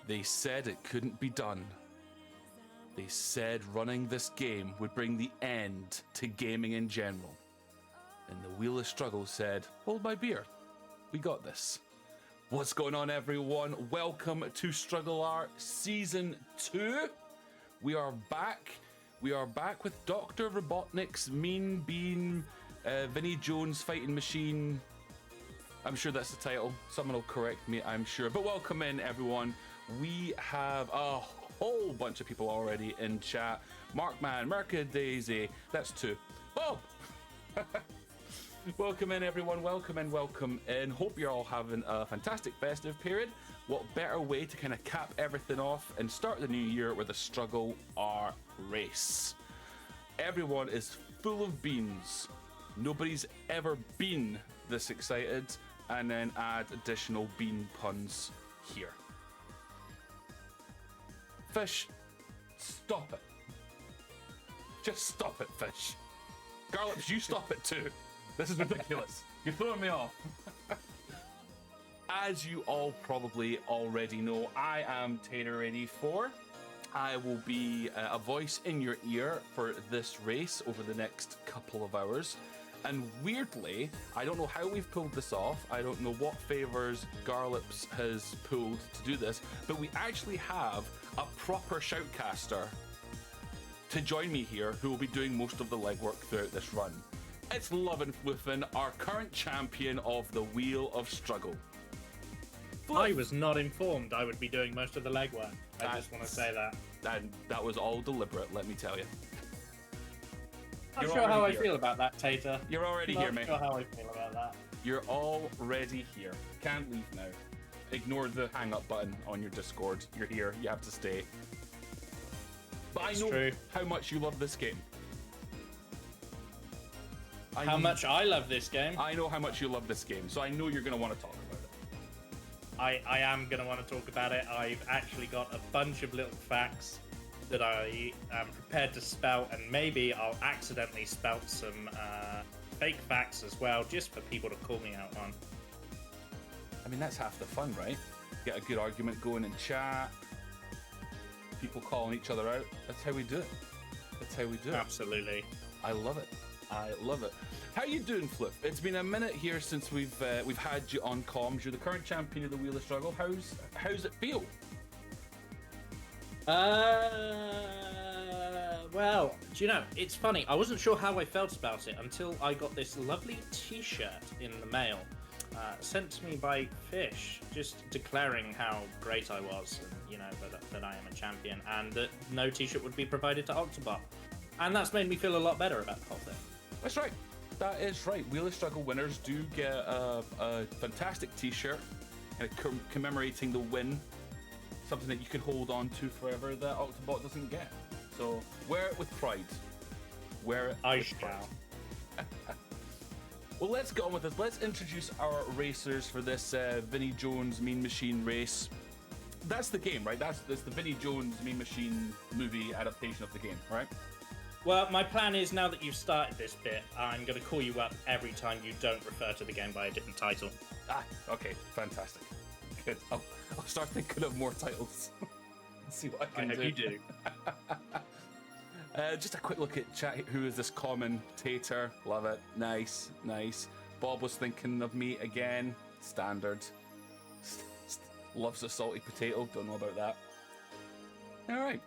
They said it couldn't be done. They said running this game would bring the end to gaming in general. And the Wheel of Struggle said, hold my beer. We got this. What's going on, everyone? Welcome to StruggleR Season 2. We are back. We are back with Dr. Robotnik's Mean Bean, Vinnie Jones Fighting Machine. I'm sure that's the title. Someone will correct me, I'm sure. But welcome in, everyone. We have a whole bunch of people already in chat. Markman, Mercadaisy, that's 2. Bob! Welcome in, everyone. Welcome in. Hope you're all having a fantastic festive period. What better way to kind of cap everything off and start the new year with a StruggleR race. Everyone is full of beans. Nobody's ever been this excited. And then add additional bean puns here. Fish, stop it. Just stop it, Fish. Garlips, you stop it too. This is ridiculous. You're throwing me off. As you all probably already know, I am Tater84. I will be a voice in your ear for this race over the next couple of hours. And weirdly, I don't know how we've pulled this off. I don't know what favors Garlips has pulled to do this, but we actually have a proper shoutcaster to join me here who will be doing most of the legwork throughout this run. It's Lovin' Fluffin, our current champion of the Wheel of Struggle. I was not informed I would be doing most of the legwork. I just want to say that. And that was all deliberate, let me tell you. Not sure how I feel about that, Tater. You're already here, mate. Not sure how I feel about that. You're already here. Can't leave now. Ignore the hang up button on your Discord. You're here. You have to stay. But I know how much you love this game. How much I love this game? I know how much you love this game, so I know you're going to want to talk about it. I am going to want to talk about it. I've actually got a bunch of little facts that I am prepared to spout, and maybe I'll accidentally spout some fake facts as well, just for people to call me out on. I mean, that's half the fun, right? Get a good argument going in chat, people calling each other out. That's how we do it. That's how we do it. Absolutely. I love it. I love it. How you doing, Flip? It's been a minute here since we've had you on comms. You're the current champion of the Wheel of Struggle. How's it feel? Well, do you know, it's funny. I wasn't sure how I felt about it until I got this lovely t-shirt in the mail, sent to me by Fish, just declaring how great I was, and, you know, that I am a champion, and that no t-shirt would be provided to Octobot. And that's made me feel a lot better about the whole thing. That's right. That is right. Wheel of Struggle winners do get a fantastic t-shirt commemorating the win. Something that you can hold on to forever that Octobot doesn't get. So wear it with pride. Wear it. I shall. Well, let's get on with this. Let's introduce our racers for this Vinnie Jones Mean Machine race. That's the game, right? That's the Vinnie Jones Mean Machine movie adaptation of the game, right? Well, my plan is, now that you've started this bit, I'm going to call you up every time you don't refer to the game by a different title. Ah, okay, fantastic. Good. I'll start thinking of more titles. See what I can do. I hope you do. Just a quick look at chat. Who is this commentator? Love it. Nice, nice. Bob was thinking of me again. Standard. Loves a salty potato. Don't know about that. All right.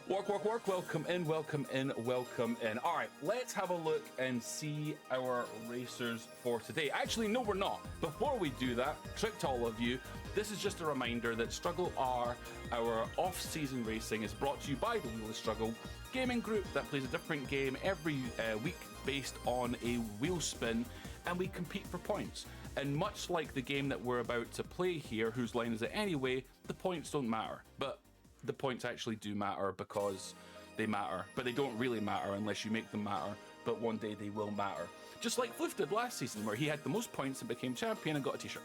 Work. Welcome in. All right, let's have a look and see our racers for today. Actually, no, we're not. Before we do that, trick to all of you, this is just a reminder that StruggleR, our off-season racing, is brought to you by the Wheel of Struggle gaming group that plays a different game every week based on a wheel spin, and we compete for points. And much like the game that we're about to play here, Whose Line Is It Anyway, the points don't matter. But the points actually do matter because they matter, but they don't really matter unless you make them matter, but one day they will matter. Just like Floof did last season, where he had the most points and became champion and got a t-shirt.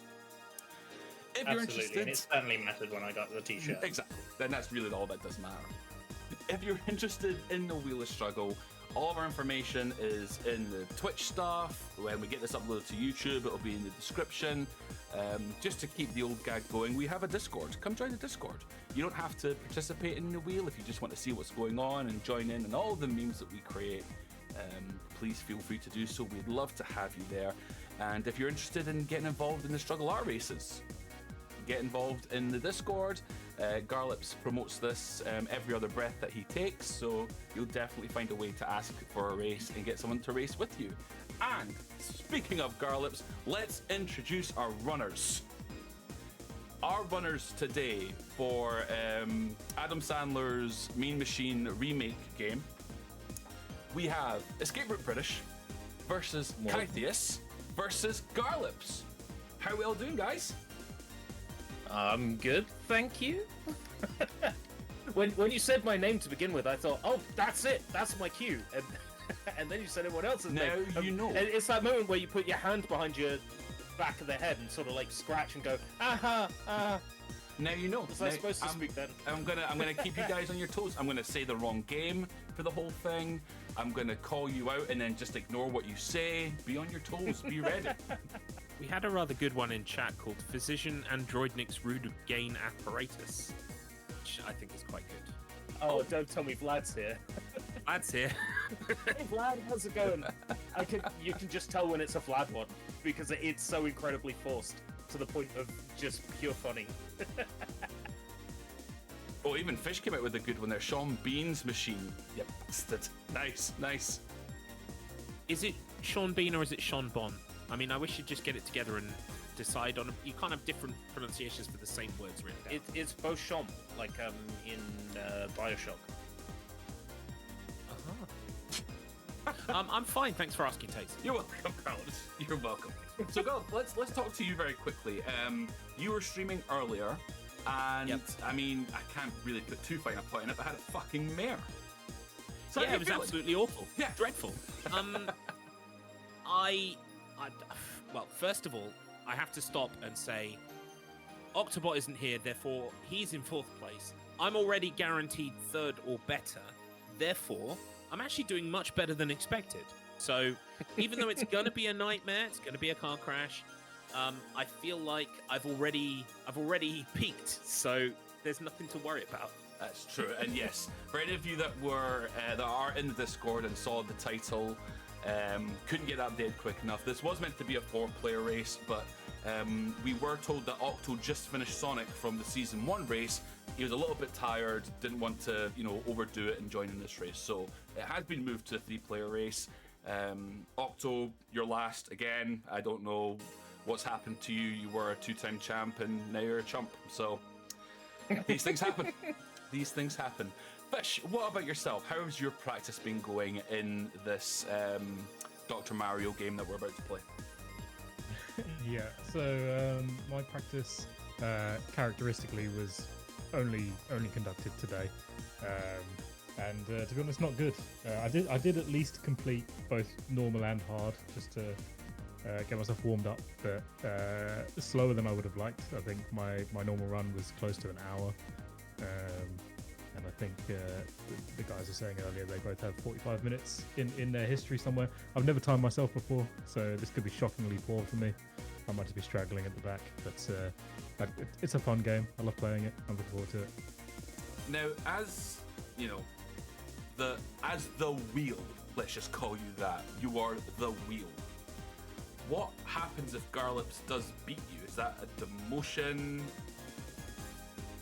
If you're interested, and it certainly mattered when I got the t-shirt. Exactly, then that's really all that does matter. If you're interested in the Wheel of Struggle, all of our information is in the Twitch stuff. When we get this uploaded to YouTube, it'll be in the description. just to keep the old gag going, we have a Discord. Come join the Discord. You don't have to participate in the wheel if you just want to see what's going on and join in and all the memes that we create. Please feel free to do so. We'd love to have you there. And if you're interested in getting involved in the StruggleR races, get involved in the Discord. Garlips promotes this every other breath that he takes, so you'll definitely find a way to ask for a race and get someone to race with you. And speaking of Garlips, let's introduce our runners. Our runners today for Adam Sandler's Mean Machine remake game, we have Escape Route British versus Kythias versus Garlips. How we all doing, guys? I'm good, thank you. When you said my name to begin with, I thought, oh, that's it, that's my cue. And then you said everyone else's name. Now you know. And it's that moment where you put your hand behind your back of the head and sort of like scratch and go, aha, Now you know. Was I supposed to speak then? I'm gonna keep you guys on your toes. I'm gonna say the wrong game for the whole thing. I'm gonna call you out and then just ignore what you say. Be on your toes. Be ready. We had a rather good one in chat called Physician Androidnik's Rude Gain Apparatus, which I think is quite good. Oh, don't tell me Vlad's here. Vlad's here. Hey Vlad, how's it going? You can just tell when it's a Vlad one because it's so incredibly forced to the point of just pure funny. Oh, even Fish came out with a good one there. Sean Bean's machine. Yep, bastard. Nice. Is it Sean Bean or is it Sean Bon? I mean, I wish you'd just get it together and decide on. You can't have different pronunciations for the same words written down. It's both Sean, like in Bioshock. I'm fine. Thanks for asking, Tate. You're welcome, Carlos. You're welcome. So, go. Let's talk to you very quickly. You were streaming earlier, and Yep. I mean, I can't really put too fine a point on it, but I had a fucking mare. So how Yeah, you it was feeling? absolutely awful. Yeah. Dreadful. Well, first of all, I have to stop and say, Octobot isn't here, therefore he's in 4th place. I'm already guaranteed 3rd or better, therefore I'm actually doing much better than expected. So even though it's gonna be a nightmare, it's gonna be a car crash, I feel like I've already peaked, so there's nothing to worry about. That's true, and yes, for any of you that are in the Discord and saw the title, couldn't get updated quick enough. This was meant to be a 4-player race, but we were told that Octo just finished Sonic from the Season 1 race. He was a little bit tired, didn't want to, overdo it and join in this race. So it has been moved to a 3-player race. Octo, you're last again. I don't know what's happened to you. You were a 2-time champ and now you're a chump. So these things happen. These things happen. Fish, what about yourself? How has your practice been going in this Dr. Mario game that we're about to play? Yeah, so my practice characteristically was only conducted today, and to be honest, not good. I did at least complete both normal and hard just to get myself warmed up, but slower than I would have liked. I think my normal run was close to an hour. And I think the guys were saying earlier they both have 45 minutes in their history somewhere. I've never timed myself before, so this could be shockingly poor for me. I might just be straggling at the back, but it's a fun game. I love playing it. I'm looking forward to it. Now, as you know, as the wheel, let's just call you that. You are the wheel. What happens if Garlips does beat you? Is that a demotion?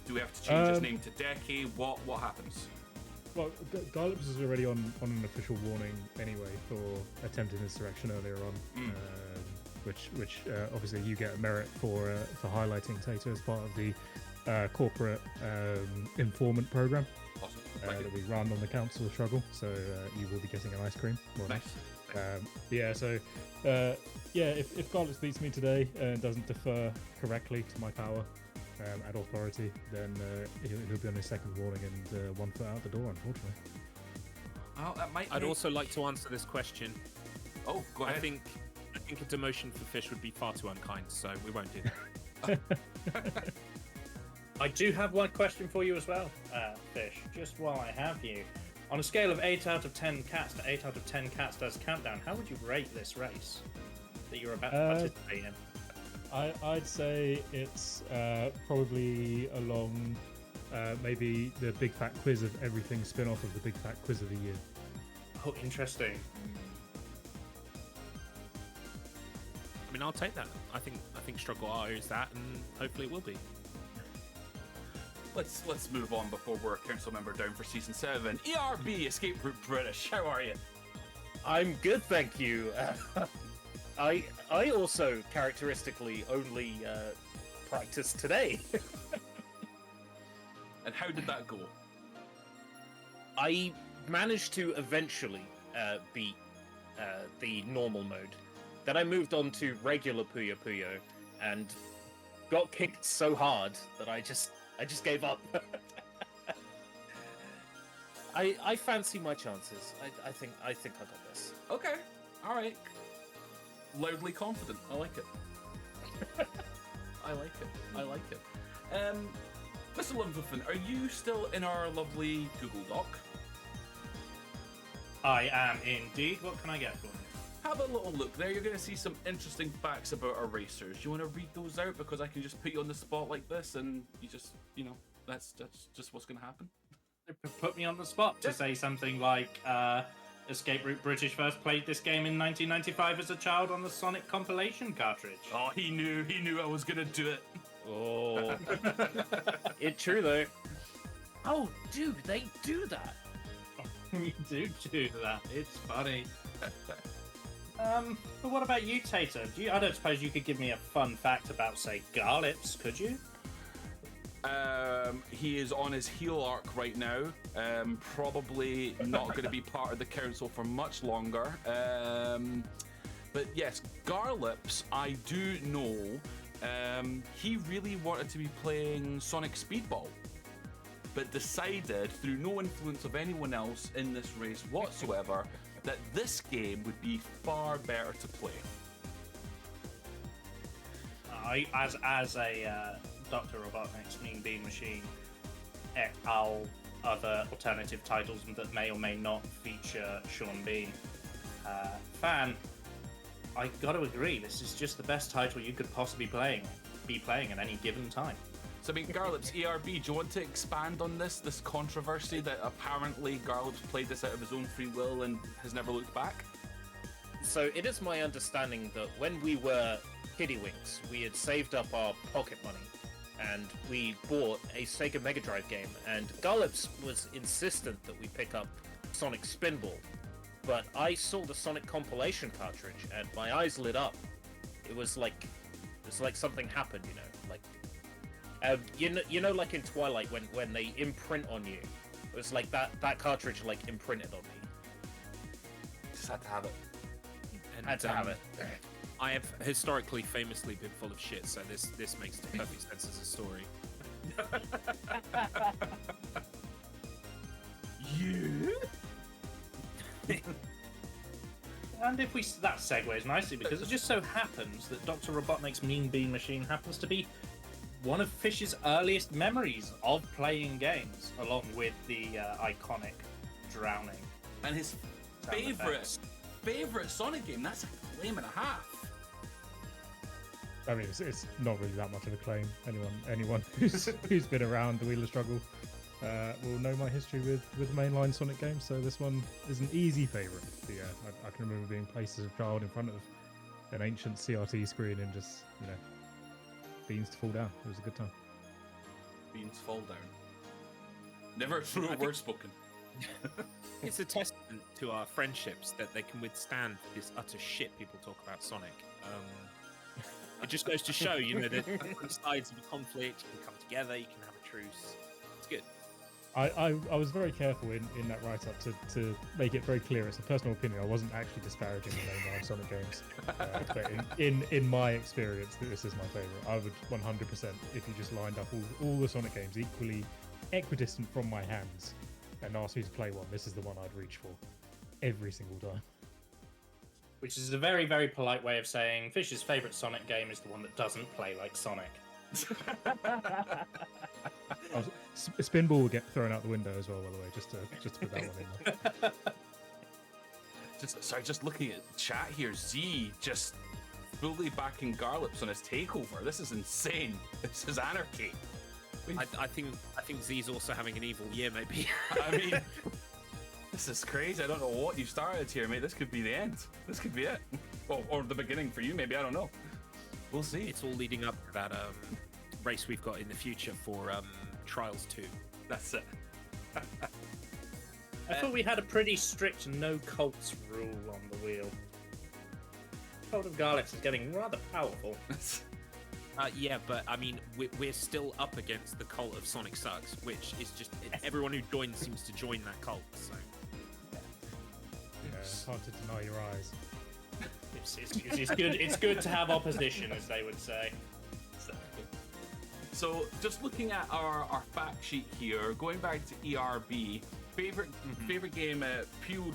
Do we have to change his name to Decky? What happens? Well, Garlips is already on an official warning anyway for attempting insurrection earlier on, which obviously you get merit for highlighting Tato as part of the corporate informant program that we run on the Council of Struggle. So you will be getting an ice cream. Nice. If Garlips beats me today and doesn't defer correctly to my power and authority, then he'll be on his second warning and 1 foot out the door, unfortunately. Oh, that might. I'd also like to answer this question. Oh, go ahead. I think a demotion for Fish would be far too unkind, so we won't do that. I do have one question for you as well, Fish, just while I have you. On a scale of 8 out of 10 cats to 8 out of 10 cats does countdown, how would you rate this race that you're about to participate in? I'd say it's probably along maybe the Big Fat Quiz of Everything spin-off of the Big Fat Quiz of the Year. Oh, interesting. I mean, I'll take that. I think StruggleR is that, and hopefully it will be. Let's move on before we're a council member down for season 7. ERB, Escape Route British. How are you? I'm good, thank you. I also characteristically only practiced today. And how did that go? I managed to eventually beat the normal mode. Then I moved on to regular Puyo Puyo and got kicked so hard that I just gave up. I fancy my chances. I think I got this. Okay. All right. Loudly confident. I like it. I like it. I like it. Mr. Lumvuffen, are you still in our lovely Google Doc? I am indeed. What can I get for you? Have a little look there. You're going to see some interesting facts about our racers. You want to read those out? Because I can just put you on the spot like this and you just, that's just what's going to happen. Put me on the spot to say something like, Escape Route British first played this game in 1995 as a child on the Sonic compilation cartridge. Oh, he knew I was going to do it. Oh. It's true, though. Oh, dude, they do that. You do that. It's funny. But what about you, Tater? I don't suppose you could give me a fun fact about, say, Garlips, could you? He is on his heel arc right now. Probably not going to be part of the council for much longer. But yes, Garlips, I do know. He really wanted to be playing Sonic Speedball, but decided, through no influence of anyone else in this race whatsoever, that this game would be far better to play. As a Dr. Robotnik's Mean Bean Machine, all other alternative titles that may or may not feature Sean Bean fan, I got to agree, this is just the best title you could possibly be playing at any given time. So, I mean, Garlips, ERB, do you want to expand on this controversy that apparently Garlips played this out of his own free will and has never looked back? So it is my understanding that when we were kiddywinks, we had saved up our pocket money and we bought a Sega Mega Drive game, and Garlips was insistent that we pick up Sonic Spinball. But I saw the Sonic compilation cartridge and my eyes lit up. It was like something happened, like like in Twilight when they imprint on you. It was like that cartridge like imprinted on me. Just had to have it. And, Had to have it. I have historically famously been full of shit, so this makes perfect sense as a story. You? And that segues nicely, because it just so happens that Dr. Robotnik's Mean Bean Machine happens to be one of Fish's earliest memories of playing games, along with the iconic drowning. And his favorite Sonic game, that's a claim and a half. I mean, it's not really that much of a claim. Anyone who's been around the Wheel of Struggle will know my history with mainline Sonic games, so this one is an easy favourite. But yeah, I can remember being placed as a child in front of an ancient CRT screen and just, beans to fall down. It was a good time. Beans fall down. Never a truer word spoken. It's a testament to our friendships that they can withstand this utter shit people talk about Sonic. It just goes to show, that different sides of a conflict, you can come together, you can have a truce. It's good. I was very careful in that write-up to make it very clear. It's a personal opinion. I wasn't actually disparaging the mainline Sonic games. But in my experience, this is my favourite. I would 100%, if you just lined up all the Sonic games equally equidistant from my hands and asked me to play one, this is the one I'd reach for every single time. Which is a very, very polite way of saying Fish's favourite Sonic game is the one that doesn't play like Sonic. Spinball will get thrown out the window as well, by the way, just to put that one in there. Just looking at chat here, Z just Bully backing Garlips on his takeover. This is insane. This is anarchy. I think Z's also having an evil year, maybe. I mean, this is crazy. I don't know what you started here, mate. This could be the end. This could be it. Well, or the beginning for you, maybe. I don't know. We'll see. It's all leading up to that race we've got in the future for Trials 2. That's it. I thought we had a pretty strict no cults rule on the wheel. Cult of Garlips is getting rather powerful. Yeah, but I mean, we're still up against the cult of Sonic Sucks, which is just everyone who joins seems to join that cult. So Yeah, it's hard to deny your eyes. It's good to have opposition, as they would say. So, just looking at our fact sheet here, going back to ERB, favorite game, Pewda?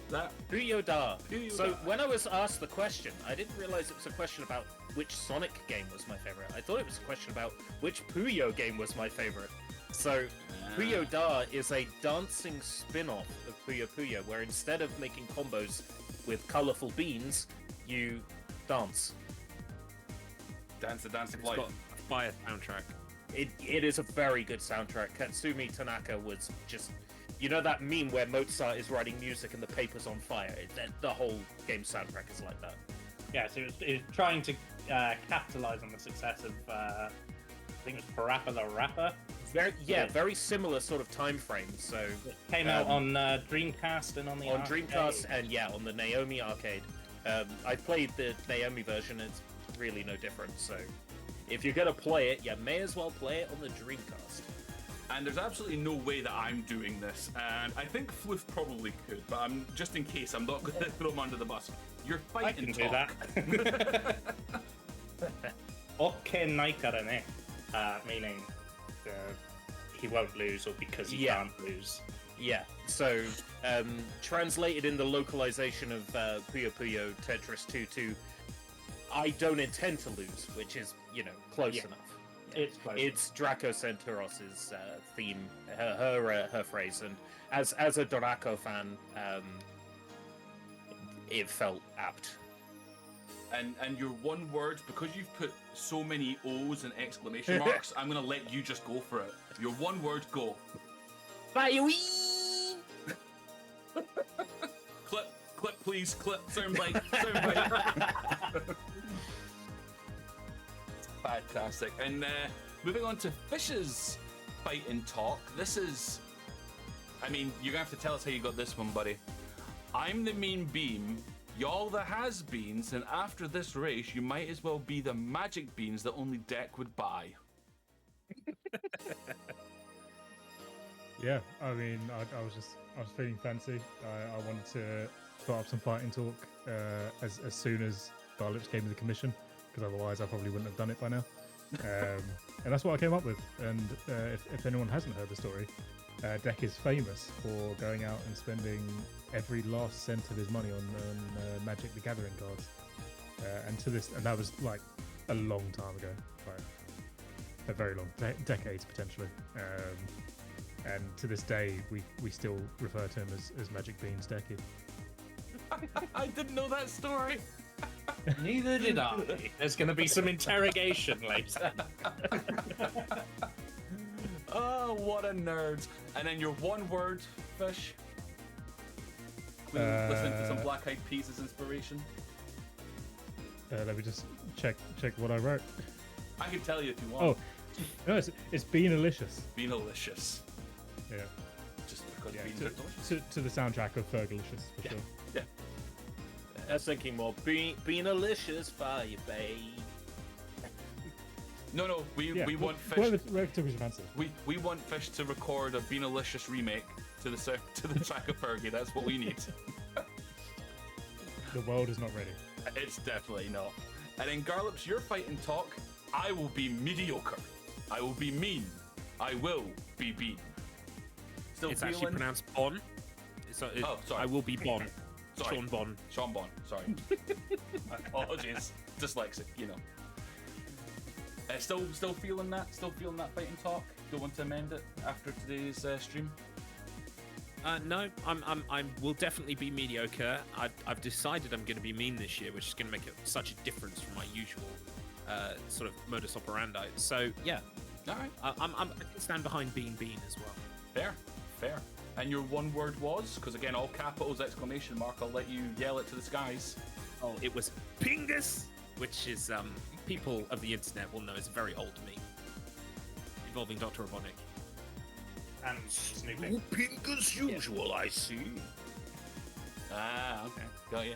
That Puyo-da. Puyo-da. So when I was asked the question, I didn't realize it was a question about which Sonic game was my favorite. I thought it was a question about which Puyo game was my favorite. So Puyo-da is a dancing spin-off of Puyo Puyo, where instead of making combos with colorful beans, you dance. Dance the Dancing it's Light. got a fire soundtrack. It is a very good soundtrack. Katsumi Tanaka was just... You know that meme where Mozart is writing music and the paper's on fire? The whole game soundtrack is like that. Yeah, so it was trying to capitalize on the success of, I think it was Parappa the Rapper. Very similar sort of time frame. So It came out on Dreamcast and on the arcade. Dreamcast and on the Naomi arcade. I played the Naomi version. It's really no different. So if you're gonna play it, you may as well play it on the Dreamcast. And there's absolutely no way that I'm doing this, and I think Floof probably could, but I'm just in case, I'm not going to throw him under the bus. You're I fighting can do that. Okke naikarane, meaning he won't lose or because he can't lose. Yeah, so translated in the localization of Puyo Puyo Tetris 2 to I don't intend to lose, which is, close enough. It's close. It's Draco Centauros' theme, her phrase, and as a Draco fan, it felt apt. And your one word, because you've put so many O's and exclamation marks, I'm going to let you just go for it. Your one word, go. Clip, please, clip, soundbite. Fantastic. And moving on to Fish's fight and talk. This is... I mean, you're going to have to tell us how you got this one, buddy. I'm the mean beam, y'all the has-beens, and after this race, you might as well be the magic beans that only Deck would buy. Yeah, I mean, I was feeling fancy. I wanted to put up some fighting talk as soon as Garlips gave me the commission, because otherwise I probably wouldn't have done it by now. And that's what I came up with. And if anyone hasn't heard the story, Deck is famous for going out and spending every last cent of his money on Magic the Gathering cards. And that was like a long time ago, like a very long, decades potentially. And to this day, we still refer to him as Magic Beans Decky. I didn't know that story. Neither did I. There's going to be some interrogation later. Oh, what a nerd. And then your one word, Fish. Listening to some Black Eyed Peas as inspiration. Let me just check what I wrote. I can tell you if you want. Oh, no, it's Beanalicious. Beanalicious. Yeah. Just because beans are delicious. To the soundtrack of Fergalicious, for sure. Yeah. I was thinking more Beanalicious for you, babe. No, we want Fish. Whatever took your fancy. We want Fish to record a Beanalicious remake to the track of Fergie. That's what we need. The world is not ready. It's definitely not. And in Garlips, your fight and talk, I will be mediocre. I will be mean. I will be beat. Still It's feeling... actually pronounced Bon. Sorry. I will be Bon. Sorry. Sean Bon. Sean Bon, sorry. Apologies. Dyslexic, you know. Still feeling that? Still feeling that fight and talk? Don't want to amend it after today's stream? No, I will definitely be mediocre. I've decided I'm going to be mean this year, which is going to make it such a difference from my usual sort of modus operandi. So yeah, All right. I can stand behind being mean as well. Fair. And your one word was, because again, all capitals, exclamation mark. I'll let you yell it to the skies. Oh, it was Pingus, which is people of the internet will know is a very old meme involving Dr. Robotnik. And snooping. Pink as usual, I see. Ah, okay. Got you.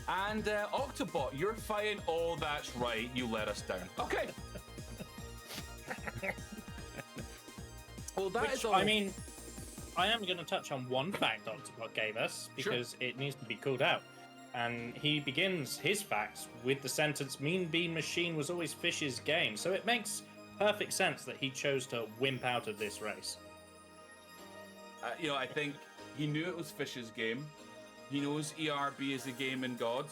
And Octobot, you're fine. Oh, that's right. You let us down. Okay. Well, that is all. I mean, I am going to touch on one fact Octobot gave us because it needs to be called out. And he begins his facts with the sentence, "Mean Bean Machine was always Fish's game." So it makes perfect sense that he chose to wimp out of this race. I think he knew it was Fish's game. He knows ERB is a gaming god.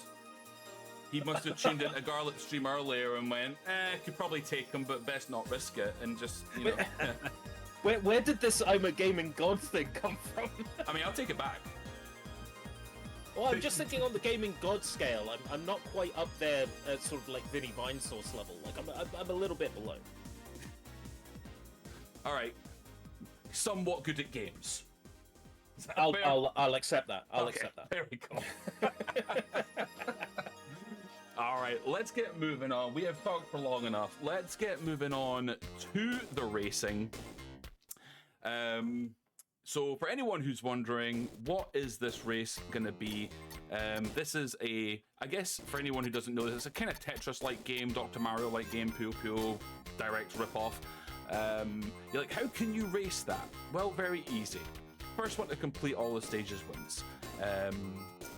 He must have tuned into a Garlips stream earlier and went, could probably take him, but best not risk it. And just, Where did this "I'm a gaming god" thing come from? I mean, I'll take it back. Well, I'm just thinking on the gaming god scale. I'm not quite up there at sort of like Vinny Vinesauce level. Like I'm a little bit below. All right. Somewhat good at games. Is that I'll fair? I'll accept that. I'll Okay, accept that. There we go. All right, let's get moving on. We have talked for long enough. Let's get moving on to the racing. So for anyone who's wondering, what is this race going to be? This is I guess for anyone who doesn't know, it's a kind of Tetris-like game, Dr. Mario-like game, Puyo direct ripoff. You're like, how can you race that? Well, very easy. First one to complete all the stages wins.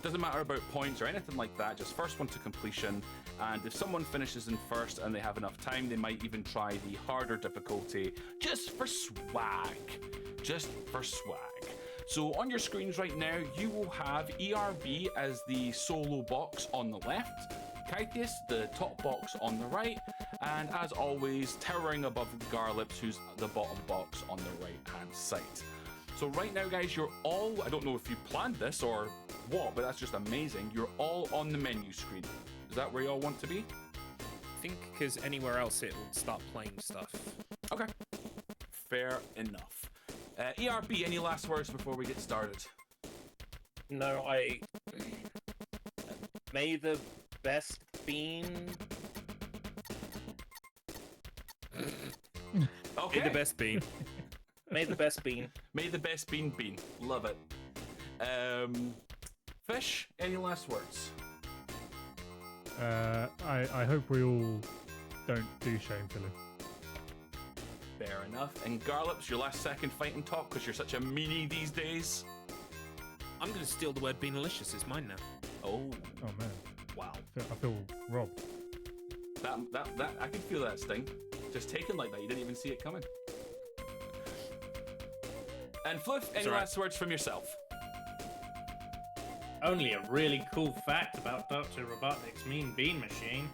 Doesn't matter about points or anything like that, just first one to completion. And if someone finishes in first and they have enough time, they might even try the harder difficulty just for swag. So on your screens right now, you will have ERB as the solo box on the left, Kythias, the top box on the right, and as always, towering above Garlips, who's the bottom box on the right-hand side. So right now, guys, you're all, I don't know if you planned this or what, but that's just amazing. You're all on the menu screen. Is that where you all want to be? I think because anywhere else it will start playing stuff. Okay. Fair enough. ERB, any last words before we get started? No, may the best bean. Okay. Be the best bean. May the best bean. May the best bean. Love it. Fish, any last words? I hope we all don't do shamefully. Fair enough. And Garlips, your last second fighting talk, because you're such a meanie these days. I'm going to steal the word beanalicious. It's mine now. Oh, Oh man, wow. I feel robbed. That I can feel that sting. Just taken like that. You didn't even see it coming. And Fluff, any all right. last words from yourself? Only a really cool fact about Dr. Robotnik's Mean Bean Machine.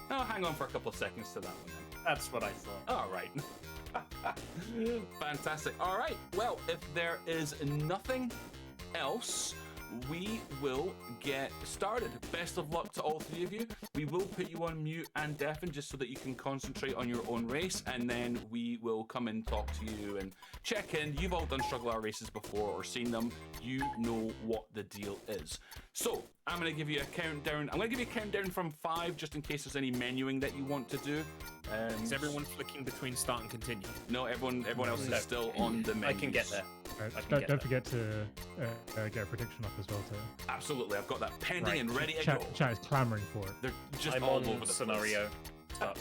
Oh, hang on for a couple of seconds to that one then. That's what I thought. All right. Fantastic. All right. Well, if there is nothing else, we will get started. Best of luck to all three of you. We will put you on mute and deafen just so that you can concentrate on your own race, and then we will come and talk to you and check in. You've all done StruggleR races before or seen them. You know what the deal is. So I'm going to give you a countdown. I'm going to give you a countdown from 5 just in case there's any menuing that you want to do. Is everyone flicking between start and continue? No, everyone else is still on the menu. I can get there. Don't forget to get a prediction up as well. Too. Absolutely, I've got that pending Right. and ready to Chat, go. chat is clamoring for it. They're just I'm all on over the scenario. place.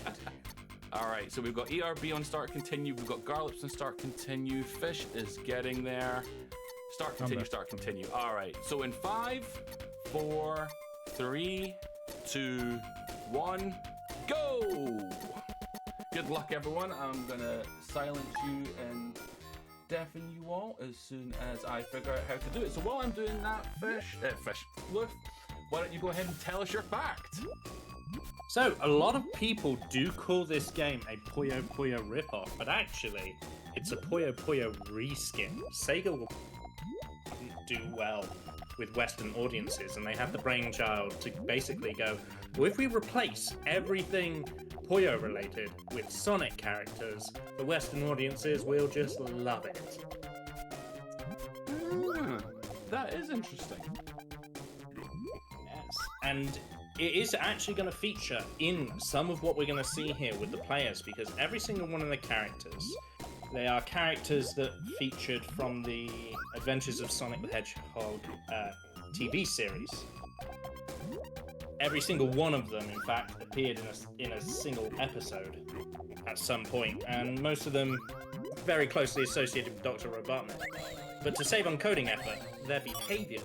All right, so we've got ERB on start continue. We've got Garlips on start continue. Fish is getting there. Start continue. Start continue. All right. So in 5, 4, 3, 2, 1, go! Good luck, everyone. I'm gonna silence you and deafen you all as soon as I figure out how to do it. So while I'm doing that, Fluff, why don't you go ahead and tell us your fact? So, a lot of people do call this game a Puyo Puyo ripoff, but actually, it's a Puyo Puyo reskin. Sega will do well with Western audiences, and they have the brainchild to basically go, well, if we replace everything Puyo related with Sonic characters, the Western audiences will just love it. That is interesting. Yes, and it is actually going to feature in some of what we're going to see here with the players, because every single one of the characters, they are characters that featured from the Adventures of Sonic the Hedgehog TV series. Every single one of them, in fact, appeared in a single episode at some point, and most of them very closely associated with Dr. Robotnik. But to save on coding effort, their behaviors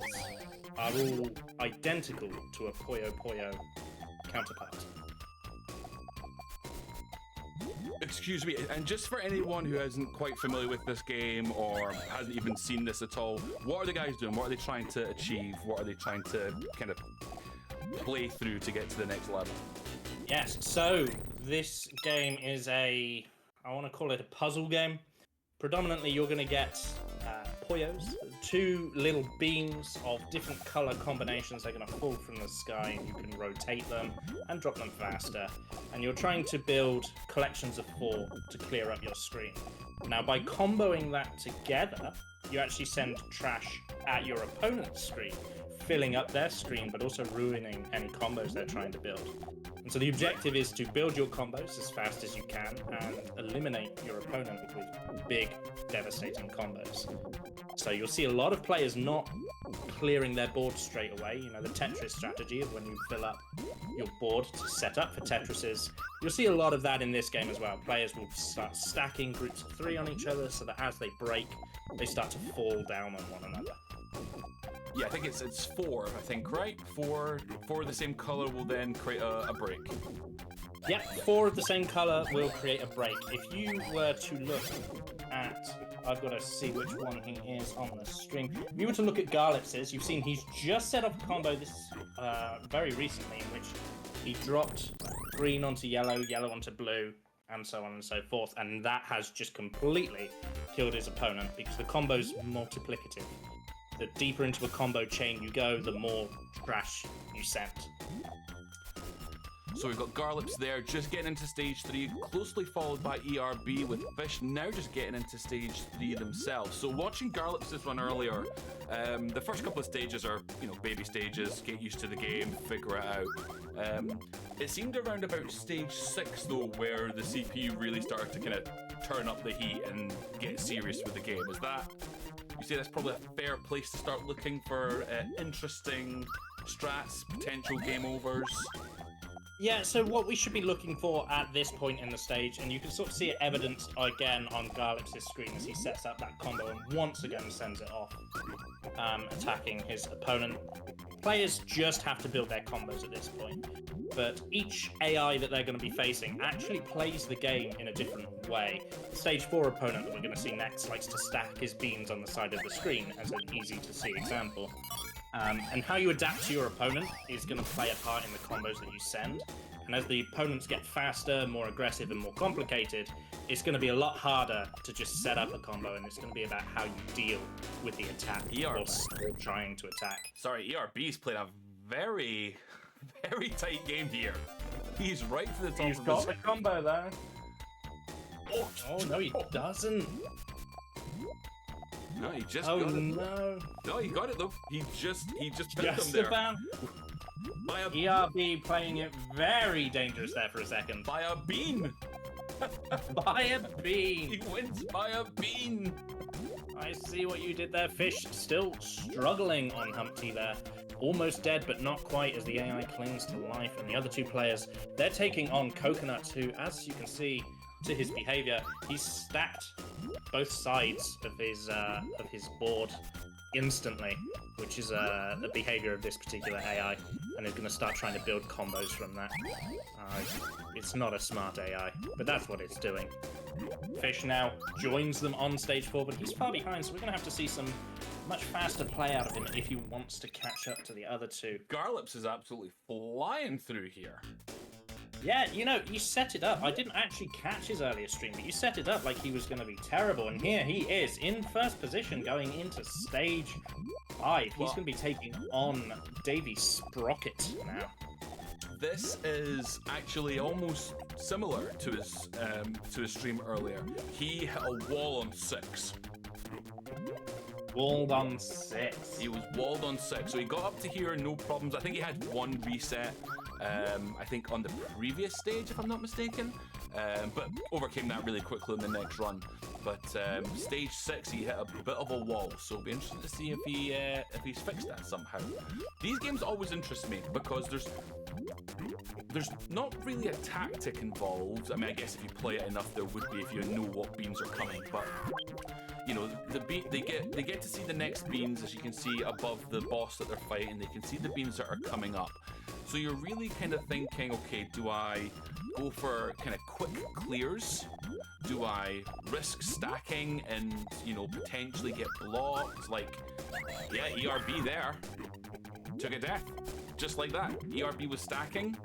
are all identical to a Puyo Puyo counterpart. Excuse me, and just for anyone who isn't quite familiar with this game or hasn't even seen this at all, what are the guys doing? What are they trying to achieve? What are they trying to kind of play through to get to the next level? Yes, so this game is I want to call it a puzzle game. Predominantly, you're going to get Puyos, two little beams of different color combinations. They're going to fall from the sky, and you can rotate them and drop them faster. And you're trying to build collections of 4 to clear up your screen. Now, by comboing that together, you actually send trash at your opponent's screen, filling up their screen, but also ruining any combos they're trying to build. And so the objective is to build your combos as fast as you can and eliminate your opponent with big, devastating combos. So you'll see a lot of players not clearing their board straight away. You know, the Tetris strategy of when you fill up your board to set up for Tetrises. You'll see a lot of that in this game as well. Players will start stacking groups of 3 on each other so that as they break, they start to fall down on one another. Yeah, I think it's 4, I think, right? 4 of the same color will then create a break. Yep, 4 of the same color will create a break. If you were to look at, I've got to see which one he is on the stream. If you were to look at Garlips's, you've seen he's just set up a combo this very recently in which he dropped green onto yellow, yellow onto blue, and so on and so forth. And that has just completely killed his opponent because the combo's multiplicative. The deeper into a combo chain you go, the more trash you send. So we've got Garlips there, just getting into stage 3, closely followed by ERB, with Fish now just getting into stage 3 themselves. So watching Garlips' run earlier, the first couple of stages are, baby stages, get used to the game, figure it out. It seemed around about stage 6 though, where the CPU really started to kind of turn up the heat and get serious with the game. Is that, you say that's probably a fair place to start looking for interesting strats, potential game overs? Yeah, so what we should be looking for at this point in the stage, and you can sort of see it evidenced again on Garlips' screen as he sets up that combo and once again sends it off, attacking his opponent. Players just have to build their combos at this point, but each AI that they're going to be facing actually plays the game in a different way. The stage 4 opponent that we're going to see next likes to stack his beans on the side of the screen as an easy-to-see example. And how you adapt to your opponent is going to play a part in the combos that you send. And as the opponents get faster, more aggressive, and more complicated, it's going to be a lot harder to just set up a combo, and it's going to be about how you deal with the attack or still trying to attack. Sorry, ERB's played a very, very tight game here. He's right to the top He's of got his... the combo there. Oh, no, he doesn't. No, he just Oh, got it. no. No, he got it though. He just pinned him Just there. about. By a ERB playing it very dangerous there for a second. by a bean. By a bean. He wins by a bean. I see what you did there, Fish. Still struggling on Humpty there. Almost dead, but not quite, as the AI clings to life. And the other 2 players, they're taking on Coconut, who, as you can see to his behavior, he's stacked both sides of his board instantly, which is the behavior of this particular AI, and is going to start trying to build combos from that. It's not a smart AI, but that's what it's doing. Fish now joins them on stage 4, but he's far behind, so we're going to have to see some much faster play out of him if he wants to catch up to the other 2. Garlips is absolutely flying through here. Yeah, you know, you set it up. I didn't actually catch his earlier stream, but you set it up like he was going to be terrible, and here he is in first position going into stage 5. He's going to be taking on Davy Sprocket now. This is actually almost similar to his stream earlier. He hit a wall on 6. Walled on 6. He was walled on 6, so he got up to here, no problems. I think he had one reset, I think on the previous stage, if I'm not mistaken, but overcame that really quickly in the next run. But stage 6, he hit a bit of a wall, so it'll be interesting to see if he's fixed that somehow. These games always interest me because there's not really a tactic involved. I mean, I guess if you play it enough, there would be if you know what beans are coming, but you know, they get to see the next beans, as you can see above the boss that they're fighting. They can see the beans that are coming up. So you're really kind of thinking, okay, do I go for kind of quick clears? Do I risk stacking and, you know, potentially get blocked? Like, yeah, ERB there. Took a death. Just like that. ERB was stacking,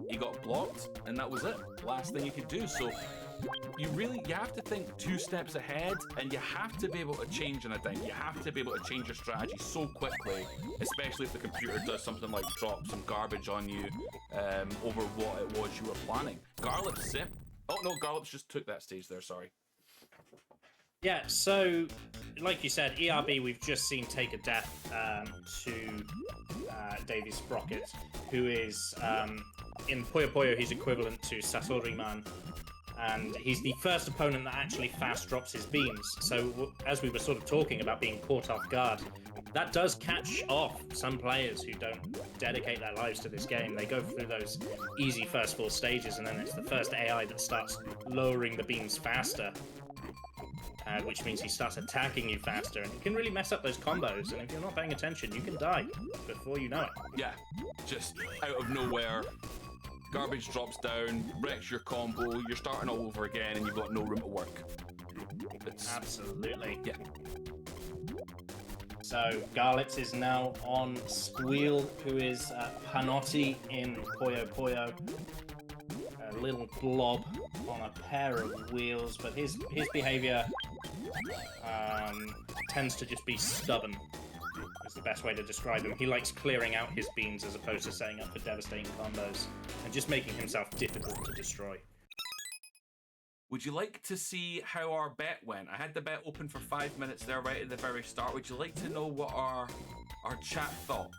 he got blocked, and that was it. Last thing you could do. So you have to think 2 steps ahead, and you have to be able to change in a dime. You have to be able to change your strategy so quickly, especially if the computer does something like drop some garbage on you over what it was you were planning. Garlips, oh no, Garlips just took that stage there, sorry. Yeah, so, like you said, ERB we've just seen take a death to Davy Sprocket, who is, in Puyo Puyo, he's equivalent to Sasoriman, and he's the first opponent that actually fast drops his beams. So, as we were sort of talking about being caught off guard, that does catch off some players who don't dedicate their lives to this game. They go through those easy first 4 stages, and then it's the first AI that starts lowering the beams faster. Which means he starts attacking you faster, and it can really mess up those combos, and if you're not paying attention, you can die before you know it. Yeah, just out of nowhere, garbage drops down, wrecks your combo, you're starting all over again, and you've got no room to work. Absolutely. Yeah. So, Garlips is now on Squeal, who is Panotti in Puyo Puyo. A little blob on a pair of wheels, but his behavior tends to just be stubborn, is the best way to describe him. He likes clearing out his beams as opposed to setting up for devastating combos and just making himself difficult to destroy. Would you like to see how our bet went? I had the bet open for 5 minutes there right at the very start. Would you like to know what our chat thought?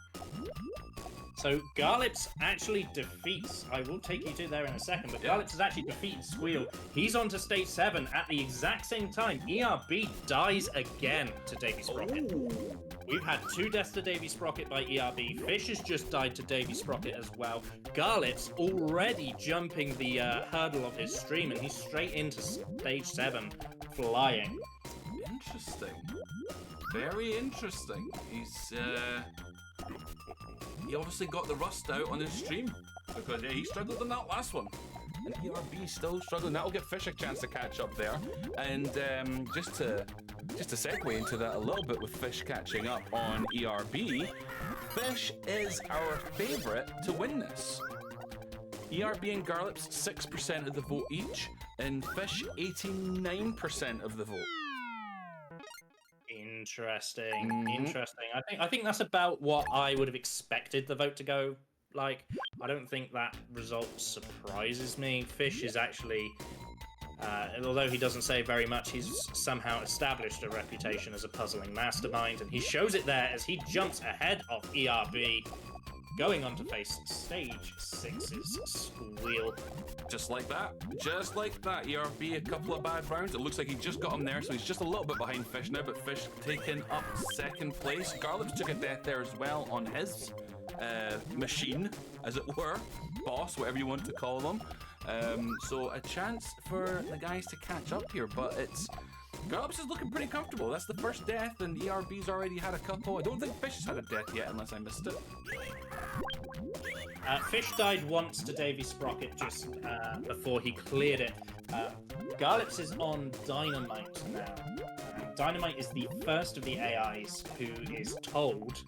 So Garlips actually defeats, I will take you to there in a second, but Garlips has actually defeated Squeal. He's on to stage 7 at the exact same time. ERB dies again to Davy Sprocket. Oh. We've had 2 deaths to Davy Sprocket by ERB. Fish has just died to Davy Sprocket as well. Garlips already jumping the hurdle of his stream, and he's straight into stage 7, flying. Interesting. Very interesting. He obviously got the rust out on his stream because he struggled on that last one. And ERB still struggling. That'll give Fish a chance to catch up there. And just to segue into that a little bit with Fish catching up on ERB, Fish is our favourite to win this. ERB and Garlips 6% of the vote each, and Fish 89% of the vote. Interesting. Interesting. I think that's about what I would have expected the vote to go like. I don't think that result surprises me. Fish is actually, although he doesn't say very much, he's somehow established a reputation as a puzzling mastermind, and he shows it there as he jumps ahead of ERB, going on to face stage 6's Squeal. Just like that. Just like that. ERB, a couple of bad rounds. It looks like he just got him there, so he's just a little bit behind Fish now, but Fish taking up 2nd place. Garlips took a death there as well on his machine, as it were. Boss, whatever you want to call them. So a chance for the guys to catch up here, but Garlips is looking pretty comfortable. That's the first death, and ERB's already had a couple. I don't think Fish has had a death yet, unless I missed it. Fish died once to Davy Sprocket just before he cleared it. Garlips is on Dynamite now. Dynamite is the first of the AIs who is told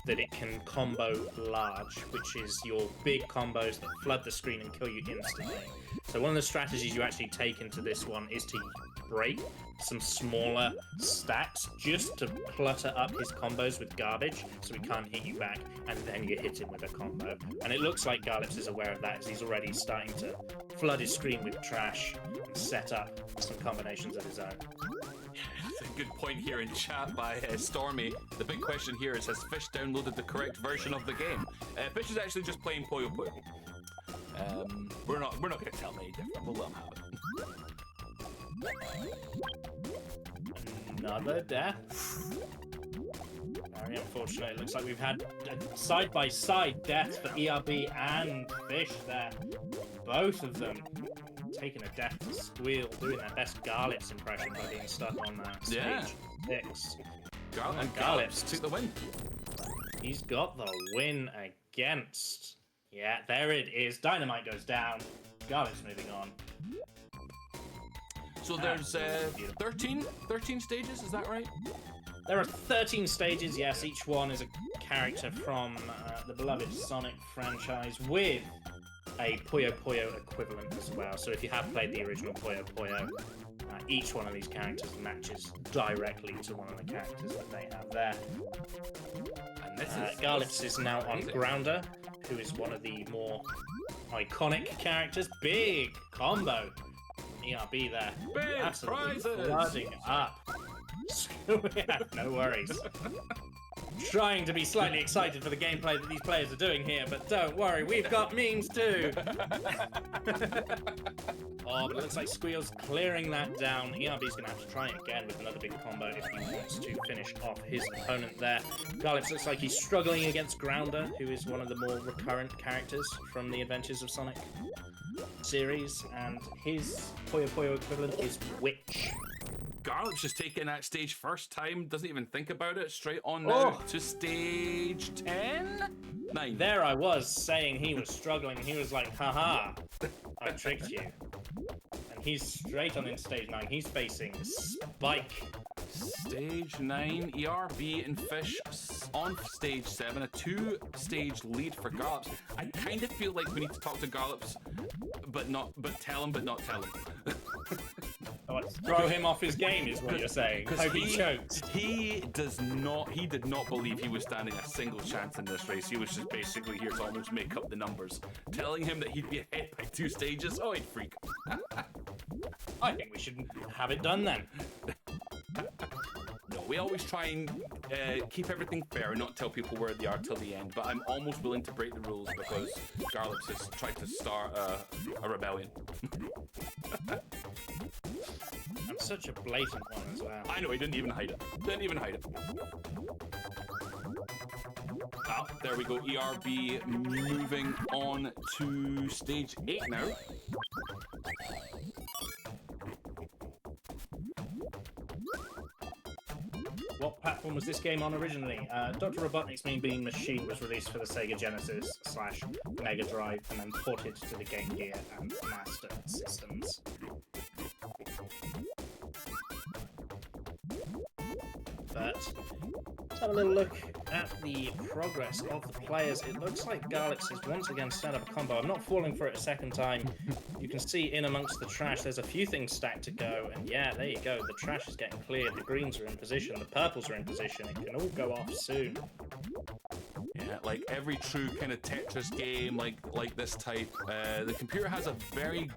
that it can combo large, which is your big combos that flood the screen and kill you instantly. So one of the strategies you actually take into this one is to break some smaller stacks just to clutter up his combos with garbage so he can't hit you back, and then you hit him with a combo. And it looks like Garlips is aware of that, as he's already starting to flood his screen with trash and set up some combinations of his own. That's a good point here in chat by Stormy. The big question here is, has Fish downloaded the correct version of the game? Fish is actually just playing Puyo Puyo. We're not going to tell him any different. We'll let him have it. Another death. Very unfortunate. It looks like we've had side-by-side deaths for ERB and Fish there. Both of them taking a death to Squeal, doing their best Garlips impression by being stuck on that stage 6. Garlips took the win. He's got the win against... Yeah, there it is. Dynamite goes down. Garlips moving on. So there's 13 stages, is that right? There are 13 stages, yes. Each one is a character from the beloved Sonic franchise with a Puyo Puyo equivalent as well. So if you have played the original Puyo Puyo, each one of these characters matches directly to one of the characters that they have there. And this Garlips is now on Grounder, who is one of the more iconic characters. Big combo. ERB there. Big Absolutely prizes. flooding up. Yeah, no worries. Trying to be slightly excited for the gameplay that these players are doing here, but don't worry, we've got memes too. Oh, but it looks like Squeal's clearing that down. ERB's going to have to try again with another big combo if he wants to finish off his opponent there. Garlips looks like he's struggling against Grounder, who is one of the more recurrent characters from the Adventures of Sonic series, and his Puyo Puyo equivalent is Witch. Garlips just taking that stage first time, doesn't even think about it, straight on now to stage 10? 9. There I was saying he was struggling, he was like, haha, I tricked you. And he's straight on into stage 9, he's facing Spike. Stage 9, ERB and Fish on stage 7, a 2-stage lead for Garlips. I kind of feel like we need to talk to Garlips, but tell him. Throw him off his game is what you're saying. Hope he choked. He did not believe he was standing a single chance in this race. He was just basically here to almost make up the numbers. Telling him that he'd be ahead by 2 stages, oh, he'd freak. I think we should have it done then. No, we always try and keep everything fair and not tell people where they are till the end, but I'm almost willing to break the rules because Garlips has tried to start a rebellion. And such a blatant one as well. I know, he didn't even hide it. Ah, there we go, ERB moving on to stage 8 now. What platform was this game on originally? Dr. Robotnik's Mean Bean Machine was released for the Sega Genesis / Mega Drive and then ported to the Game Gear and Master systems. But let's have a little look at the progress of the players. It looks like Garlips has once again set up a combo. I'm not falling for it a second time. You can see in amongst the trash, there's a few things stacked to go. And yeah, there you go. The trash is getting cleared. The greens are in position. The purples are in position. It can all go off soon. Yeah, like every true kind of Tetris game like this type, the computer has a very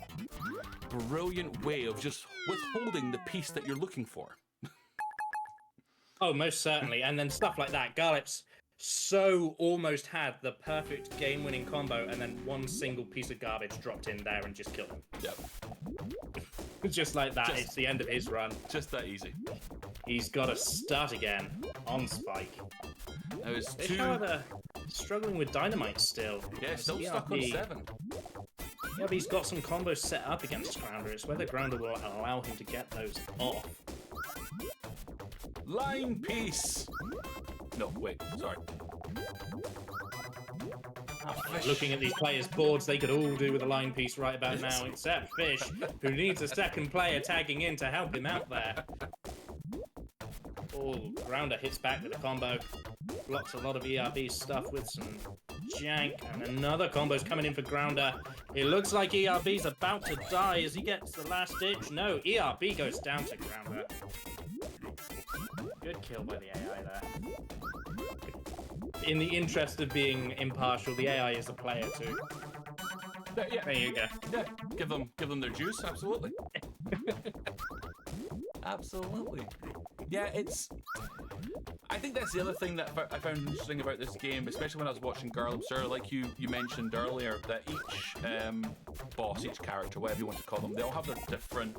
brilliant way of just withholding the piece that you're looking for. Oh, most certainly. And then stuff like that. Garlips so almost had the perfect game-winning combo, and then one single piece of garbage dropped in there and just killed him. Yep. Just like that. It's the end of his run. Just that easy. He's got to start again on Spike. That was Fish, however, struggling with Dynamite still. Yeah, still stuck on 7. Yeah, but he's got some combos set up against Grounder. It's whether Grounder will allow him to get those off. Line piece. No, wait, sorry. Looking at these players' boards, they could all do with a line piece right about now, except Fish, who needs a second player tagging in to help him out there. Oh, Grounder hits back with a combo. blocks a lot of ERB stuff with some jank, and another combo's coming in for Grounder. It looks like ERB's about to die as he gets the last ditch. No, ERB goes down to Grounder. Good kill by the AI there. In the interest of being impartial, the AI is a player too. Yeah, There you go. yeah. Give them their juice. Absolutely. Absolutely. Yeah, I think that's the other thing that I found interesting about this game, especially when I was watching Garlips earlier, like you mentioned earlier, that each boss, each character, whatever you want to call them, they all have their different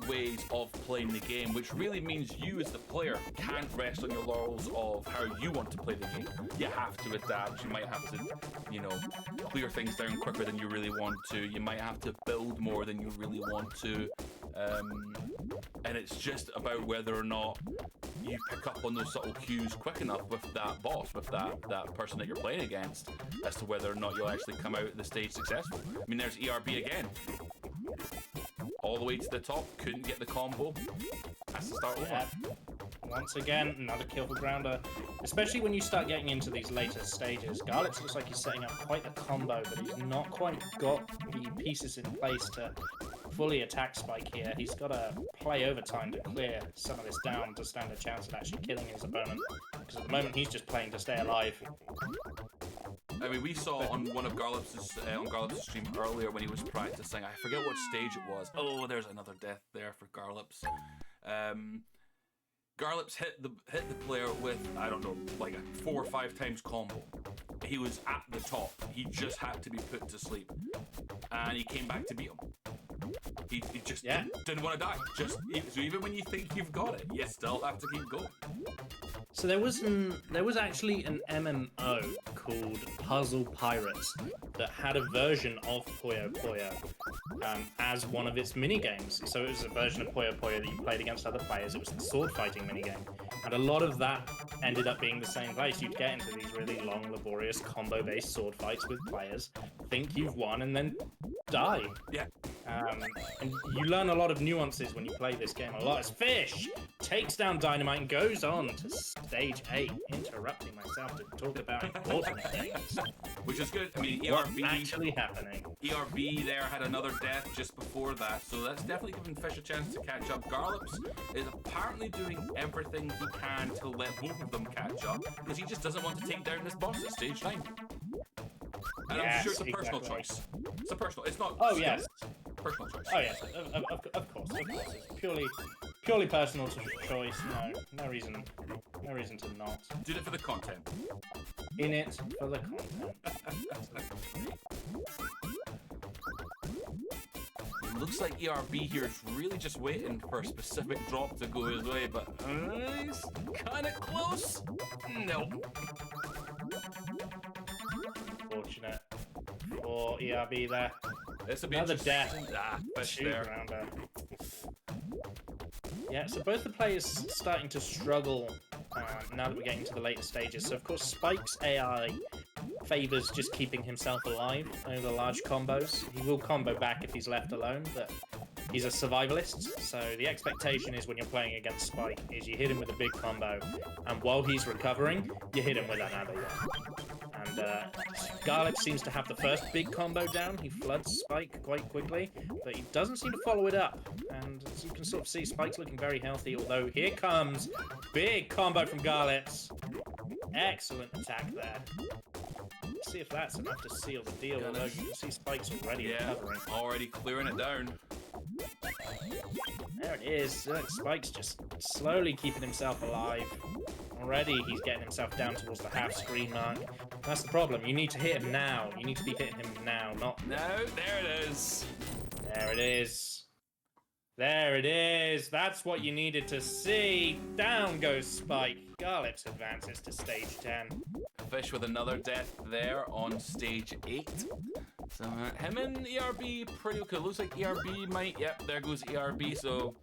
ways of playing the game, which really means you as the player can't rest on your laurels of how you want to play the game. You have to adapt. You might have to, clear things down quicker than you really want to. You might have to build more than you really want to. And it's just about whether or not you pick up on those subtle cues quick enough with that boss, with that person that you're playing against, as to whether or not you'll actually come out of the stage successful. I mean, there's ERB again. All the way to the top, couldn't get the combo. Has to start over. Once again, another kill for Grounder. Especially when you start getting into these later stages. Garlips looks like he's setting up quite a combo, but he's not quite got the pieces in place to fully attack Spike here. He's got to play overtime to clear some of this down to stand a chance at actually killing his opponent. Because at the moment, he's just playing to stay alive. I mean, we saw on one of Garlips' stream earlier when he was practicing. I forget what stage it was. Oh, there's another death there for Garlips. Garlips hit the player with, I don't know, like a 4 or 5 times combo. He was at the top. He just had to be put to sleep, and he came back to beat him. He just didn't want to die. So even when you think you've got it, you still have to keep going. So there was actually an MMO called Puzzle Pirates that had a version of Puyo Puyo as one of its mini-games. So it was a version of Puyo Puyo that you played against other players. It was the sword fighting mini-game. And a lot of that ended up being the same place. You'd get into these really long, laborious, combo-based sword fights with players, think you've won, and then die. Yeah. And you learn a lot of nuances when you play this game. A lot as Fish takes down Dynamite and goes on to stage 8, interrupting myself to talk about important things. Which is good. I mean, What's ERB actually happening? ERB there had another death just before that, so that's definitely giving Fish a chance to catch up. Garlips is apparently doing everything he can to let both of them catch up, because he just doesn't want to take down this boss at stage 9. And Yes, I'm sure it's a personal exactly. choice. It's a personal. It's not. Oh skill, yes. Personal choice. Oh yes. Of course. It's purely personal choice. No reason to not. Did it for the content. In it for the content. It looks like ERB here is really just waiting for a specific drop to go his way, but he's kind of close. Nope. Fortunate for ERB there. This will be Another interesting. death. Fish Shoot there. Grounder. Yeah, so both the players starting to struggle now that we're getting to the later stages. So of course Spike's AI favors just keeping himself alive over the large combos. He will combo back if he's left alone, but he's a survivalist, so the expectation is when you're playing against Spike is you hit him with a big combo, and while he's recovering, you hit him with another one. And Garlips seems to have the first big combo down. He floods Spike quite quickly, but he doesn't seem to follow it up. And as you can sort of see, Spike's looking very healthy, although here comes big combo from Garlips. Excellent attack there. Let's see if that's enough to seal the deal, although you can see Spike's already recovering. Already clearing it down. There it is. Spike's just slowly keeping himself alive. Already he's getting himself down towards the half screen mark. That's the problem. You need to hit him now. You need to be hitting him now, not... No, there it is. There it is. There it is. That's what you needed to see. Down goes Spike. Garlips advances to stage 10. Fish with another death there on stage 8. So him and ERB pretty okay. Looks like ERB might. Yep, there goes ERB. So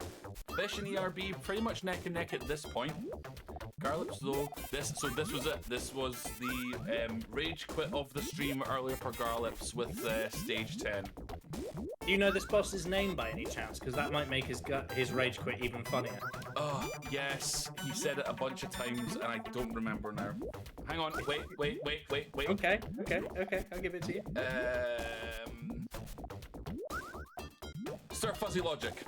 Fish and ERB pretty much neck and neck at this point. Garlips though, this was it. This was the rage quit of the stream earlier for Garlips with stage 10. Do you know this boss's name by any chance? Because that might make his rage quit even funnier. Oh, yes. He said it a bunch of times, and I don't remember now. Hang on. Wait. Okay. I'll give it to you. Sir Fuzzy Logic.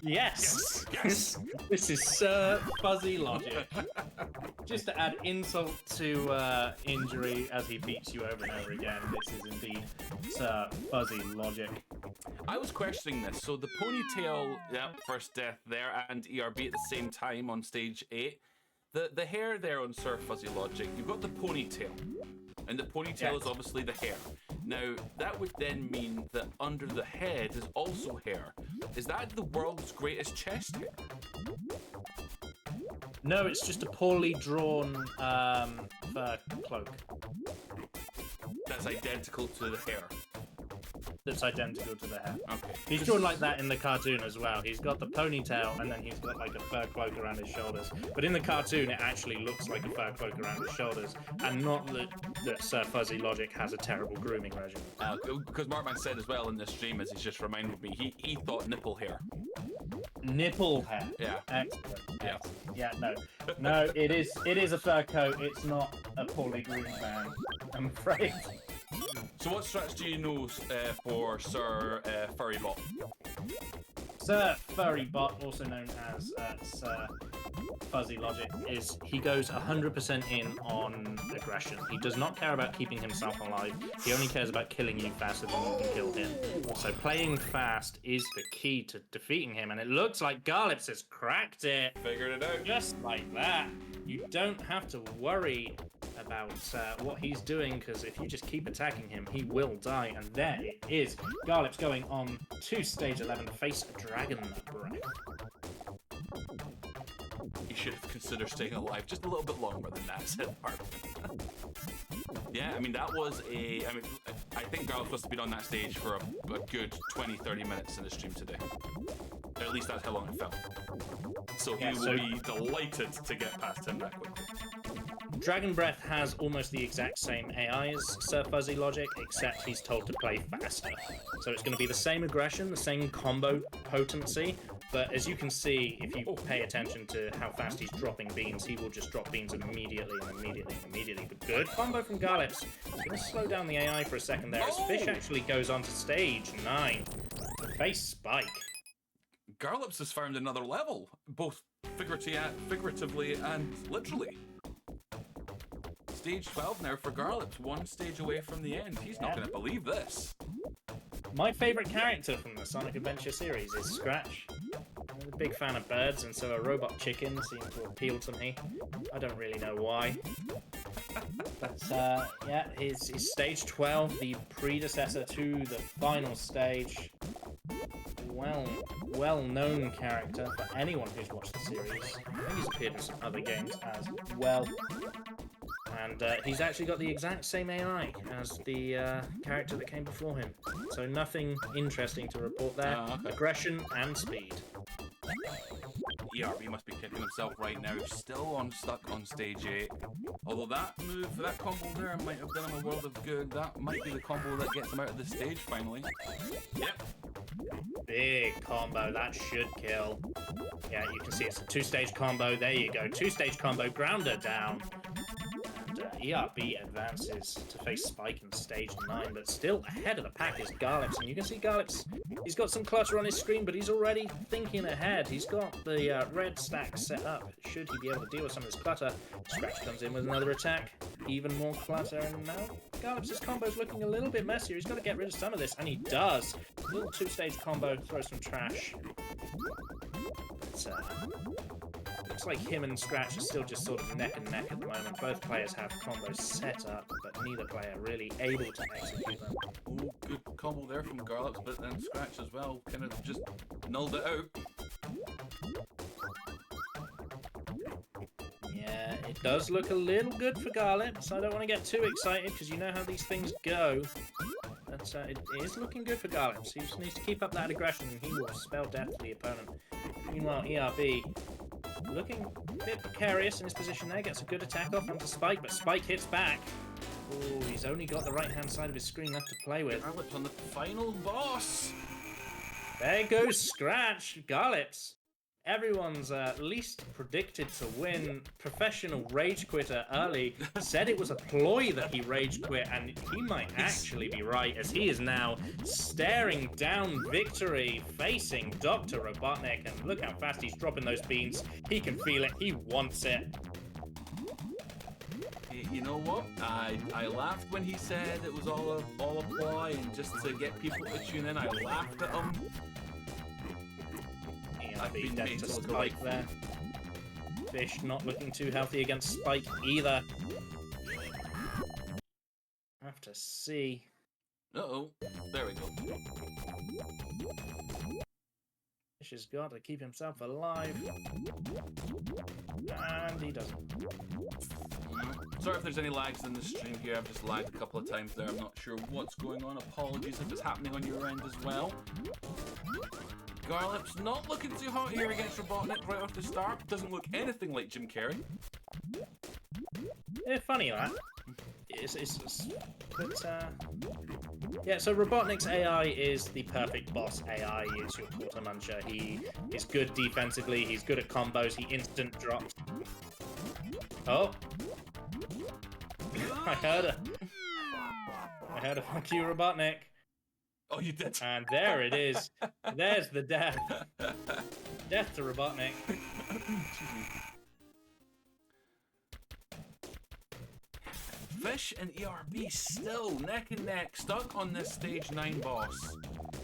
Yes. Yes. This is Sir Fuzzy Logic. Just to add insult to injury as he beats you over and over again, this is indeed Sir Fuzzy Logic. I was questioning this. So the ponytail, first death there, and ERB at the same time on stage 8. The hair there on Sir Fuzzy Logic, you've got the ponytail. And the ponytail is obviously the hair. Now, that would then mean that under the head is also hair. Is that the world's greatest chest hair? No, it's just a poorly drawn fur cloak That's identical to the hair. that's identical to the hair. Okay. He's drawn like that in the cartoon as well. He's got the ponytail and then he's got like a fur cloak around his shoulders. But in the cartoon, it actually looks like a fur cloak around his shoulders, and not that Sir Fuzzy Logic has a terrible grooming regimen. Because Markman said as well in this stream, as he's just reminded me, he thought nipple hair. Nipple hair. Yeah. Excellent. Yeah. Yeah. No. It is a fur coat. It's not a poorly groomed man, I'm afraid. So what strats do you know for Sir Furrybot? Sir Furrybot, also known as Sir Fuzzy Logic, he goes 100% in on aggression. He does not care about keeping himself alive. He only cares about killing you faster than you can kill him. So playing fast is the key to defeating him, and it looks like Garlips has cracked it. Figured it out. Just like that. You don't have to worry about what he's doing, because if you just keep attacking him, he will die. And there it is. Garlips going on to stage 11 to face a Dragon Breath. He should have considered staying alive just a little bit longer than that, said Markman. Yeah, I mean, that was I think Garlips must have been on that stage for a good 20-30 minutes in the stream today. Or at least that's how long it felt. So he will be delighted to get past him that quickly. Dragon Breath has almost the exact same AI as Sir Fuzzy Logic, except he's told to play faster. So it's going to be the same aggression, the same combo potency, but as you can see, if you pay attention to how fast he's dropping beans, he will just drop beans immediately. But good combo from Garlips. He's going to slow down the AI for a second there, as Fish actually goes on to stage 9 to face Spike. Garlips has found another level, both figuratively and literally. Stage 12 now for Garlips, one stage away from the end. He's not going to believe this. My favourite character from the Sonic Adventure series is Scratch. I'm a big fan of birds, and so a robot chicken seemed to appeal to me. I don't really know why. But his stage 12, the predecessor to the final stage. Well-known character for anyone who's watched the series. I think he's appeared in some other games as well. And he's actually got the exact same AI as the character that came before him. So nothing interesting to report there. Okay. Aggression and speed. ERB must be kicking himself right now, still stuck on stage 8. Although that move, that combo there might have done him a world of good. That might be the combo that gets him out of the stage finally. Yep. Big combo, that should kill. Yeah, you can see it's a 2-stage combo. There you go, 2-stage combo, grounder down. And ERB advances to face Spike in stage 9, but still ahead of the pack is Garlips. And you can see Garlips, he's got some clutter on his screen, but he's already thinking ahead. He's got the red stack set up. Should he be able to deal with some of this clutter? Scratch comes in with another attack. Even more clutter, and now Garlips' combo's looking a little bit messier. He's got to get rid of some of this, and he does. Little 2-stage combo, throw some trash. But looks like him and Scratch are still just sort of neck and neck at the moment. Both players have combos set up, but neither player really able to execute them. Oh, good combo there from Garlips, but then Scratch as well kind of just nulled it out. Yeah, it does look a little good for Garlips. I don't want to get too excited because you know how these things go. But it is looking good for Garlips. He just needs to keep up that aggression and he will spell death to the opponent. Meanwhile, ERB looking a bit precarious in his position there. Gets a good attack off onto Spike, but Spike hits back. Oh, he's only got the right-hand side of his screen left to play with. Garlips on the final boss. There goes Scratch. Garlips everyone's least predicted to win professional rage quitter early said it was a ploy that he rage quit, and he might actually be right, as he is now staring down victory, facing Dr. Robotnik, and look how fast he's dropping those beans. He can feel it. He wants it. You know what? I laughed when he said it was all a ploy, and just to get people to tune in, I laughed at him. I've been dead to Spike there. Fish not looking too healthy against Spike either. Have to see. Uh-oh. There we go. Fish has got to keep himself alive. And he doesn't. Sorry if there's any lags in the stream here. I've just lagged a couple of times there. I'm not sure what's going on. Apologies if it's happening on your end as well. Garlips not looking too hot here against Robotnik right off the start. Doesn't look anything like Jim Carrey. Yeah, funny that. Yeah, so Robotnik's AI is the perfect boss AI. It's your quarter muncher. He is good defensively. He's good at combos. He instant drops. Oh. I heard a fuck you, Robotnik. Oh, you did. And there it is. There's the death. Death to Robotnik. Fish and ERB still neck and neck, stuck on this stage 9 boss.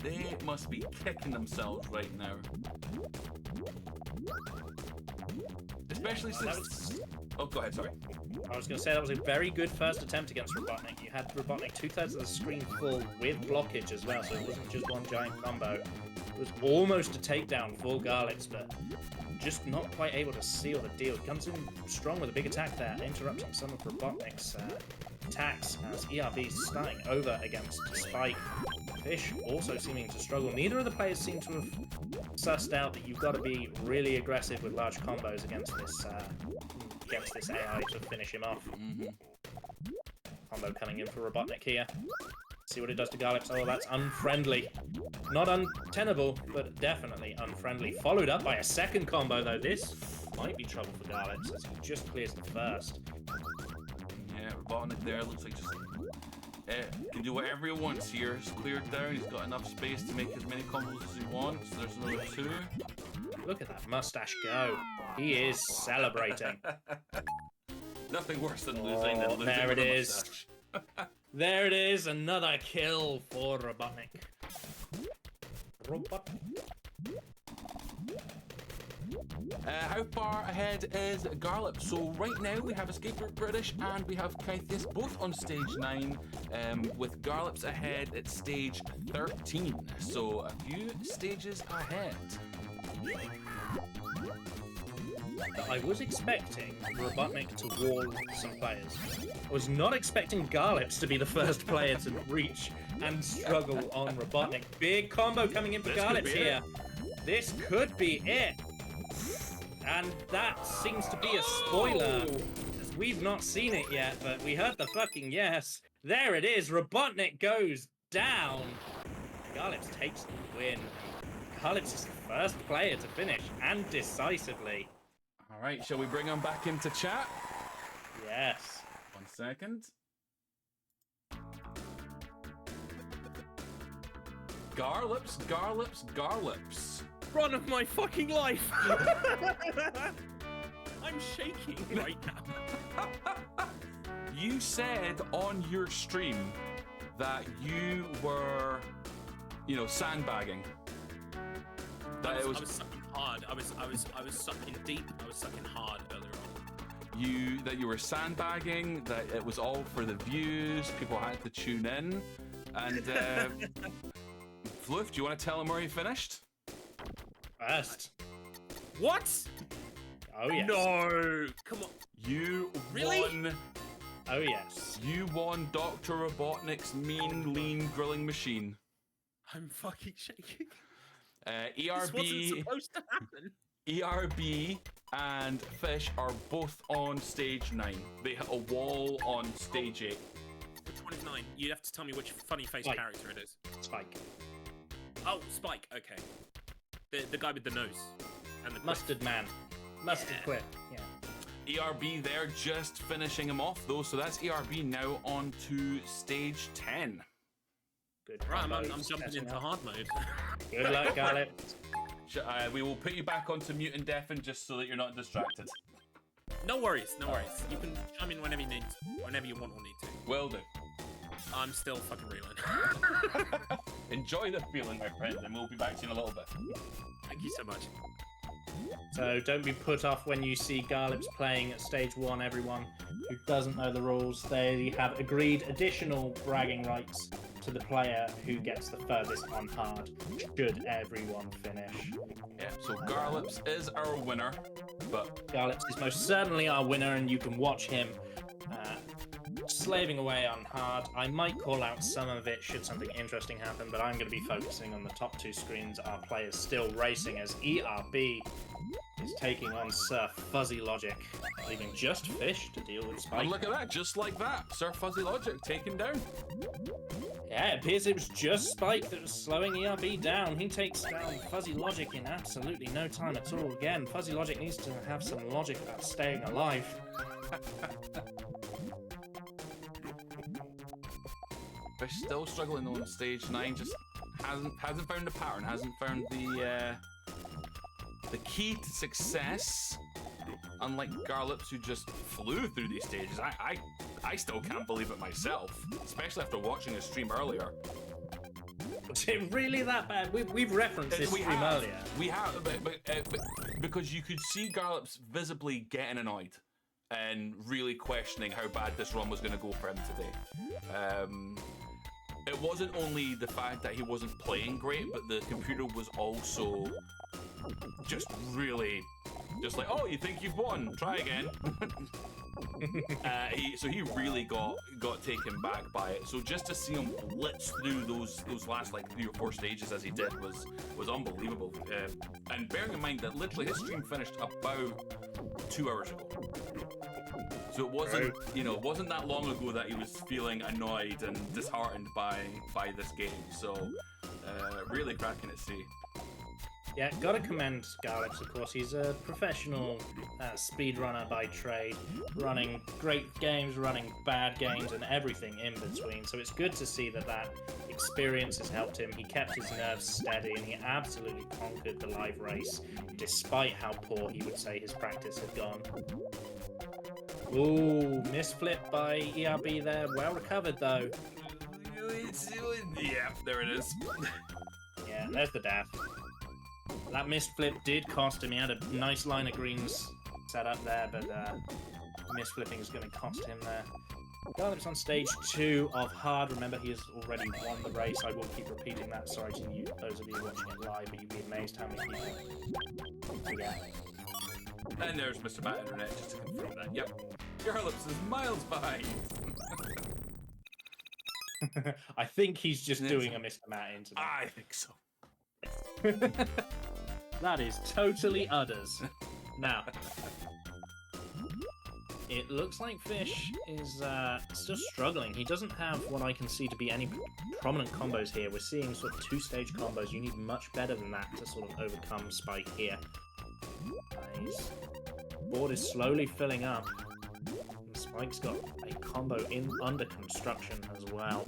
They must be kicking themselves right now. Especially since... Oh, go ahead, sorry. I was going to say that was a very good first attempt against Robotnik. You had Robotnik 2/3 of the screen full with blockage as well, so it wasn't just one giant combo. It was almost a takedown for Garlips, but just not quite able to seal the deal. Comes in strong with a big attack there, interrupting some of Robotnik's attacks as ERB's starting over against Spike. Fish also seeming to struggle. Neither of the players seem to have sussed out that you've got to be really aggressive with large combos against this AI to finish him off. Combo coming in for Robotnik here. See what it does to Garlips. Oh, that's unfriendly. Not untenable, but definitely unfriendly. Followed up by a second combo, though. This might be trouble for Garlips as he just clears the first. Yeah, Robotnik there looks like just... can do whatever he wants here. He's cleared down. He's got enough space to make as many combos as he wants. There's another 2. Look at that mustache go. He is celebrating. Nothing worse than losing than losing there it with a is. mustache. There it is. Another kill for Robotnik. How far ahead is Garlips? So right now we have Escaper British and we have Kythias both on stage 9, with Garlips ahead at stage 13. So a few stages ahead. I was expecting Robotnik to wall some players. I was not expecting Garlips to be the first player to reach and struggle on Robotnik. Big combo coming in for Garlips here. This could be it. And that seems to be a spoiler, as we've not seen it yet, but we heard the fucking yes. There it is. Robotnik goes down. Garlips takes the win. Garlips is the first player to finish, and decisively. All right, shall we bring him back into chat? Yes. 1 second. Garlips, Garlips, Garlips. Run of my fucking life! I'm shaking right now. You said on your stream that you were, sandbagging. That I was sucking hard. I was sucking deep. I was sucking hard earlier on. That you were sandbagging. That it was all for the views. People had to tune in. And Floof, do you want to tell him where he finished? First. What? Oh yes. No. Come on. You Really? won. Oh yes. You won Dr. Robotnik's mean, lean grilling machine. I'm fucking shaking. ERB, This wasn't supposed to happen. ERB and Fish are both on stage 9. They hit a wall on stage 8. Which one is 9? You'd have to tell me which funny face Spike. character it is. Spike. Oh, Spike. Okay. The guy with the nose And the Mustard man. Mustard quit. Yeah. ERB there just finishing him off though, so that's ERB now on to stage 10. Good. Right, I'm combos jumping setting into up. hard mode. Good luck, Garlips. We will put you back onto mute and deafen just so that you're not distracted. No worries, no worries. You can chime in whenever you need, whenever you want or need to. Will do. I'm still fucking reeling. Enjoy the feeling, my friend, and we'll be back to you in a little bit. Thank you so much. So don't be put off when you see Garlips playing at stage 1, everyone who doesn't know the rules. They have agreed additional bragging rights to the player who gets the furthest on hard, should everyone finish. Yeah, so Garlips is our winner, but Garlips is most certainly our winner, and you can watch him slaving away on hard. I might call out some of it should something interesting happen, but I'm going to be focusing on the top 2 screens. Our players still racing as ERB is taking on Sir Fuzzy Logic, leaving just Fish to deal with Spike. and look at that, just like that, Sir Fuzzy Logic taken down. Yeah, it appears it was just Spike that was slowing ERB down. He takes down Fuzzy Logic in absolutely no time at all. Again, Fuzzy Logic needs to have some logic about staying alive. Fish still struggling on stage 9, just hasn't found the pattern, hasn't found the key to success. Unlike Garlips, who just flew through these stages, I still can't believe it myself, especially after watching his stream earlier. Was it really that bad? We've referenced this stream earlier. We have, but because you could see Garlips visibly getting annoyed and really questioning how bad this run was going to go for him today. It wasn't only the fact that he wasn't playing great, but the computer was also just really, just like, oh, you think you've won? Try again. So he really got taken back by it. So just to see him blitz through those last like 3 or 4 stages as he did was unbelievable. And bearing in mind that literally his stream finished about 2 hours ago. So it wasn't, it wasn't that long ago that he was feeling annoyed and disheartened by this game. So really cracking to see. Yeah, gotta commend Garlips, of course. He's a professional speedrunner by trade, running great games, running bad games, and everything in between. So it's good to see that experience has helped him. He kept his nerves steady, and he absolutely conquered the live race, despite how poor he would say his practice had gone. Ooh, misflip by ERB there. Well recovered, though. Yeah, there it is. Yeah, there's the dash. That misflip did cost him. He had a nice line of greens set up there, but misflipping is going to cost him there. Garlips on stage 2 of hard. Remember, he has already won the race. I will keep repeating that. Sorry to you, those of you watching it live, but you'd be amazed how many people forget. And there's Mr. Matt Internet just to confirm that. Yep. Garlips is miles behind. I think he's just doing a Mr. Matt internet. I think so. That is totally udders. Now, it looks like Fish is still struggling. He doesn't have what I can see to be any prominent combos here. We're seeing sort of 2-stage combos. You need much better than that to sort of overcome Spike here. Nice. Board is slowly filling up. And Spike's got a combo under construction as well.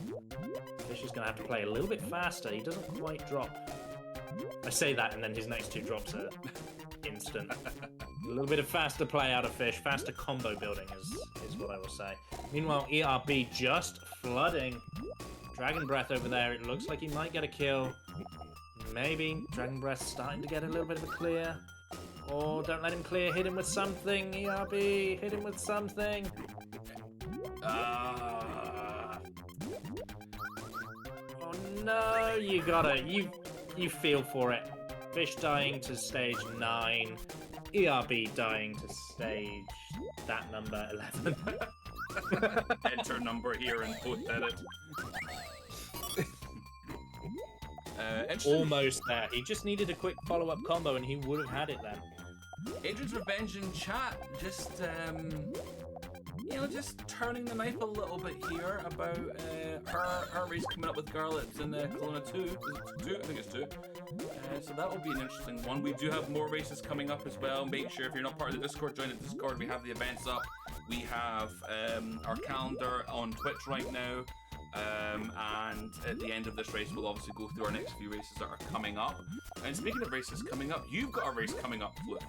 Fish is going to have to play a little bit faster. He doesn't quite drop. I say that, and then his next 2 drops are instant. A little bit of faster play out of Fish, faster combo building is what I will say. Meanwhile, ERB just flooding. Dragon Breath over there. It looks like he might get a kill. Maybe. Dragon Breath starting to get a little bit of a clear. Or don't let him clear. Hit him with something, ERB. Hit him with something. Oh no, you gotta. You feel for it. Fish dying to stage 9. ERB dying to stage that number 11. Enter number here and post edit. Almost there. He just needed a quick follow-up combo and he would have had it then. Adrian's Revenge in chat just just turning the knife a little bit here about her race coming up with Garlips in Kelowna 2. Is it 2? I think it's 2. So that will be an interesting one. We do have more races coming up as well. Make sure if you're not part of the Discord, join the Discord. We have the events up. We have our calendar on Twitch right now. And at the end of this race, we'll obviously go through our next few races that are coming up. And speaking of races coming up, you've got a race coming up, Floof.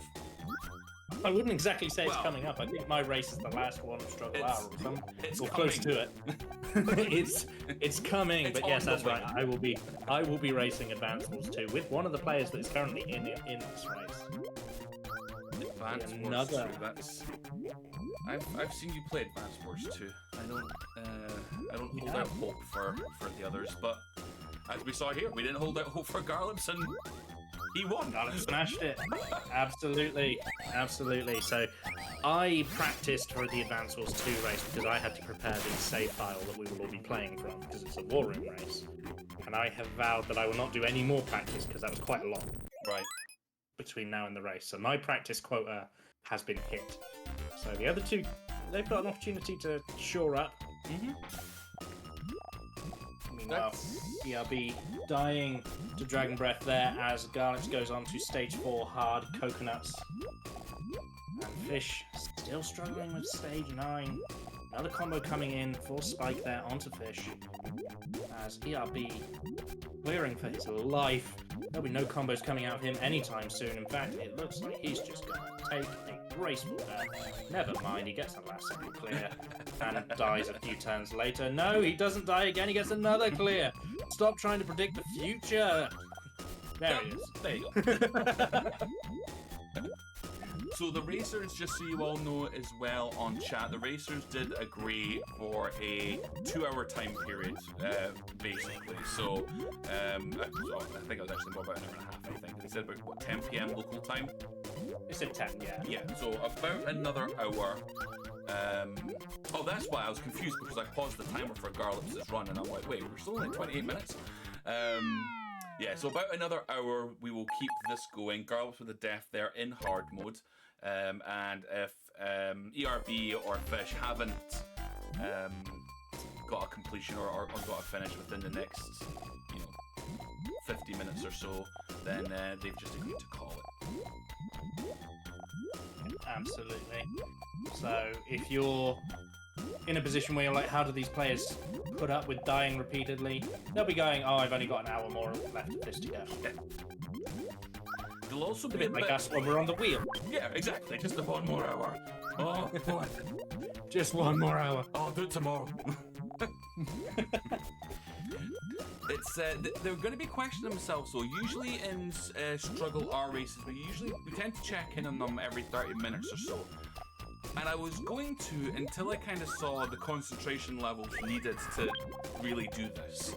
I wouldn't exactly say it's Well, coming up. I think my race is the last one of StruggleR or something. It's or coming. close to it. it's coming, It's but yes, on the that's right. I will be racing Advanced Wars 2 with one of the players that is currently in this race. Advanced Wars Another. 2, that's... I've seen you play Advanced Wars 2. I don't hold out hope for the others, but as we saw here, we didn't hold out hope for Garlips, and he won. Garlips smashed it. Absolutely. So I practiced for the Advanced Wars 2 race because I had to prepare the save file that we will all be playing from because it's a war room race. And I have vowed that I will not do any more practice because that was quite a lot Right. between now and the race. So my practice quota has been hit. So the other two, they've got an opportunity to shore up. Meanwhile, ERB dying to Dragon Breath there as Garlips goes on to stage 4 hard coconuts. And Fish still struggling with stage 9. Another combo coming in for Spike there onto Fish. As ERB clearing for his life. There'll be no combos coming out of him anytime soon. In fact, it looks like he's just going to take a graceful death. Never mind, he gets the last second clear and dies a few turns later. No, he doesn't die again, he gets another clear. Stop trying to predict the future. There he is. There you go. So the racers, just so you all know as well on chat, the racers did agree for a 2-hour time period, basically. So I think it was actually more about an hour and a half. I think they said about what 10 p.m. local time. It's at 10, yeah. Yeah. So about another hour. Oh, that's why I was confused because I paused the timer for Garlips' run, and I'm like, wait, we're still only 28 minutes. Yeah, so about another hour we will keep this going. Garlips with the death there in hard mode. And if ERB or Fish haven't got a completion or got a finish within the next, 50 minutes or so, then they've just agreed to call it. Absolutely. So if you're in a position where you're like, how do these players put up with dying repeatedly? They'll be going, oh, I've only got an hour more left of this to go. Yeah. They'll also A be bit like us when we're on the wheel. Yeah, exactly. Just a 1 more hour. Oh, boy. Just 1 more hour. I'll do it tomorrow. It's they're going to be questioning themselves. So usually in StruggleR races, we tend to check in on them every 30 minutes or so. And I was going to until I kind of saw the concentration levels needed to really do this.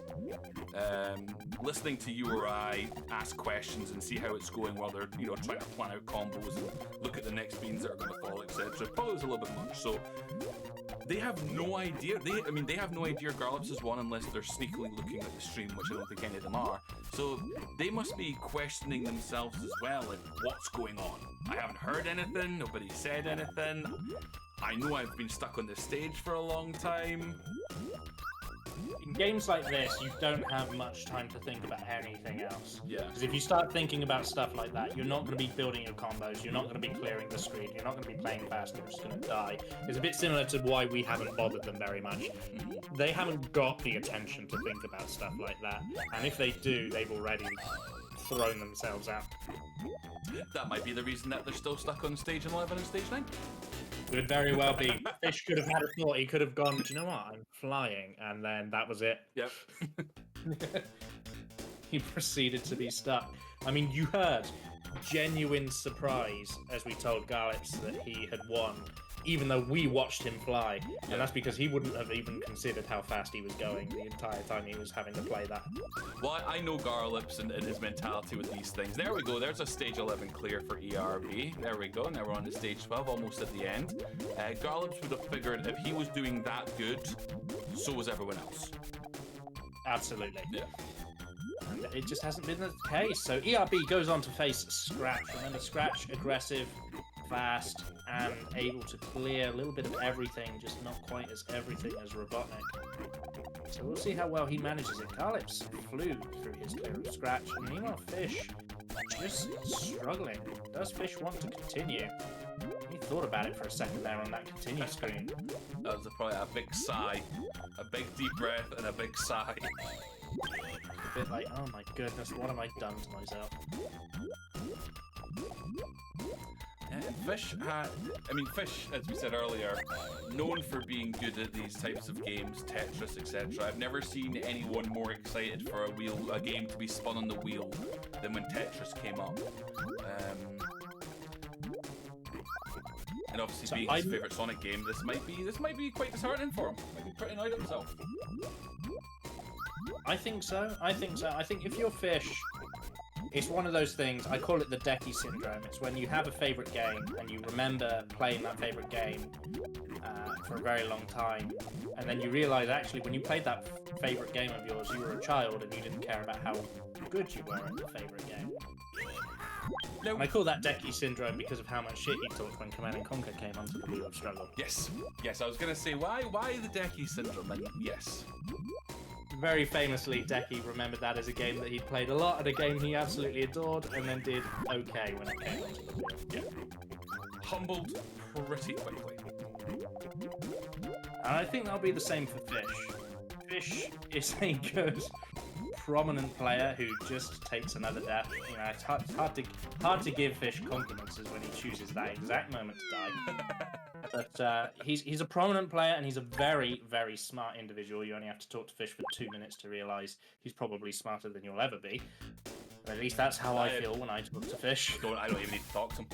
Listening to you or I ask questions and see how it's going while they're trying to plan out combos and look at the next beans that are going to fall, etc. Probably was a little bit much. So they have no idea. They have no idea Garlips has won unless they're sneakily looking at the stream, which I don't think any of them are. So they must be questioning themselves as well, like what's going on. I haven't heard anything. Nobody said anything. I know I've been stuck on this stage for a long time. In games like this, you don't have much time to think about anything else. Yeah. Because if you start thinking about stuff like that, you're not going to be building your combos, you're not going to be clearing the screen, you're not going to be playing fast, you're just going to die. It's a bit similar to why we haven't bothered them very much. They haven't got the attention to think about stuff like that. And if they do, they've already thrown themselves out. That might be the reason that they're still stuck on stage 11 and stage 9. Could very well be. Fish could have had a thought. He could have gone, do you know what? I'm flying. And then that was it. Yep. He proceeded to be stuck. I mean, you heard genuine surprise as we told Garlips that he had won, even though we watched him fly. And that's because he wouldn't have even considered how fast he was going the entire time he was having to play that. Well, I know Garlips and his mentality with these things. There we go. There's a stage 11 clear for ERB. There we go. Now we're on to stage 12, almost at the end. Garlips would have figured if he was doing that good, so was everyone else. Absolutely. Yeah. And it just hasn't been the case. So ERB goes on to face Scratch. Remember, Scratch, aggressive, fast, and able to clear a little bit of everything, just not quite as everything as Robotnik. So we'll see how well he manages it. Garlips flew through his clear of Scratch, and meanwhile Fish just struggling. Does Fish want to continue? He thought about it for a second there on that continue screen. That was probably a big sigh. A big deep breath and a big sigh. A bit like, oh my goodness, what have I done to myself? Fish, Fish, as we said earlier, known for being good at these types of games, Tetris, etc. I've never seen anyone more excited for a game to be spun on the wheel than when Tetris came up. And obviously, being his favourite Sonic game, this might be quite disheartening for him. Might be pretty annoyed at himself. I think so. I think if you're Fish, it's one of those things, I call it the Decky syndrome. It's when you have a favourite game and you remember playing that favourite game for a very long time, and then you realise actually when you played that favourite game of yours, you were a child and you didn't care about how good you were at the favourite game. No. And I call that Decky syndrome because of how much shit he talked when Command & Conquer came onto the wheel of struggle. Yes, I was going to say, why the Decky syndrome? And yes. Very famously, Decky remembered that as a game that he'd played a lot, and a game he absolutely adored, and then did okay when it came onto the wheel. Yeah. Humbled pretty quickly. And I think that'll be the same for Fish. Fish is a good, prominent player who just takes another death. You know, it's hard to give Fish compliments is when he chooses that exact moment to die. But he's a prominent player, and he's a very, very smart individual. You only have to talk to Fish for 2 minutes to realise he's probably smarter than you'll ever be. And at least that's how I feel when I talk to Fish. I don't even need to talk to him.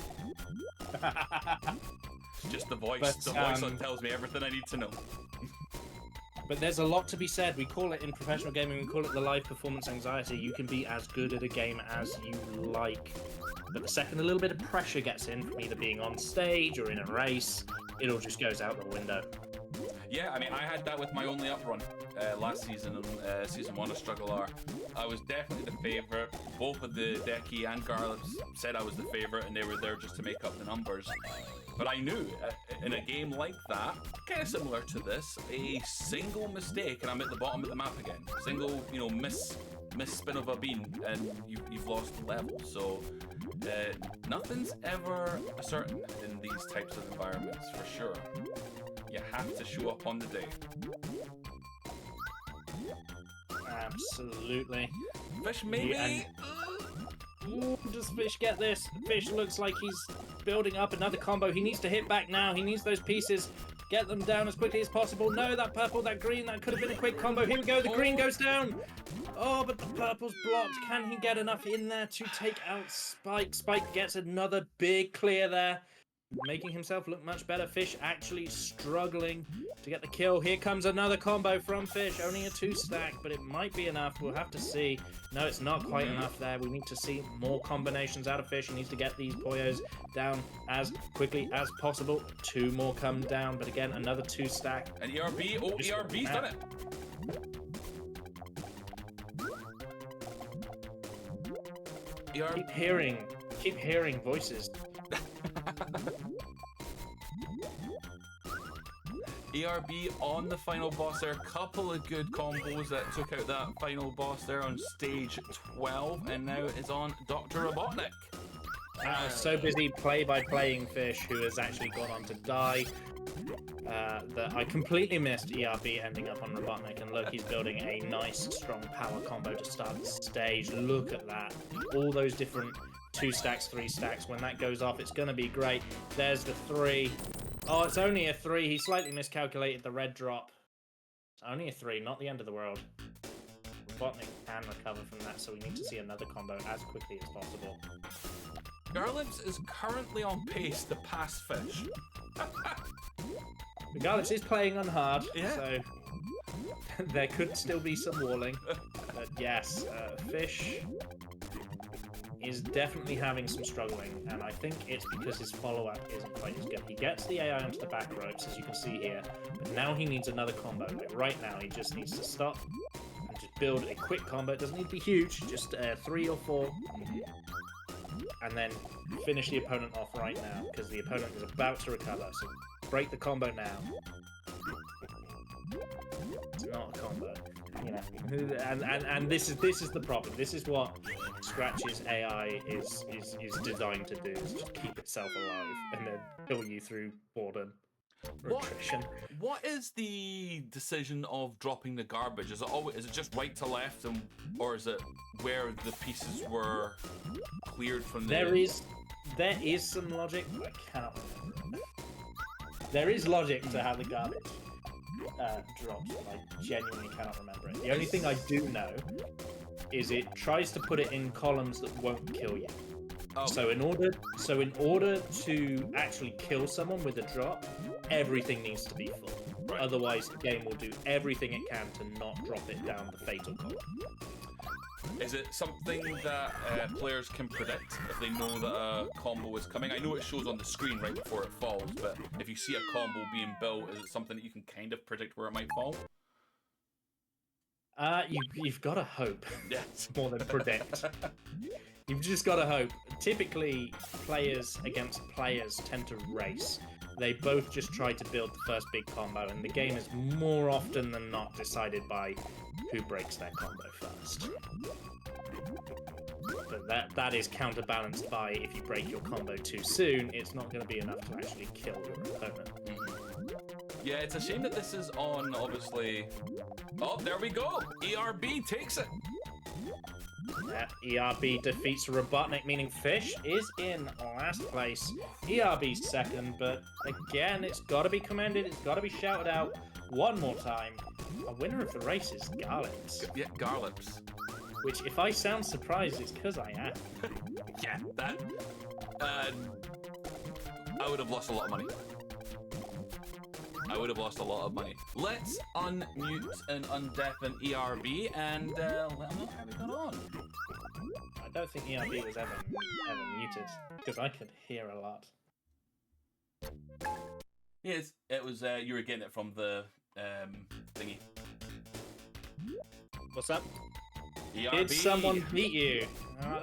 Just the voice. The voice that tells me everything I need to know. But there's a lot to be said. We call it in professional gaming, we call it the live performance anxiety. You can be as good at a game as you like. But the second a little bit of pressure gets in from either being on stage or in a race, it all just goes out the window. Yeah, I mean, I had that with my only up run last season, season 1 of StruggleR. I was definitely the favourite. Both of the Decky and Garlips said I was the favourite, and they were there just to make up the numbers. But I knew in a game like that, kind of similar to this, a single mistake and I'm at the bottom of the map again. Single, miss spin of a bean and you've lost the level. So nothing's ever certain in these types of environments, for sure. You have to show up on the day. Absolutely. Fish, maybe. Ooh, does Fish get this? Fish looks like he's building up another combo. He needs to hit back now. He needs those pieces. Get them down as quickly as possible. No, that purple, that green, that could have been a quick combo. Here we go. The green goes down. Oh, but the purple's blocked. Can he get enough in there to take out Spike? Spike gets another big clear there, making himself look much better. Fish actually struggling to get the kill. Here comes another combo from Fish. Only a 2-stack, but it might be enough. We'll have to see. No, it's not quite enough there. We need to see more combinations out of Fish. He needs to get these Poyos down as quickly as possible. 2 more come down, but again, another 2-stack. And ERB, ERB's done it. Keep hearing voices. ERB on the final boss there. A couple of good combos that took out that final boss there on stage 12, and now is on Dr. Robotnik. So busy playing Fish, who has actually gone on to die, that I completely missed ERB ending up on Robotnik. And look, he's building a nice, strong power combo to start the stage. Look at that. All those different 2-stacks, 3-stacks. When that goes off, it's going to be great. There's the 3. Oh, it's only a 3. He slightly miscalculated the red drop. It's only a 3, not the end of the world. Robotnik can recover from that, so we need to see another combo as quickly as possible. Garlips is currently on pace to pass Fish. Garlips is playing on hard, Yeah. so there could still be some walling. But yes, Fish is definitely having some struggling, and I think it's because his follow-up isn't quite as good. He gets the AI onto the back ropes, as you can see here, but now he needs another combo. Like right now, he just needs to stop and just build a quick combo. It doesn't need to be huge, just 3 or 4. And then finish the opponent off right now, because the opponent is about to recover. So break the combo now. It's not a combo. You know, and this is the problem. This is what Scratch's AI is designed to do: is just keep itself alive and then kill you through boredom or attrition. What is the decision of dropping the garbage? Is it just right to left, or is it where the pieces were cleared from the? There is some logic, but I cannot remember. There is logic to how the garbage drops, but I genuinely cannot remember it. The only thing I do know is it tries to put it in columns that won't kill you. Oh. So in order to actually kill someone with a drop, everything needs to be full. Right. Otherwise, the game will do everything it can to not drop it down the fatal column. Is it something that players can predict if they know that a combo is coming? I know it shows on the screen right before it falls, but if you see a combo being built, is it something that you can kind of predict where it might fall? You've got to hope. Yes. More than predict. You've just got to hope. Typically, players against players tend to race. They both just try to build the first big combo, and the game is more often than not decided by who breaks their combo first. But that is counterbalanced by if you break your combo too soon, it's not going to be enough to actually kill your opponent. Yeah, it's a shame that this is on, obviously. Oh, there we go. ERB takes it. ERB defeats Robotnik, meaning Fish is in last place. ERB's second, but again, it's got to be commended, it's got to be shouted out one more time. A winner of the race is Garlips. Yeah, Garlips. Which, if I sound surprised, it's because I am. Yeah, that. I would have lost a lot of money. Let's unmute and undeafen ERB and let them know how we got on. I don't think ERB was ever muted, because I could hear a lot. Yes, it was. You were getting it from the thingy. What's up? ERB. Did someone beat you?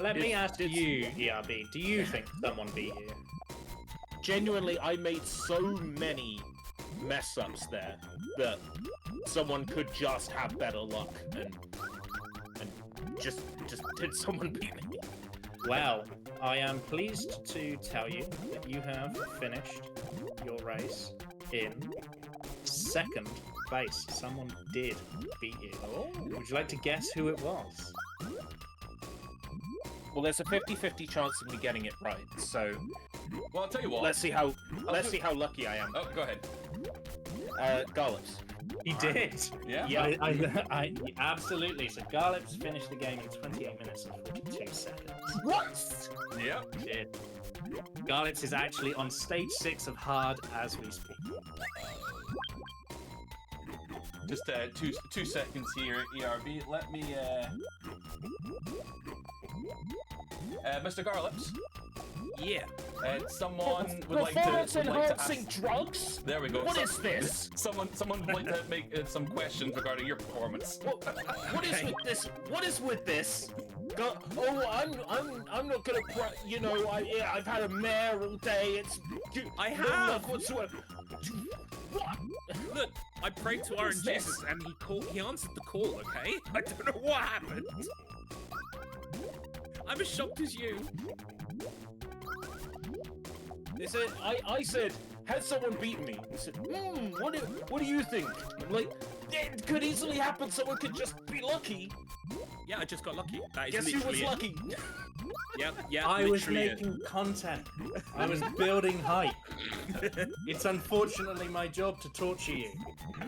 Let me ask you, ERB. Do you think someone beat you? Genuinely, I made so many mess ups there that someone could just have better luck and just did someone beat me? Well, I am pleased to tell you that you have finished your race in second place. Someone did beat you. Oh. Would you like to guess who it was? Well, there's a 50-50 chance of me getting it right, so Well, I'll tell you what. let's see how lucky I am. Oh, go ahead. Garlips. He did. Yeah. Yeah, I absolutely. So Garlips finished the game in 28 minutes and 42 seconds. What? Yep. He did. Garlips is actually on stage 6 of Hard as we speak. Just two seconds here, ERB. Let me. Mr. Garlips. Yeah. Someone would like to Performance-enhancing ask... drugs? There we go. What is this? Someone would like to make some questions regarding your performance. What is with this? What is with this? I'm not gonna. I've had a mare all day. I no have. luck whatsoever. What? Look, I prayed to Orange Jesus and he answered the call, okay? I don't know what happened. I'm as shocked as you. They said, I said, has someone beaten me? He said, what do you think? I'm like, it could easily happen. Someone could just be lucky. Yeah, I just got lucky. That is Guess who literally was lucky? Yeah, I was literally it. making content. I was building hype. It's unfortunately my job to torture you.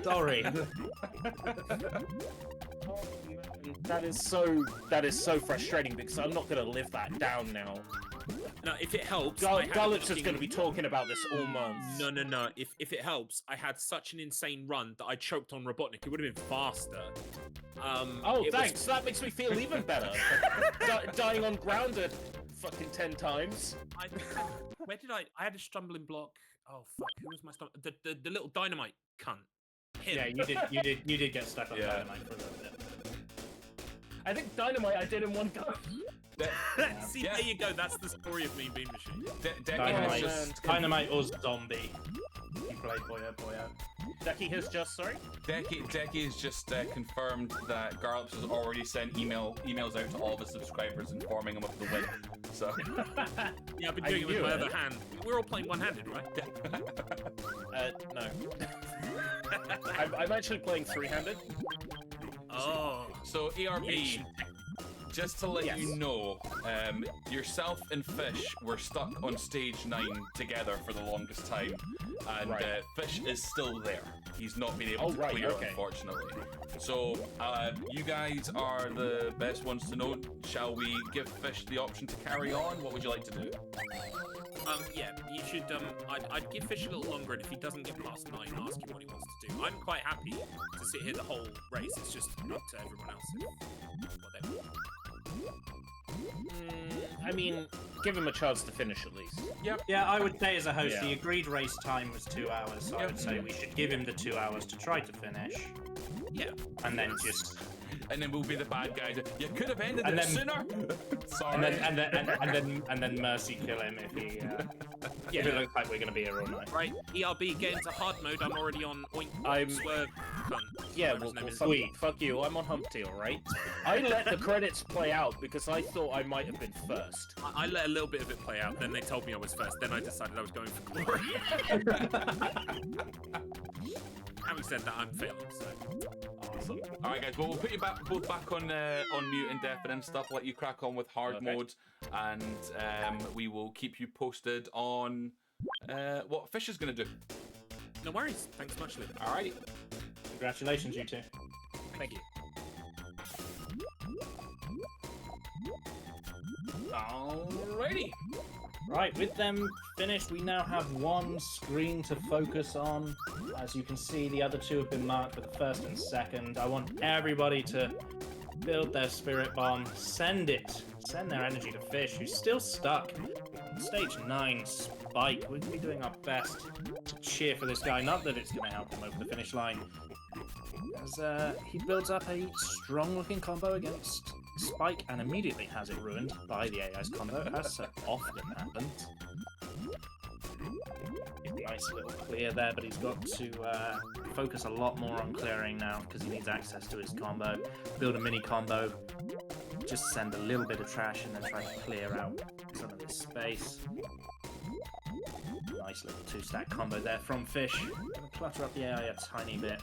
Sorry. That is so frustrating because I'm not gonna live that down now. No, if it helps, Garlips is going to be talking about this all month. No. If it helps, I had such an insane run that I choked on Robotnik. It would have been faster. Thanks. That makes me feel even better. Dying on grounded fucking 10 times. Where did I had a stumbling block. Oh fuck! Who was my stumbling? The little dynamite cunt. Him. Yeah, you did get stuck on Dynamite for a little bit. I think Dynamite I did in one go. See, there you go. That's the story of me being machine. Dynamite or zombie. You play Boyo Boyo. Decky has just, sorry? Decky has just confirmed that Garlips has already sent emails out to all of his subscribers informing them of the win. So Yeah, I've been doing it with my other hand. We're all playing one-handed, right? No. I'm actually playing three-handed. Oh. So ARB, just to let you know, yourself and Fish were stuck on stage 9 together for the longest time, and Fish is still there. He's not been able to clear it, unfortunately. So you guys are the best ones to know. Shall we give Fish the option to carry on? What would you like to do? Yeah, you should, I'd give Fish a little longer, and if he doesn't get past 9, ask him what he wants to do. I'm quite happy to sit here the whole race. It's just up to everyone else what they want. I mean, give him a chance to finish at least. Yeah, I would say as a host, the agreed race time was 2 hours, so I would say we should give him the 2 hours to try to finish. Yeah. And then just... And then we'll be the bad guys. You could have ended it sooner. Sorry. And then mercy kill him if he. If it looks like we're gonna be here all night. Right, ERB, get into hard mode. I'm already on Oink. Swerve. Yeah, well, fuck you. I'm on Humpty, alright? I let the credits play out because I thought I might have been first. I let a little bit of it play out, then they told me I was first, then I decided I was going for glory. Having said that, I'm failing, so... Awesome. Alright guys, well we'll put you both back on mute indefinite and stuff, let you crack on with hard mode, and we will keep you posted on what Fish is going to do. No worries. Thanks much, Luke. Alright. Congratulations, you two. Thank you. Alrighty. Right, with them finished, we now have one screen to focus on. As you can see, the other two have been marked with the first and second. I want everybody to build their spirit bomb, send their energy to Fish, who's still stuck. Stage 9, Spike. We're going to be doing our best to cheer for this guy. Not that it's going to help him over the finish line. As he builds up a strong-looking combo against Spike and immediately has it ruined by the AI's combo, as so often happens. Nice little clear there, but he's got to focus a lot more on clearing now because he needs access to his combo. Build a mini combo, just send a little bit of trash and then try to clear out some of this space. Nice little 2-stack combo there from Fish. Gonna clutter up the AI a tiny bit.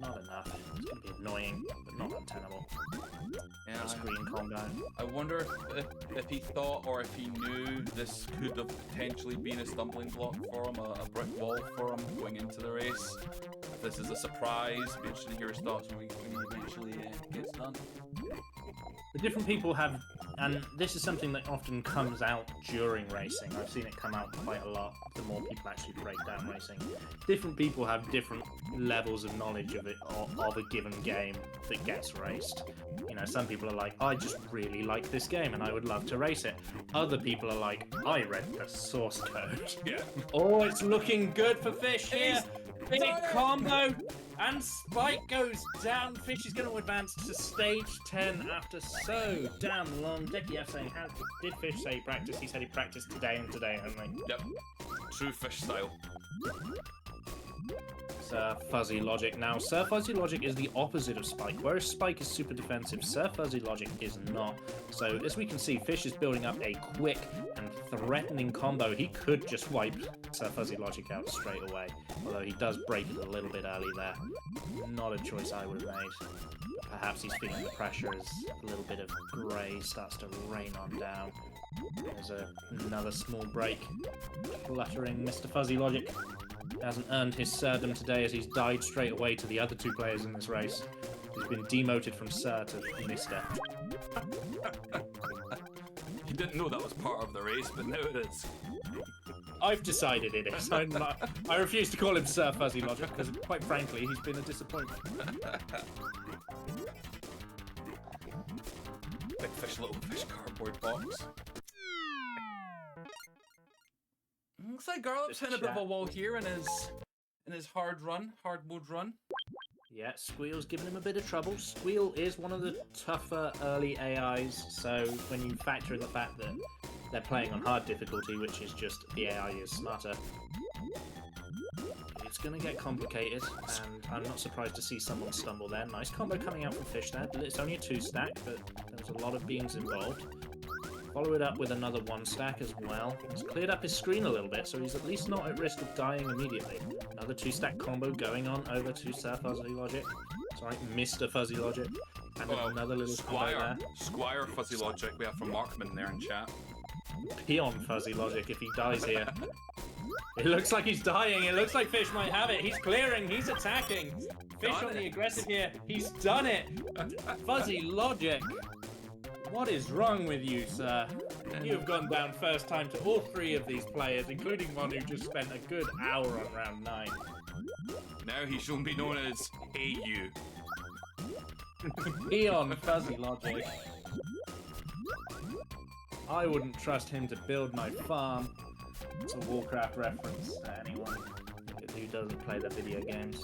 Not enough. It's going to be annoying, but not untenable. Yeah, screen combo. I wonder if he thought or if he knew this could have potentially been a stumbling block for him, a brick wall for him going into the race. If this is a surprise, be interested to hear his thoughts when he eventually gets done. The different people have, and this is something that often comes out during racing. I've seen it come out quite a lot the more people actually break down racing. Different people have different levels of knowledge of it, of a given game that gets raced. You know, some people are like, I just really like this game and I would love to race it. Other people are like, I read the source code. Yeah. Oh, it's looking good for Fish here. Big combo. And Spike goes down. Fish is going to advance to stage 10 after so damn long. Kythias saying, did Fish say he practiced? He said he practiced today and today only. Yep. True Fish style. Sir Fuzzy Logic now. Sir Fuzzy Logic is the opposite of Spike. Whereas Spike is super defensive, Sir Fuzzy Logic is not. So as we can see, Fish is building up a quick and threatening combo. He could just wipe Sir Fuzzy Logic out straight away. Although he does break it a little bit early there. Not a choice I would have made. Perhaps he's feeling the pressure as a little bit of grey starts to rain on down. There's another small break. Cluttering Mr. Fuzzy Logic. Hasn't earned his Sirdom today as he's died straight away to the other two players in this race. He's been demoted from Sir to Mr. You didn't know that was part of the race, but now it is. I've decided it is. I refuse to call him Sir Fuzzy Logic because, quite frankly, he's been a disappointment. Big Fish, Little Fish cardboard box. Looks like Garlips hit a bit of a wall here in his hard mode run. Yeah, Squeal's giving him a bit of trouble. Squeal is one of the tougher early AIs, so when you factor in the fact that they're playing on hard difficulty, which is just the AI is smarter. It's going to get complicated, and I'm not surprised to see someone stumble there. Nice combo coming out from Fish there. It's only a 2-stack, but there's a lot of beings involved. Follow it up with another 1-stack as well. He's cleared up his screen a little bit, so he's at least not at risk of dying immediately. Another 2-stack combo going on over to Sir Fuzzy Logic. Sorry, Mr. Fuzzy Logic. And another little combo there. Squire Fuzzy Logic, we have from Markman there in chat. Peon Fuzzy Logic if he dies here. It looks like he's dying. It looks like Fish might have it. He's clearing. He's attacking. Fish on the aggressive here. He's done it. Fuzzy Logic. What is wrong with you, sir? You have gone down first time to all 3 of these players, including one who just spent a good hour on round 9. Now he shall be known as Hey You. Peon Fuzzy Logic. I wouldn't trust him to build my farm. It's a Warcraft reference to anyone who doesn't play the video games.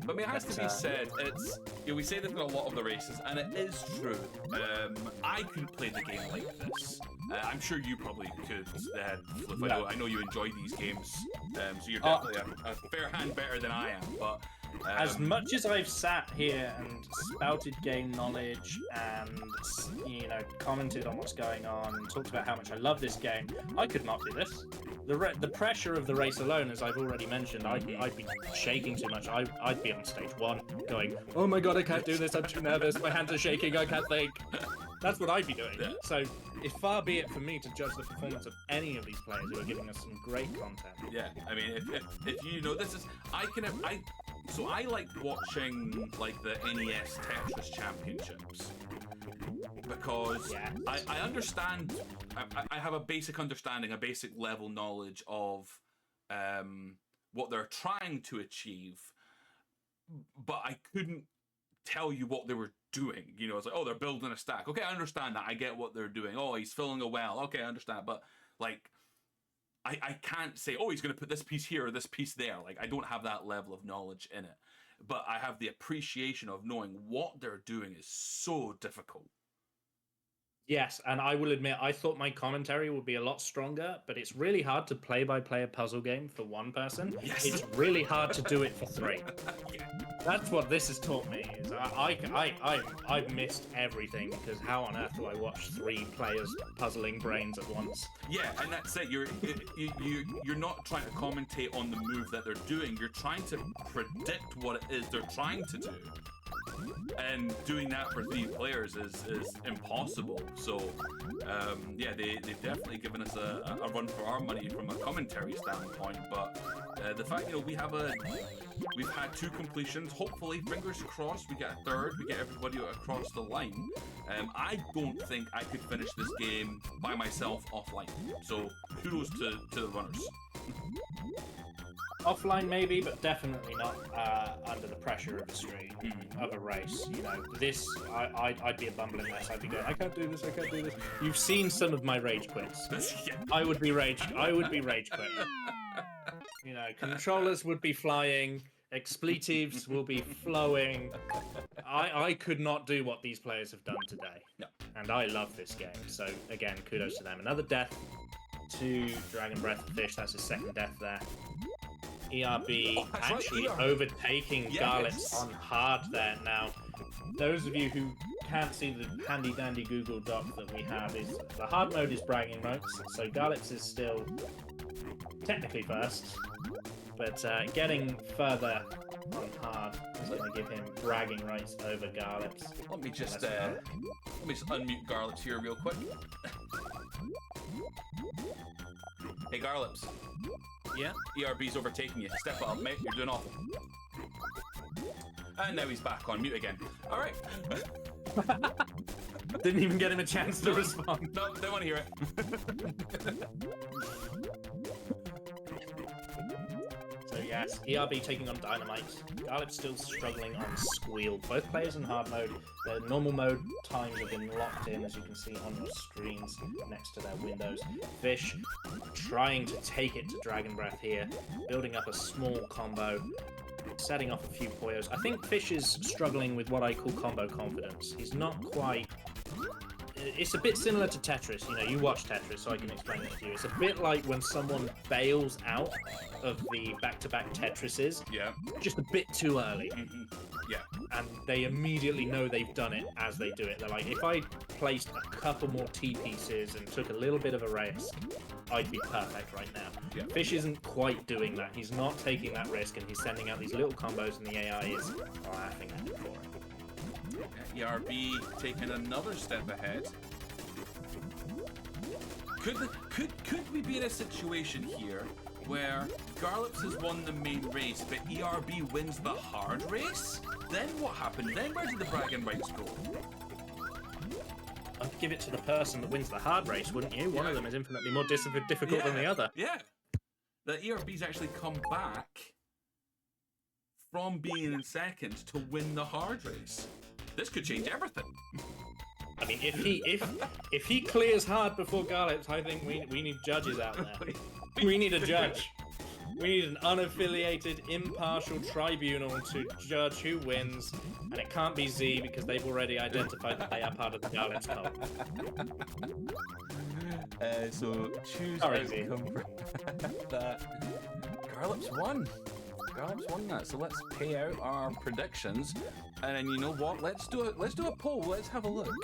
But I mean, it has to be said, it's, you know, we say this in a lot of the races, and it is true. I couldn't play the game like this. I'm sure you probably could, Flip. No. I know you enjoy these games, so you're definitely a fair hand better than I am, but... as much as I've sat here and spouted game knowledge and, you know, commented on what's going on and talked about how much I love this game, I could not do this. The pressure of the race alone, as I've already mentioned, I'd be shaking too much. I'd be on stage 1 going, oh my god, I can't do this, I'm too nervous, my hands are shaking, I can't think. That's what I'd be doing. Yeah. So, far be it from me to judge the performance of any of these players who are giving us some great content. Yeah, I mean, if you know, this is, so I like watching, like, the NES Tetris Championships. Because I understand, I have a basic understanding, a basic level knowledge of what they're trying to achieve, but I couldn't tell you what they were doing. You know, it's like, oh, they're building a stack. Okay, I understand that. I get what they're doing. Oh, he's filling a well. Okay, I understand. But, like, I can't say, oh, he's going to put this piece here or this piece there. Like, I don't have that level of knowledge in it. But I have the appreciation of knowing what they're doing is so difficult. Yes, and I will admit, I thought my commentary would be a lot stronger, but it's really hard to play-by-play a puzzle game for 1 person. Yes. It's really hard to do it for 3. That's what this has taught me. Is I've missed everything, because how on earth do I watch 3 players puzzling brains at once? Yeah, and that's it. You're not trying to commentate on the move that they're doing. You're trying to predict what it is they're trying to do. And doing that for 3 players is impossible. So, yeah, they've definitely given us a run for our money from a commentary standpoint. But the fact, you know, we've had 2 completions. Hopefully, fingers crossed, we get a 3rd. We get everybody across the line. I don't think I could finish this game by myself offline. So, kudos to the runners. Offline maybe, but definitely not under the pressure of a stream, of a race. You know, this, I'd be a bumbling mess. I'd be going, I can't do this, I can't do this. You've seen some of my rage quits. I would be rage quitting. You know, controllers would be flying, expletives will be flowing. I could not do what these players have done today. No. And I love this game. So again, kudos to them. Another death to Dragon Breath of Fish. That's his 2nd death there. ERB actually overtaking Garlips on hard there. Now, those of you who can't see the handy dandy Google Doc that we have, is the hard mode is bragging rights, so Garlips is still technically first, but getting further on hard is going to give him bragging rights over Garlips. Let me just unmute Garlips here real quick. Hey Garlips. Yeah? ERB's overtaking you. Step up, mate. You're doing awful. And now he's back on mute again. Alright. Didn't even get him a chance to respond. No, don't want to hear it. So yes, ERB taking on Dynamite. Garlips still struggling on Squeal. Both players in hard mode. Their normal mode times have been locked in, as you can see on your screens next to their windows. Fish trying to take it to Dragon Breath here, building up a small combo, setting off a few Poyos. I think Fish is struggling with what I call combo confidence. He's not quite... it's a bit similar to Tetris. You know, you watch Tetris, so I can explain it to you. It's a bit like when someone bails out of the back-to-back Tetrises, Yeah. just a bit too early, Yeah. and they immediately know they've done it as they do it. They're like, if I placed a couple more T pieces and took a little bit of a risk, I'd be perfect right now. Yeah. Fish isn't quite doing that. He's not taking that risk, and he's sending out these little combos, and the AI is laughing at him for it. ERB taking another step ahead. Could we be in a situation here where Garlips has won the main race, but ERB wins the hard race? Then what happened? Then where did the bragging rights go? I'd give it to the person that wins the hard race, wouldn't you? One of them is infinitely more difficult than the Yeah, other. Yeah. The ERB's actually come back from being in second to win the hard race. This could change everything. I mean, if he clears hard before Garlips, I think we need judges out there. We need a judge. We need an unaffiliated, impartial tribunal to judge who wins, and it can't be Z because they've already identified that they are part of the Garlips cult. So choose Sorry, Z. outcome for that. Garlips won. Garlips won that. So let's pay out our predictions, and then you know what? Let's do a poll. Let's have a look.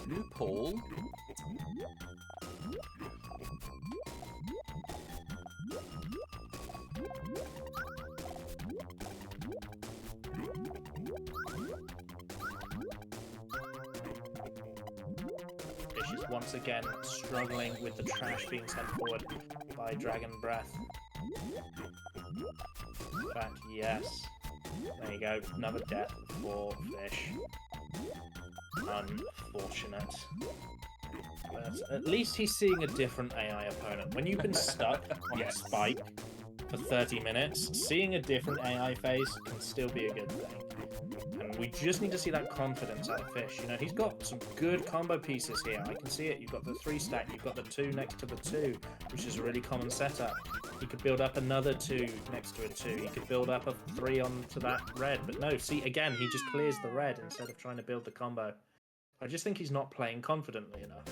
New poll. Fish is once again struggling with the trash being sent forward by Dragon Breath. In fact, yes. There you go. Another death for Fish. Unfortunate. But at least he's seeing a different AI opponent. When you've been stuck on a spike for 30 minutes, seeing a different AI face can still be a good thing. And we just need to see that confidence out of Fish. You know, he's got some good combo pieces here. I can see it. You've got the 3 stack, you've got the 2 next to the 2, which is a really common setup. He could build up another 2 next to a 2. He could build up a 3 onto that red. But no, see, again, he just clears the red instead of trying to build the combo. I just think he's not playing confidently enough.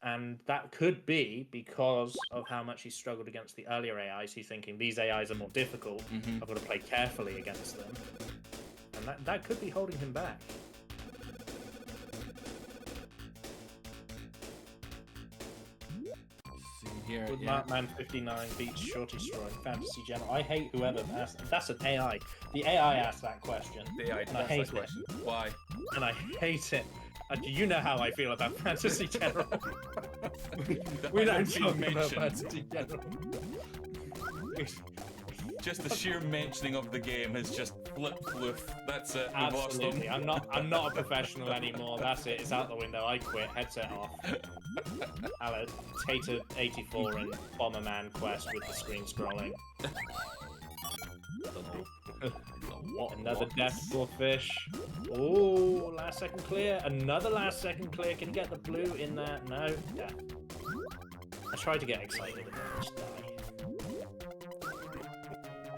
And that could be because of how much he struggled against the earlier AIs. He's thinking, these AIs are more difficult. I've got to play carefully against them. And that could be holding him back. Here, Good Markman 59 beats Shorty Straw in Fantasy General. I hate whoever asked. That's an AI. The AI asked that question. The AI and I hate it. Why? And I hate it. You know how I feel about Fantasy General. We don't talk about Fantasy General. Just the sheer mentioning of the game has just flip-floof. That's it. We've lost them. Absolutely. I'm not a professional anymore. That's it. It's out the window. I quit. Headset off. I'll Tater 84 and Bomberman quest with the screen scrolling. Another death for Fish. Oh, last second clear. Another last second clear. Can he get the blue in there? No. Death. I tried to get excited and then just die.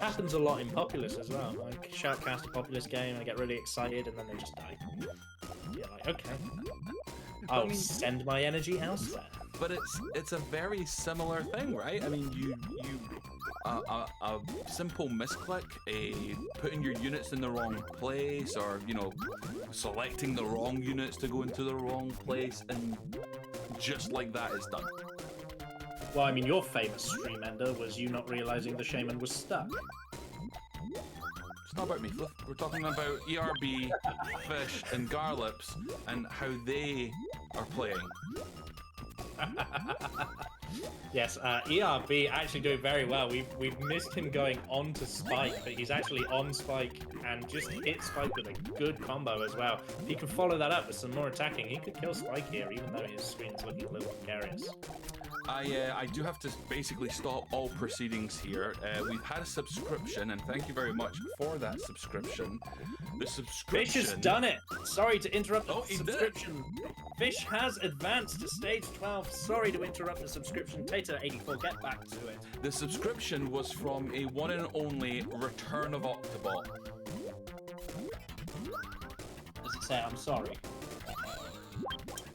Happens a lot in Populous as well. I shoutcast a Populous game, I get really excited, and then they just die. Yeah, like, okay. I'll send my energy elsewhere. But it's a very similar thing, right? I mean, you a simple misclick, putting your units in the wrong place, or selecting the wrong units to go into the wrong place, and just like that is done. Well, I mean, your famous stream ender was you not realizing the shaman was stuck. It's not about me, Fluff. We're talking about ERB, Fish, and Garlips, and how they are playing. Yes, ERB actually doing very well. We've missed him going on to Spike, but he's actually on Spike and just hit Spike with a good combo as well. If he can follow that up with some more attacking, he could kill Spike here, even though his screen's looking a little precarious. I do have to basically stop all proceedings here. We've had a subscription, and thank you very much for that subscription. The subscription... Fish has done it! Sorry to interrupt the he subscription. Fish has advanced to stage 12. Sorry to interrupt the subscription. Tater84, get back to it. The subscription was from a one and only Return of Octobot. Does it say I'm sorry?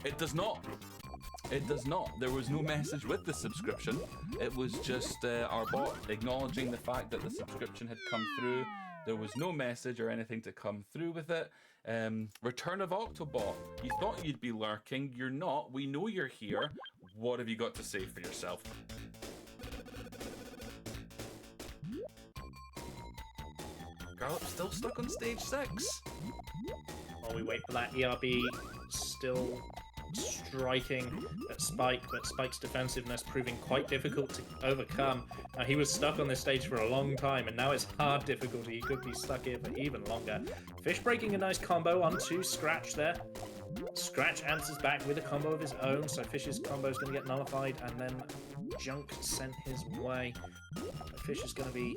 It does not. It does not. There was no message with the subscription. It was just our bot acknowledging the fact that the subscription had come through. There was no message or anything to come through with it. Return of Octobot. You thought you'd be lurking. You're not. We know you're here. What have you got to say for yourself? Garlips still stuck on stage 6. While we wait for that, ERB still striking at Spike, but Spike's defensiveness proving quite difficult to overcome. He was stuck on this stage for a long time, and now it's hard difficulty. He could be stuck here for even longer. Fish breaking a nice combo onto Scratch there. Scratch answers back with a combo of his own, so Fish's combo is going to get nullified, and then Junk sent his way. Fish is going to be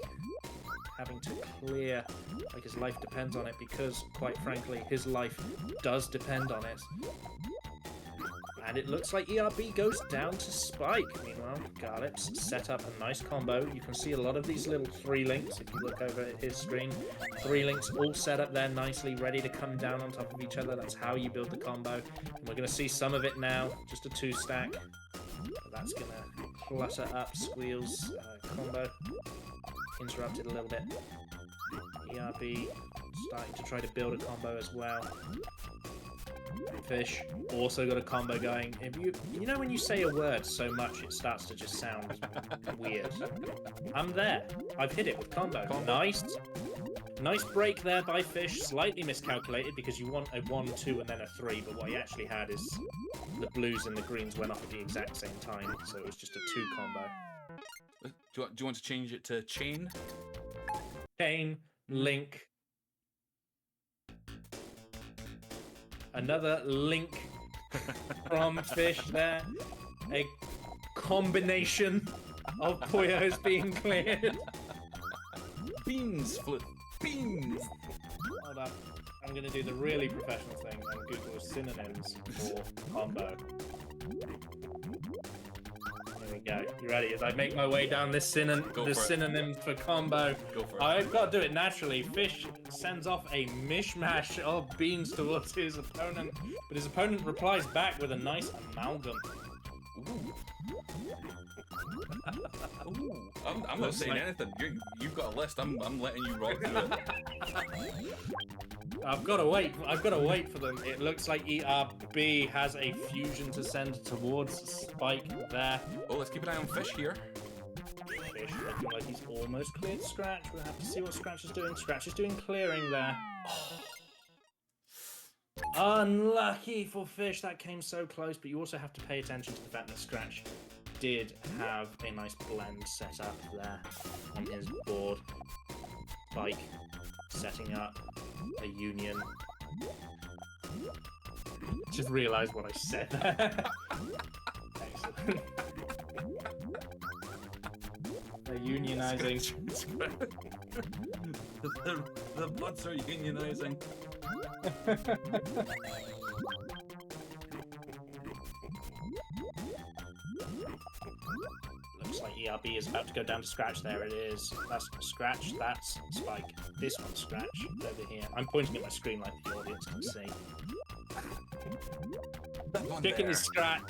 having to clear like his life depends on it, because quite frankly his life does depend on it. And it looks like ERB goes down to Spike. Meanwhile, Garlips set up a nice combo. You can see a lot of these little 3 links if you look over at his screen. 3 links all set up there nicely, ready to come down on top of each other. That's how you build the combo. And we're going to see some of it now, just a 2 stack. That's going to clutter up Squeal's combo. Interrupted a little bit. ERB starting to try to build a combo as well. Fish also got a combo going. If you know when you say a word so much it starts to just sound weird. I'm there. I've hit it with combo. Nice break there by Fish. Slightly miscalculated because you want a 1, 2 and then a 3, but what he actually had is the blues and the greens went off at the exact same time, so it was just a 2 combo. Do you want to change it to chain? Chain, link. Another link from Fish there. A combination of Puyos being cleared. Beans, Flip. Beans! Hold up. I'm going to do the really professional thing and Google synonyms for combo. There we go. You ready? As I make my way down this synonyms for combo, Go for it. I've got to do it naturally. Fish sends off a mishmash of beans towards his opponent, but his opponent replies back with a nice amalgam. Ooh. Ooh. I'm not saying anything. You've got a list. I'm letting you rock through it. I've got to wait. I've got to wait for them. It looks like ERB has a fusion to send towards Spike there. Oh, let's keep an eye on Fish here. Fish looking like he's almost cleared Scratch. We'll have to see what Scratch is doing. Scratch is doing clearing there. Unlucky for Fish. That came so close, but you also have to pay attention to the fact that Scratch did have a nice blend set up there on his board. Spike setting up a union. Just realised what I said there. Excellent. They're unionizing. the bots are unionizing. Looks like ERB is about to go down to Scratch. There it is. That's Scratch. That's Spike. This one's Scratch. Over here. I'm pointing at my screen like the audience can see. Chicken is Scratch.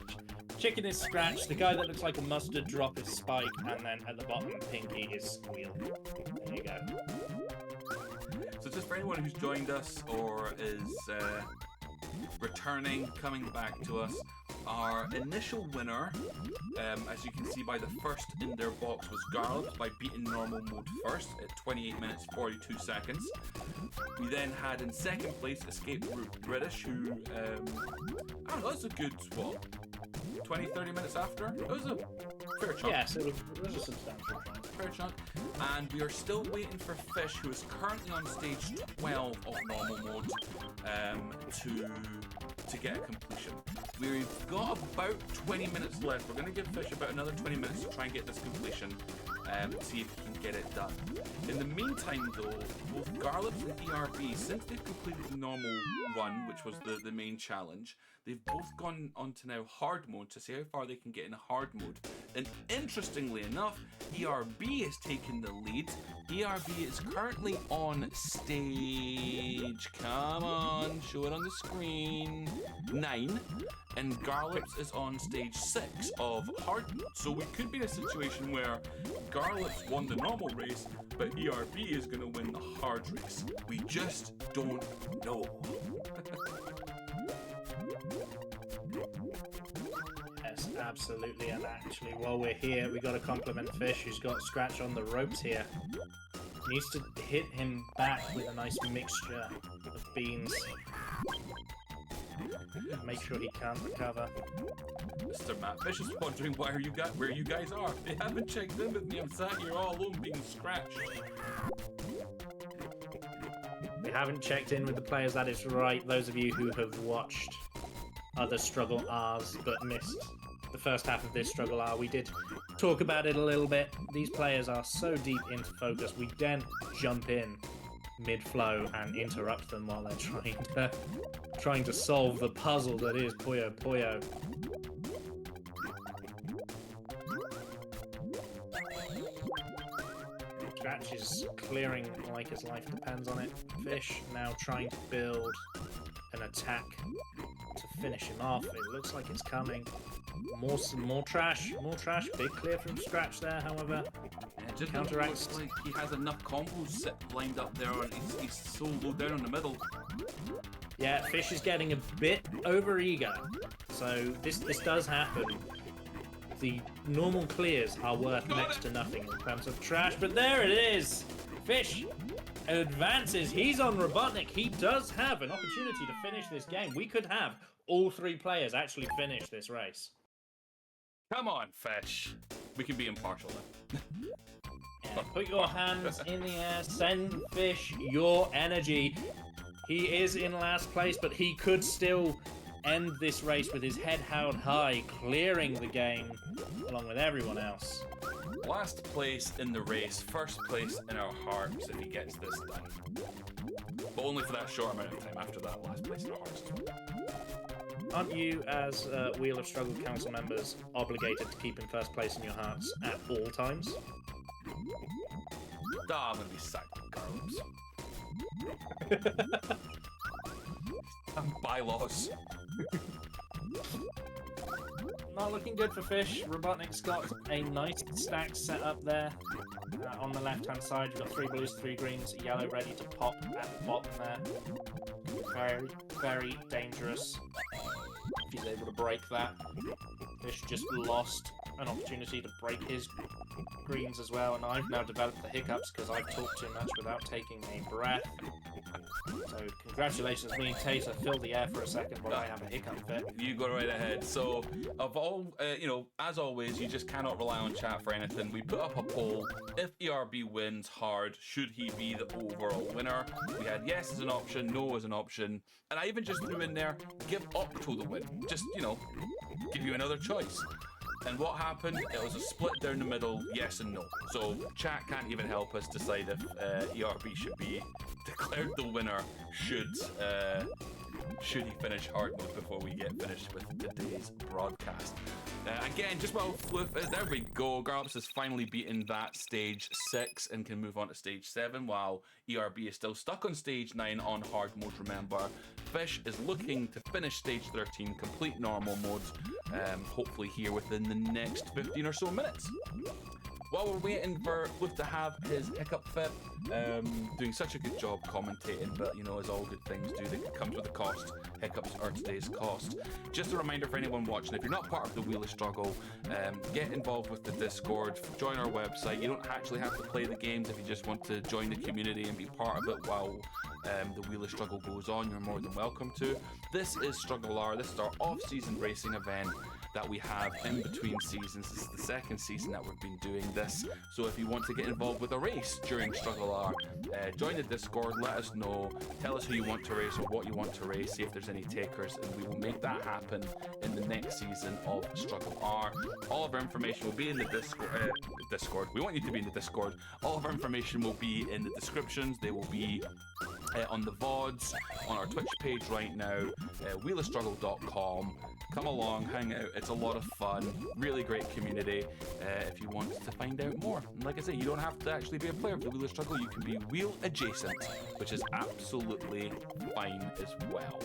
Chicken is Scratch. The guy that looks like a mustard drop is Spike. And then at the bottom, Pinky is Squeal. There you go. So just for anyone who's joined us or is returning, coming back to us, our initial winner, as you can see by the first in their box, was Garlips by beating normal mode first at 28 minutes 42 seconds. We then had in second place Escape Route British, who, I don't know, that's a good, what, 20-30 minutes after? It was a fair chunk. Yes, it was a substantial chunk. Fair chunk. And we are still waiting for Fish, who is currently on stage 12 of normal mode, to get a completion. We've got about 20 minutes left. We're going to give Fish about another 20 minutes to try and get this completion, see if he can get it done. In the meantime, though, both Garlips and ERB, since they've completed the normal run, which was the main challenge, They've both gone on to now hard mode to see how far they can get in hard mode. And interestingly enough, ERB is taking the lead. ERB is currently on stage, come on, show it on the screen, 9. And Garlips is on stage 6 of hard mode. So we could be in a situation where Garlips won the normal race, but ERB is going to win the hard race. We just don't know. Yes, absolutely. And actually, while we're here, we got to compliment Fish, who's got Scratch on the ropes here. Needs to hit him back with a nice mixture of beans. Make sure he can't recover. Mr. Matt Fish is wondering where you guys are. They haven't checked in with me. I'm sat here all alone being scratched. They haven't checked in with the players, that is right. Those of you who have watched other StruggleRs but missed the first half of this StruggleR, we did talk about it a little bit. These players are so deep into focus, we daren't jump in mid-flow and interrupt them while they're trying to solve the puzzle that is Puyo Puyo. Scratch is clearing like his life depends on it. Fish now trying to build an attack to finish him off. It looks like it's coming. More trash. Big clear from Scratch there, however. It just counteracts. looks like he has enough combos lined up there, and he's so low down in the middle. Yeah, Fish is getting a bit over-eager. So this does happen. The normal clears are worth next to nothing in terms of trash, but there it is! Fish advances. He's on Robotnik. He does have an opportunity to finish this game. We could have all 3 players actually finish this race. Come on, Fish. We can be impartial then. Yeah, put your hands in the air. Send Fish your energy. He is in last place, but he could still end this race with his head held high, clearing the game along with everyone else. Last place in the race, first place in our hearts if he gets this done. But only for that short amount of time. After that, last place in our hearts. Aren't you, as Wheel of Struggle Council members, obligated to keep in first place in your hearts at all times? I'm gonna be sacked with Garlips. Bylaws. Not looking good for Fish. Robotnik's got a nice stack set up there. On the left-hand side, you've got 3 blues, 3 greens, yellow ready to pop at the bottom there. Very, very dangerous. If he's able to break that. Fish just lost an opportunity to break his greens as well, and I've now developed the hiccups because I've talked too much without taking a breath. So congratulations, me and Tater filled the air for a second while I have a hiccup fit. You go right ahead. So, of all, as always, you just cannot rely on chat for anything. We put up a poll. If ERB wins hard, should he be the overall winner? We had yes as an option, no as an option. And I even just threw in there, give Octo the win. Just, give you another choice. And what happened? It was a split down the middle, yes and no. So chat can't even help us decide if ERB should be declared the winner should he finish hard mode before we get finished with today's broadcast. Again, just while there we go. Garlips has finally beaten that stage 6 and can move on to stage 7, while ERB is still stuck on stage 9 on hard mode, remember. Fish is looking to finish stage 13, complete normal mode, hopefully here within the next 15 or so minutes. While we're waiting for Cliff to have his hiccup fit, doing such a good job commentating, but as all good things do, it comes with a cost. Hiccups are today's cost. Just a reminder for anyone watching, if you're not part of the Wheel of Struggle, get involved with the Discord, join our website. You don't actually have to play the games. If you just want to join the community and be part of it while the Wheel of Struggle goes on, you're more than welcome to. This is StruggleR. This is our off-season racing event that we have in between seasons. This is the second season that we've been doing this. So if you want to get involved with a race during StruggleR, join the Discord, let us know, tell us who you want to race or what you want to race, see if there's any takers, and we will make that happen in the next season of StruggleR. All of our information will be in the Discord. We want you to be in the Discord. All of our information will be in the descriptions. They will be on the VODs, on our Twitch page right now, wheelofstruggle.com. Come along, hang out. It's a lot of fun. Really great community. If you want to find out more, and like I say, you don't have to actually be a player of the Wheel of Struggle. You can be wheel adjacent, which is absolutely fine as well.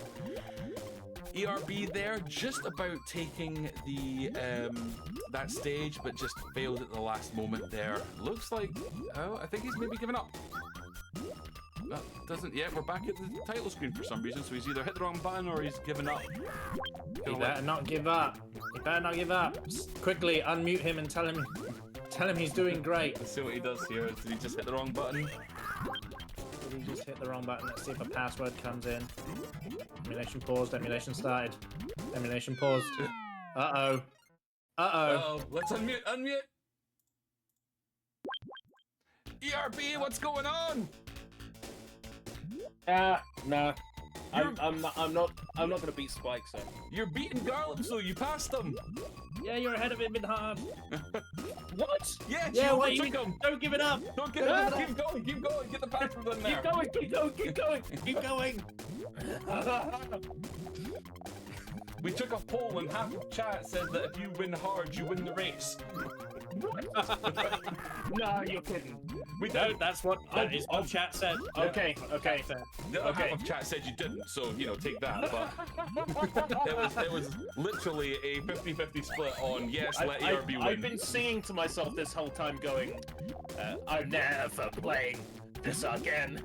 ERB there, just about taking the that stage, but just failed at the last moment there. Looks like, oh, I think he's maybe given up. That doesn't yet. We're back at the title screen for some reason, so he's either hit the wrong button or he's given up. He better not give up. He better not give up. Quickly unmute him and tell him he's doing great. Let's see what he does here. Did he just hit the wrong button? Did he just hit the wrong button? Let's see if a password comes in. Emulation paused. Emulation started. Emulation paused. Uh-oh. Uh-oh. Let's unmute. Unmute. ERB, what's going on? No. I'm not gonna beat Spike, so. You're beating Garlips, so you passed him. Yeah, you're ahead of him in hard. What? Yeah, Yeah, you wait, overtook him. don't give it up. Don't get it. Keep going. Keep going. Get the password in there. Keep going, keep going, keep going, keep going. We took a poll and half of chat said that if you win hard, you win the race. No, you're kidding. We No, did. that's what chat said. Okay, okay. The other Okay. half of chat said you didn't, so, you know, take that. But it was literally a 50-50 split on yes, let ERB win. I've been singing to myself this whole time going, I'm never playing this again.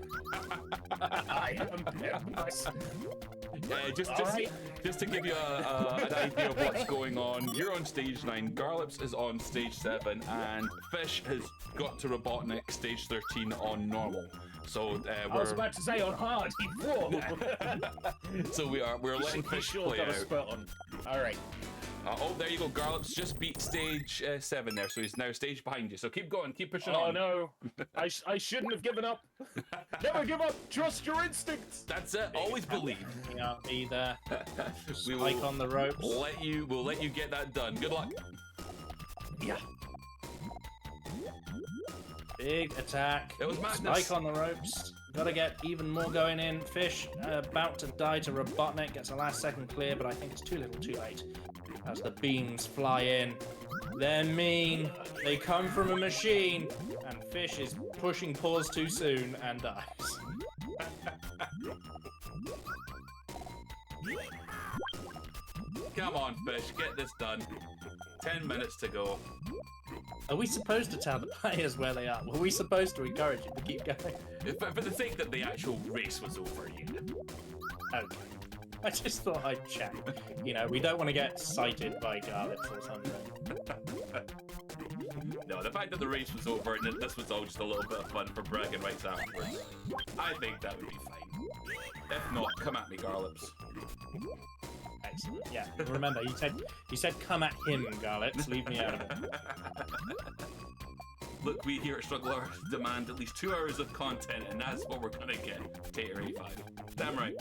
I am just to give you an idea of what's going on, you're on stage 9, Garlips is on stage 7, and Fish has got to Robotnik stage 13 on normal. So I was about to say on hard, he won. so we're letting Fish play got a out. spurt on. All right. Oh, there you go. Garlips just beat stage 7 there, so he's now stage behind you. So keep going, keep pushing Oh on. no, I shouldn't have given up. Never give up. Trust your instincts. That's it. Always believe. Yeah, be there. We Spike will on the ropes. we'll let you get that done. Good luck. Yeah. Big attack. It was madness. Spike on the ropes. Gotta get even more going in. Fish about to die to Robotnik. Gets a last second clear, but I think it's too little too late. As the beams fly in. They're mean. They come from a machine. And Fish is pushing pause too soon and dies. Come on, Fish, get this done. 10 minutes to go. Are we supposed to tell the players where they are? Were we supposed to encourage them to keep going? For the sake that the actual race was over, yeah. Okay. I just thought I'd check. You know, we don't want to get cited by Garlips or something. No, the fact that the race was over and that this was all just a little bit of fun for bragging rights afterwards, I think that would be fine. If not, come at me, Garlips. Excellent. Yeah. Remember, you said come at him, Garlips. Leave me out of it. Look, we here at StruggleR demand at least 2 hours of content, and that's what we're gonna get. Tater 85. Damn right.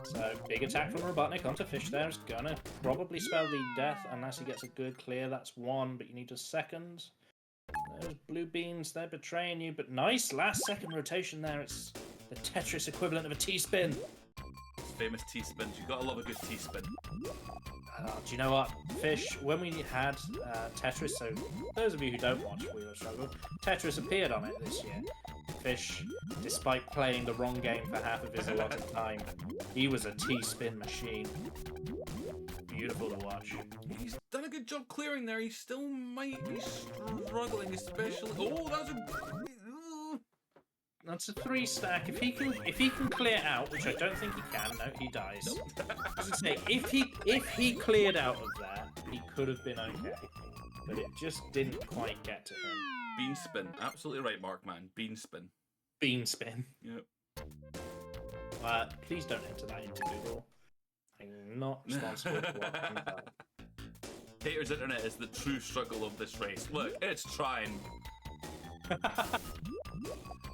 So, big attack from Robotnik onto Fish there. Is gonna probably spell the death unless he gets a good clear. That's one, but you need a second. Those blue beams, they're betraying you, but nice last second rotation there. It's the Tetris equivalent of a T-spin. Famous T-spins. You gotta love a good T-spin. Do you know what, Fish? When we had Tetris, so those of you who don't watch Wheel of Struggle, Tetris appeared on it this year. Fish, despite playing the wrong game for half of his allotted time, he was a T-spin machine. Beautiful to watch. He's done a good job clearing there. He still might be struggling, especially. Oh, that was a. That's a 3 stack. If he can clear out, which I don't think he can, no, he dies. I was gonna say, if he cleared out of that, he could have been okay. But it just didn't quite get to him. Bean spin. Absolutely right, Mark, man. Bean spin. Bean spin. Yep. Please don't enter that into Google. I'm not responsible for what comes up. Tater's internet is the true struggle of this race. Look, it's trying.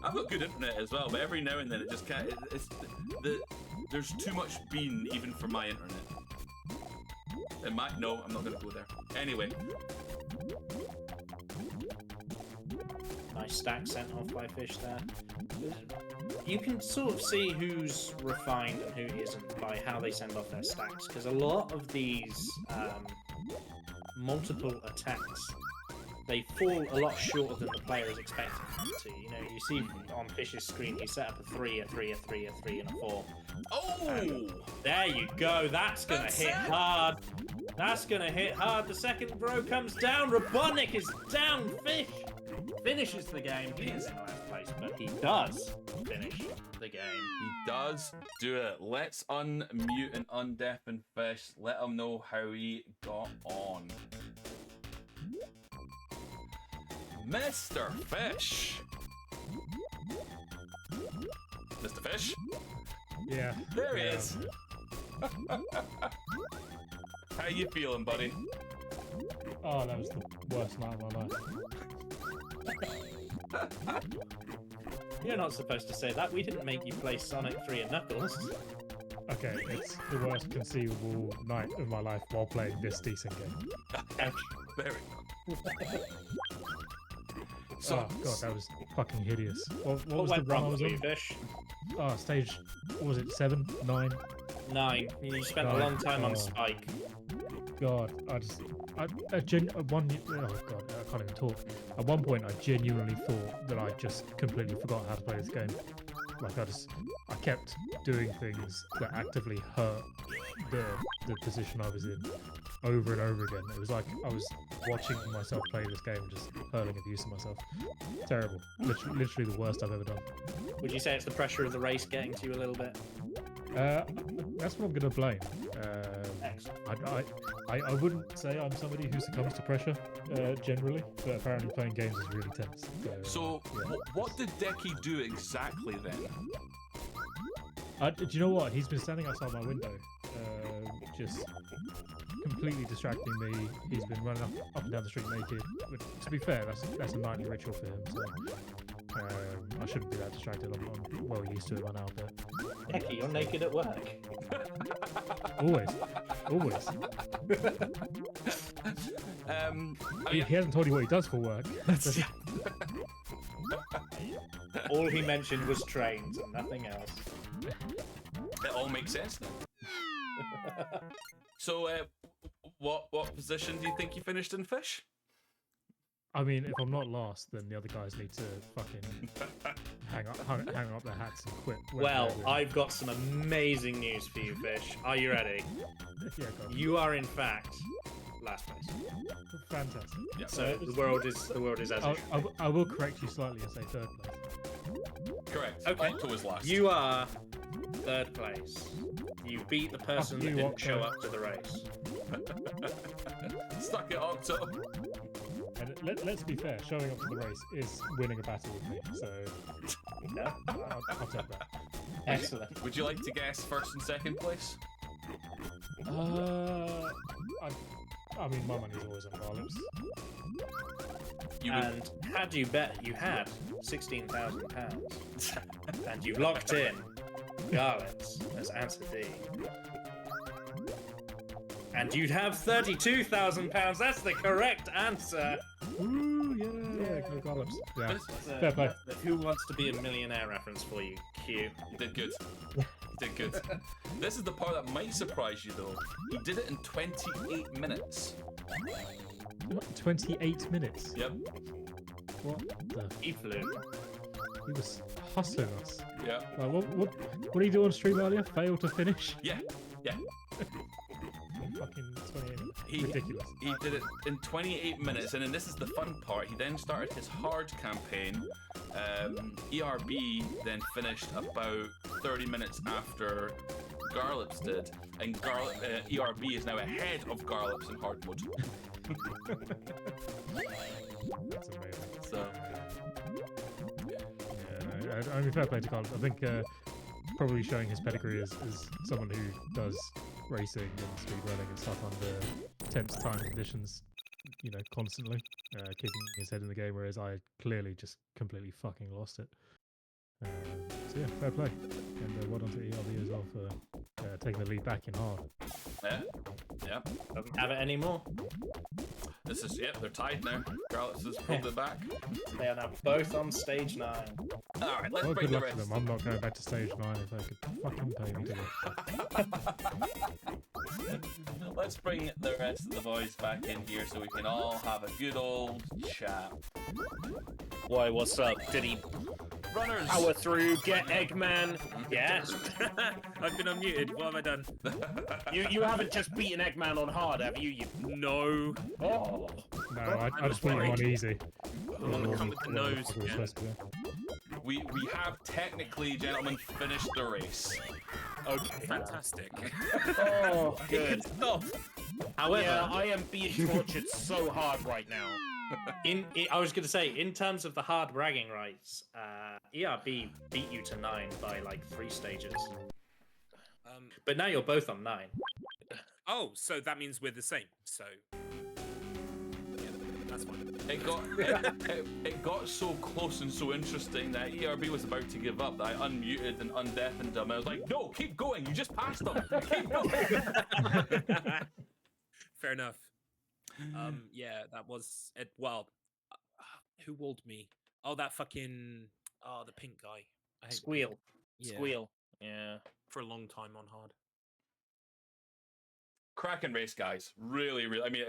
I've got good internet as well, but every now and then it just can't. There's too much bean even for my internet. No, I'm not gonna go there. Anyway. Nice stack sent off by Fish there. You can sort of see who's refined and who isn't by how they send off their stacks, because a lot of these multiple attacks, they fall a lot shorter than the player is expecting them to. You know, you see on Fish's screen, he set up a 3, a 3, a 3, a 3, and a 4. Oh! There you go. That's gonna hit hard. That's gonna hit hard. The second row comes down. Robotnik is down. Fish finishes the game. He is in last place, but he does finish the game. He does do it. Let's unmute and undeafen Fish. Let him know how he got on. Mr. Fish. Mr. Fish? Yeah. There he is. How you feeling, buddy? Oh, that was the worst night of my life. You're not supposed to say that. We didn't make you play Sonic 3 and Knuckles. Okay, it's the worst conceivable night of my life while playing this decent game. There we go. So, Oh god, that was fucking hideous. What was went the run I wrong was for you, on? Fish? Oh, stage, what was it, 7, 9? 9. You spent a long time on Spike. God, oh god, I can't even talk. At one point, I genuinely thought that I just completely forgot how to play this game. Like I kept doing things that actively hurt the position I was in over and over again. It was like I was watching myself play this game, just hurling abuse at myself. Terrible. Literally the worst I've ever done. Would you say it's the pressure of the race getting to you a little bit? That's what I'm gonna blame. Excellent. I wouldn't say I'm somebody who succumbs to pressure generally, but apparently playing games is really tense. So yeah. what did Decky do exactly then? Do you know what? He's been standing outside my window, just completely distracting me. He's been running up and down the street naked. But to be fair, that's a nightly ritual for him. So I shouldn't be that distracted. I'm well used to it by now. But Decky, you're naked at work. always. He hasn't told you what he does for work. All he mentioned was trains and nothing else. It all makes sense now. So, what position do you think you finished in, Fish? I mean, if I'm not last, then the other guys need to fucking hang up their hats and quit. Well, I've got some amazing news for you, Fish. Are you ready? Yeah, go on. You are in fact last place. Fantastic. Yeah. So the world is as it should be. I will correct you slightly and say third place. Correct. Okay. Octo was last. You are third place. You beat the person that didn't show up to the race. Stuck it, Octo. And let's be fair, showing up to the race is winning a battle with me, so Yeah. I'll take that. Excellent. Would you like to guess first and second place? I mean, my money's always on Garlips. And had you bet, you had £16,000, and you locked in Garlips as answer D. And you'd have £32,000. That's the correct answer. Ooh, yeah, go Garlips. Yeah, This- fair play. The Who Wants to Be a Millionaire reference for you, Q. You did good. You did good. This is the part that might surprise you, though. He did it in 28 minutes. 28 minutes. Yep. What the? He flew. He was hustling us. Yeah. What did he do on stream earlier? Fail to finish? Yeah. Yeah. Fucking 28 minutes. He, Ridiculous. He did it in 28 minutes, and then this is the fun part. He then started his hard campaign. ERB then finished about 30 minutes after Garlips did, and ERB is now ahead of Garlips in hard mode. That's amazing. So, Yeah, I mean, fair play to Garlips. I think probably showing his pedigree as someone who does racing and speedrunning and stuff under tense time conditions, you know, constantly, keeping his head in the game, whereas I clearly just completely fucking lost it. So yeah, fair play. And well done to ERB as well for taking the lead back in hard. yeah. Yep. Doesn't have it anymore. This is, yep, they're tied now. Garlips has pulled it back. They are now both on stage 9. Alright, let's Well, bring good the luck to rest. them. I'm not going back to stage 9 if they could fucking pay me to it. Let's bring the rest of the boys back in here so we can all have a good old chat. Why, what's up? Did he Runners! power through, get Eggman? Yes. I've been unmuted. What have I done? You haven't just beaten Eggman on hard, have you? No. Oh. No, I just want him on easy. I'm on the come with the nose. What we're Yeah. supposed to do. We have technically, gentlemen, finished the race. Okay, fantastic. Oh, It good. could stop. However, Yeah, I am being tortured so hard right now. I was going to say, in terms of the hard bragging rights, ERB beat you to 9 by like 3 stages. But now you're both on 9. Oh, so that means we're the same. So yeah, that's fine. It got so close and so interesting that ERB was about to give up that I unmuted and undeafened him. I was like, no, keep going. You just passed them. Keep going. Fair enough. Yeah, that was it. Well, who walled me? Oh, that fucking the pink guy. I hate Squeal. Yeah, Squeal. Yeah. for a long time on hard. Cracking race, guys. Really, really. I mean,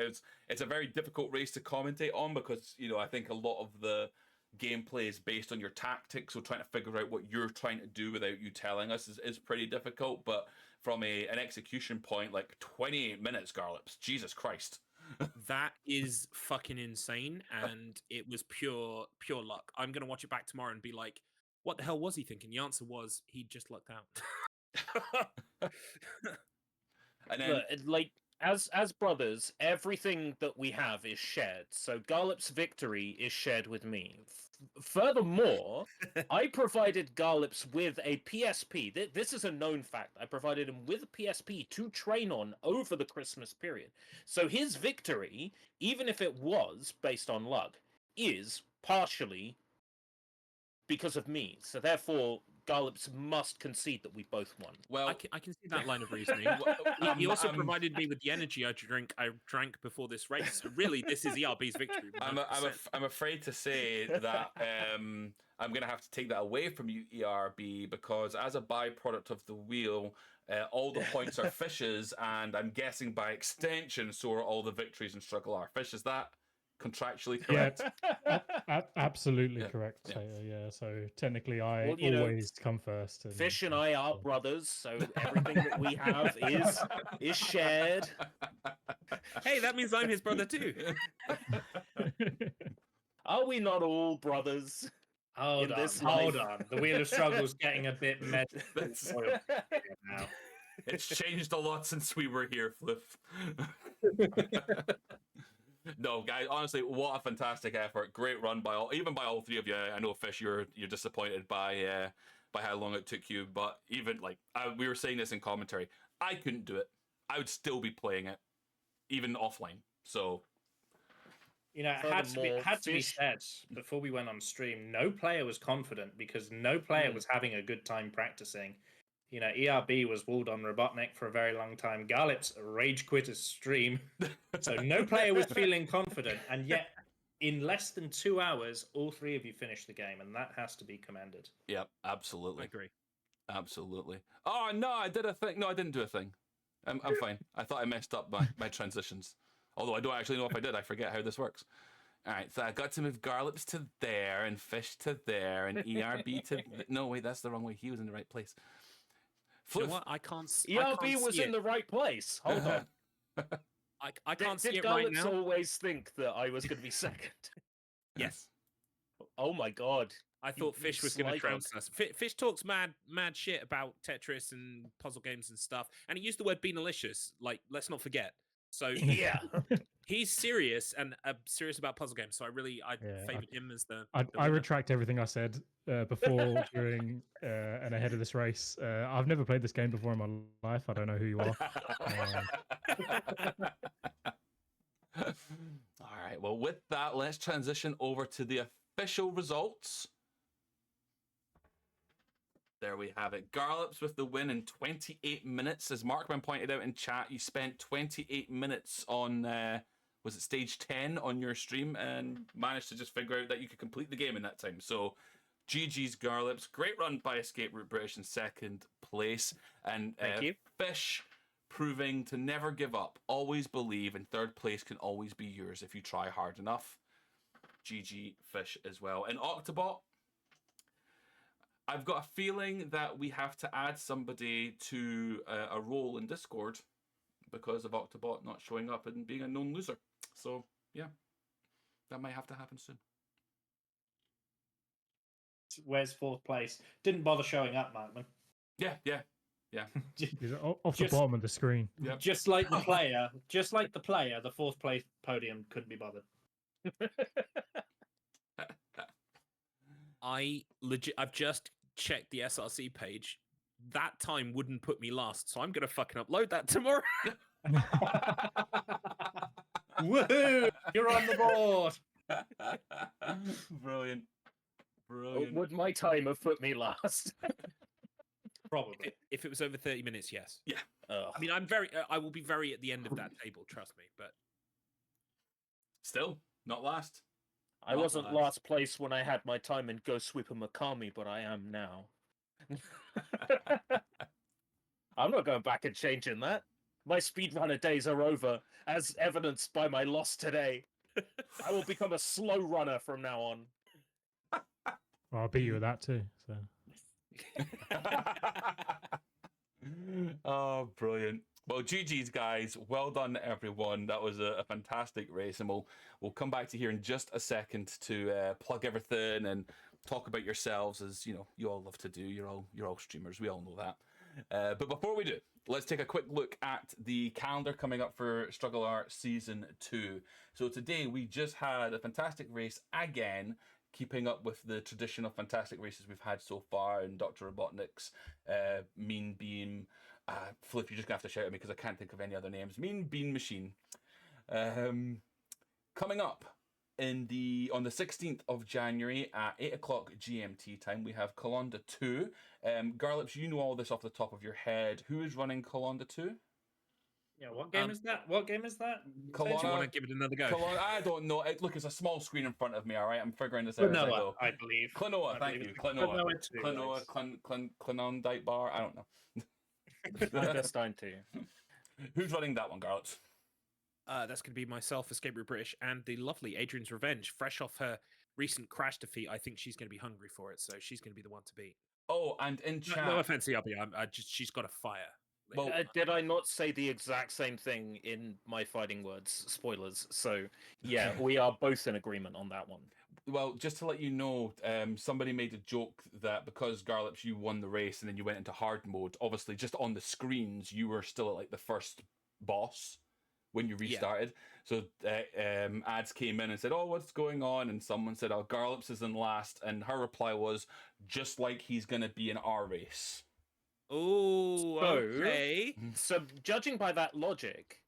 it's a very difficult race to commentate on because, you know, I think a lot of the gameplay is based on your tactics, so trying to figure out what you're trying to do without you telling us is pretty difficult. But from an execution point, like 28 minutes, Garlips. Jesus Christ. That is fucking insane, and it was pure luck. I'm gonna watch it back tomorrow and be like, what the hell was he thinking? The answer was he just lucked out. And then, Look, like as brothers, everything that we have is shared. So Garlip's victory is shared with me. Furthermore, I provided Garlips with a PSP. This is a known fact. I provided him with a PSP to train on over the Christmas period. So his victory, even if it was based on luck, is partially because of me. So therefore, Garlips must concede that we both won. well, I can see that line of reasoning. He also provided me with the energy I drank before this race. So really, this is ERB's victory. I'm afraid to say that I'm going to have to take that away from you, ERB, because as a byproduct of the wheel, all the points are Fish's, and I'm guessing by extension, so are all the victories in StruggleR. Fish, is that contractually correct? Absolutely Yeah. correct. Yeah. Yeah. So technically, I Well, you know, always come first. And, Fish and I are brothers, so everything that we have is shared. Hey, that means I'm his brother too. Are we not all brothers? Hold In on, this hold life. on. The Wheel of Struggle's getting a bit mad. That's- now. It's changed a lot since we were here, Flip. No, guys, honestly, what a fantastic effort. Great run by all three of you. I know, Fish, you're disappointed by how long it took you, but even we were saying this in commentary, I couldn't do it. I would still be playing it, even offline. So You know, it had to be Fish- said before we went on stream, no player was confident because no player was having a good time practicing. You know, ERB was walled on Robotnik for a very long time. Garlips rage quit his stream. So no player was feeling confident. And yet, in less than 2 hours, all 3 of you finished the game. And that has to be commended. yeah, I absolutely. agree. Absolutely. Oh, no, I did a thing. No, I didn't do a thing. I'm fine. I thought I messed up my transitions. Although I don't actually know if I did. I forget how this works. All right, so I got to move Garlips to there and Fish to there and ERB to... No, wait, that's the wrong way. He was in the right place. You know Flip. what? I can't ERB was see in it. the right place. Hold on. I can't see Did it right Garlips now. always think that I was going to be second? Yes. Oh my god. I thought you Fish was going to sly trounce us. Fish talks mad shit about Tetris and puzzle games and stuff, and he used the word "beanalicious." Like, let's not forget. So Yeah. he's serious and serious about puzzle games. So I Yeah, favored him as the. I winner. retract everything I said before, during, and ahead of this race. I've never played this game before in my life. I don't know who you are. All right, well, with that, let's transition over to the official results. There we have it. Garlips with the win in 28 minutes. As Markman pointed out in chat, you spent 28 minutes on, was it stage 10 on your stream and managed to just figure out that you could complete the game in that time. So GG's Garlips. Great run by Escape Route British in second place. And Thank you. Fish proving to never give up. Always believe, and third place can always be yours if you try hard enough. GG Fish as well. And Octobot, I've got a feeling that we have to add somebody to a role in Discord because of Octobot not showing up and being a known loser. So, yeah, that might have to happen soon. Where's fourth place? Didn't bother showing up, Markman. Yeah. He's off the Just- bottom of the screen. Yep. Just like the player, the fourth place podium couldn't be bothered. I've just checked the SRC page. That time wouldn't put me last, so I'm gonna fucking upload that tomorrow. Woohoo! You're on the board. Brilliant. Would my time have put me last? Probably. If it was over 30 minutes, yes. Ugh. I mean, I will be very at the end of that table, trust me. But Still, not last. I Not wasn't last. last place when I had my time in Ghost Sweeper Makami, but I am now. I'm not going back and changing that. My speedrunner days are over, as evidenced by my loss today. I will become a slow runner from now on. Well, I'll beat you with that too. So Oh, brilliant. Well, GG's, guys. Well done, everyone. That was a fantastic race, and we'll come back to here in just a second to plug everything and talk about yourselves, as you know you all love to do. You're all streamers. We all know that. But before we do, let's take a quick look at the calendar coming up for StruggleR Season 2. So today we just had a fantastic race again, keeping up with the tradition of fantastic races we've had so far, and Dr. Robotnik's Mean Beam. Flip, you're just gonna have to shout at me because I can't think of any other names. Mean Bean Machine. Coming up on the 16th of January at 8 o'clock GMT time, we have Colonda 2. Garlips, you know all this off the top of your head. Who is running Colonda 2? Yeah, what game is that? What game is that? do you want to give it another go? I don't know. Look, it's a small screen in front of me, all right? I'm figuring this out as I Klonoa, go. I believe. Klonoa, I thank believe you. it's Klonoa. Klonoa 2. Klonondike Bar, I don't know. Clandestine too. Who's running that one, Garlips? That's going to be myself, Escape Route British, and the lovely Adrian's Revenge. Fresh off her recent crash defeat, I think she's going to be hungry for it, so she's going to be the one to beat. Oh, and in chat... No offense to Yubby, she's got a fire. Well, Did I not say the exact same thing in my fighting words? Spoilers. So, yeah, we are both in agreement on that one. Well, just to let you know, somebody made a joke that because Garlips, you won the race and then you went into hard mode, obviously just on the screens, you were still at like the first boss when you restarted. Yeah. So ads came in and said, oh, what's going on? And someone said, oh, Garlips is in last. And her reply was, just like he's going to be in our race. Oh, okay. So, judging by that logic,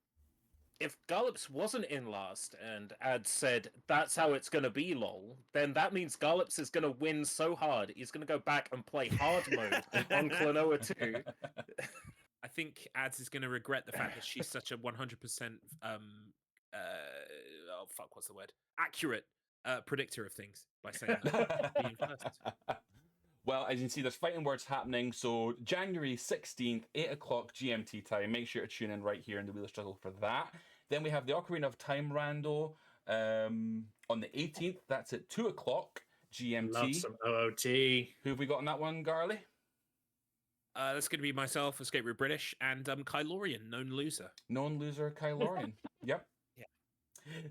if Garlips wasn't in last and Ad said, that's how it's going to be, lol, then that means Garlips is going to win so hard, he's going to go back and play hard mode on Klonoa 2. I think Ads is going to regret the fact that she's such a 100%, what's the word? Accurate predictor of things by saying that. Being first. Well, as you can see, there's fighting words happening. So January 16th, 8 o'clock GMT time. Make sure to tune in right here in the Wheel of Struggle for that. Then we have the Ocarina of Time Rando on the 18th. That's at 2 o'clock GMT. Love some OOT. Who have we got on that one, Garly? That's going to be myself, Escape Route British, and Kylorian, known loser. Known loser, Kylorian. Yep. Yeah.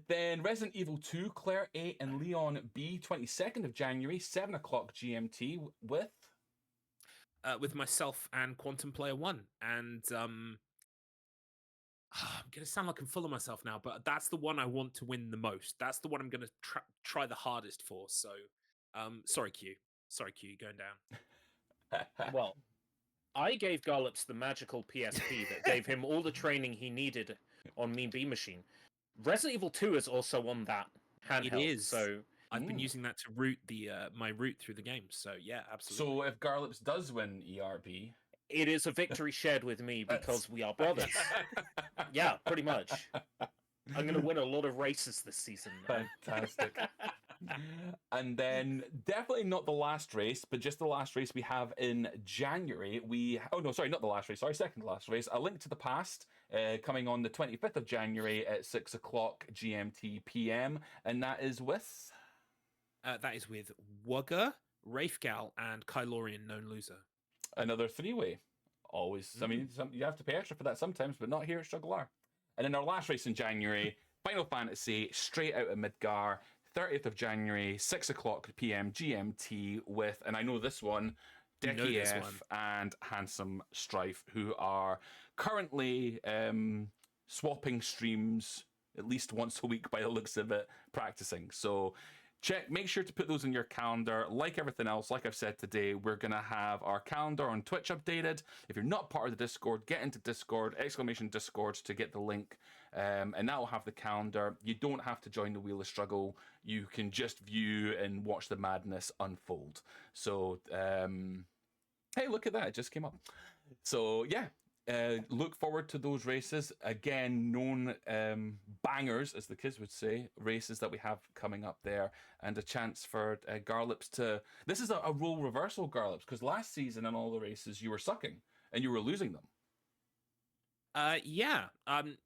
Then Resident Evil 2, Claire A and Leon B, 22nd of January, 7 o'clock GMT with myself and Quantum Player 1. And I'm going to sound like I'm full of myself now, but that's the one I want to win the most. That's the one I'm going to try the hardest for. So, sorry, Q. Sorry, Q, you're going down. Well, I gave Garlips the magical PSP that gave him all the training he needed on Mean Bean Machine. Resident Evil 2 is also on that handheld. It is. So I've been using that to route the my route through the game. So yeah, absolutely. So if Garlips does win ERB, It is a victory shared with me because we are brothers. Yeah, pretty much. I'm going to win a lot of races this season. Fantastic. And then definitely not the last race, but just the last race we have in January. Not the last race. Sorry, second to last race. A Link to the Past, coming on the 25th of January at 6 o'clock GMT PM, and that is with. That is with Wugger, Wraithgal, and Kylorian, known loser. Another three-way. Always. I mean, you have to pay extra for that sometimes, but not here at StruggleR. And then our last race in January, Final Fantasy, straight out of Midgar, 30th of January, 6 o'clock PM GMT with, and I know this one, Decky F and Handsome Strife, who are currently swapping streams at least once a week by the looks of it, practicing. So make sure to put those in your calendar. Like everything else, like I've said today, we're going to have our calendar on Twitch updated. If you're not part of the Discord, get into Discord, !Discord to get the link, and that will have the calendar. You don't have to join the Wheel of Struggle. You can just view and watch the madness unfold. So, hey, look at that. It just came up. So, yeah. Look forward to those races. Again, known bangers, as the kids would say, races that we have coming up there, and a chance for Garlips to... This is a role reversal, Garlips, because last season in all the races you were sucking and you were losing them. Yeah.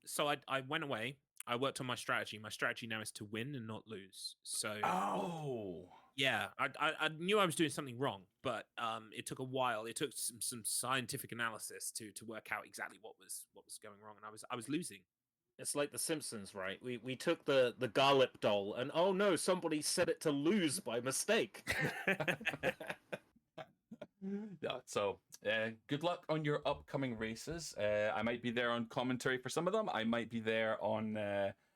So I went away. I worked on my strategy. My strategy now is to win and not lose. So... Oh... Yeah, I knew I was doing something wrong, but it took a while. It took some scientific analysis to work out exactly what was going wrong, and I was losing. It's like The Simpsons, right? We took the Garlip doll, and oh no, somebody set it to lose by mistake. Yeah, so good luck on your upcoming races. I might be there on commentary for some of them. I might be there on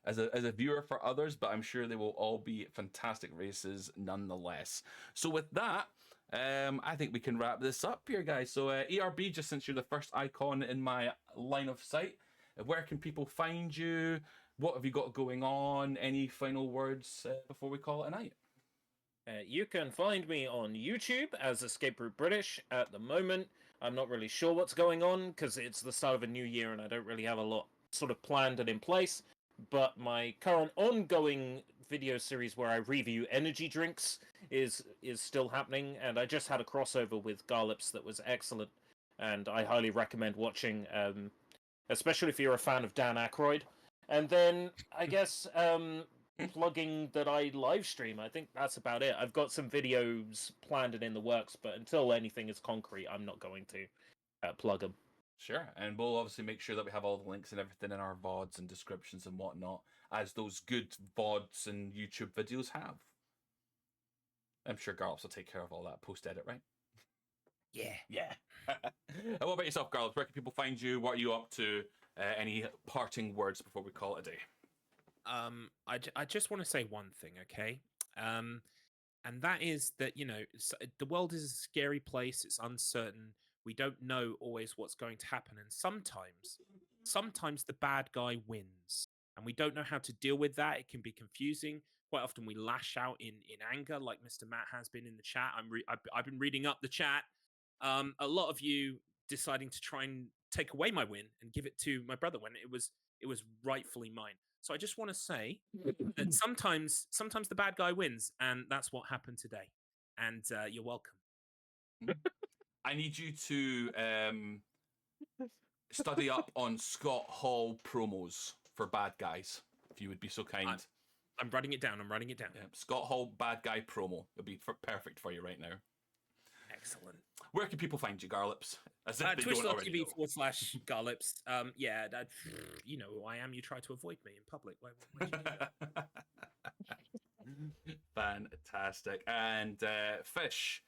as a viewer for others, but I'm sure they will all be fantastic races nonetheless. So with that, I think we can wrap this up here, guys. So ERB, just since you're the first icon in my line of sight, where can people find you? What have you got going on? Any final words before we call it a night? You can find me on YouTube as Escape Route British at the moment. I'm not really sure what's going on because it's the start of a new year and I don't really have a lot sort of planned and in place. But my current ongoing video series where I review energy drinks is still happening, and I just had a crossover with Garlips that was excellent, and I highly recommend watching, especially if you're a fan of Dan Aykroyd. And then, I guess, plugging that I live stream, I think that's about it. I've got some videos planned and in the works, but until anything is concrete, I'm not going to plug them. Sure, and we'll obviously make sure that we have all the links and everything in our VODs and descriptions and whatnot, as those good VODs and YouTube videos have. I'm sure Garlips will take care of all that post-edit, right? Yeah. And what about yourself, Garlips? Where can people find you? What are you up to? Any parting words before we call it a day? I just want to say one thing, okay? And that is that, you know, the world is a scary place. It's uncertain. We don't know always what's going to happen. And sometimes the bad guy wins. And we don't know how to deal with that. It can be confusing. Quite often we lash out in anger, like Mr. Matt has been in the chat. I've been reading up the chat. A lot of you deciding to try and take away my win and give it to my brother when it was rightfully mine. So I just want to say that sometimes the bad guy wins, and that's what happened today. And you're welcome. I need you to study up on Scott Hall promos for bad guys, if you would be so kind. I'm writing it down. Yeah, Scott Hall bad guy promo. It'll be perfect for you right now. Excellent. Where can people find you, Garlips? As if they don't already know. Twitch.tv/Garlips. Yeah, you know who I am. You try to avoid me in public. Why do you Fantastic. And Fish,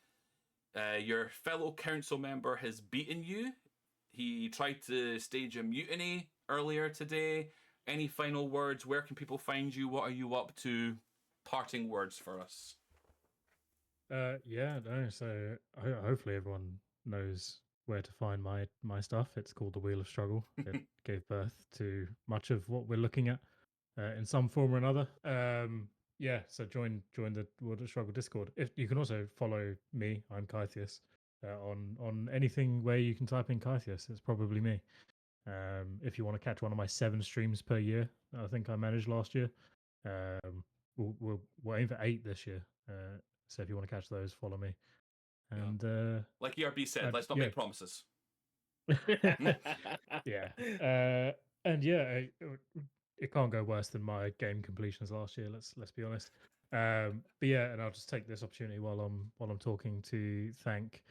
your fellow council member has beaten you. He tried to stage a mutiny earlier today. Any final words? Where can people find you? What are you up to? Parting words for us. So hopefully everyone knows where to find my stuff. It's called the Wheel of Struggle. It gave birth to much of what we're looking at in some form or another. yeah, so join the World of Struggle Discord. If you can also follow me, I'm Kythias, on anything where you can type in Kythias, it's probably me. If you want to catch one of my 7 streams per year, I think I managed last year. We'll aim for 8 this year. So if you want to catch those, follow me. And Like ERB said, let's not yeah. make promises. Yeah. And yeah, it can't go worse than my game completions last year. Let's be honest. But yeah, and I'll just take this opportunity while I'm talking to thank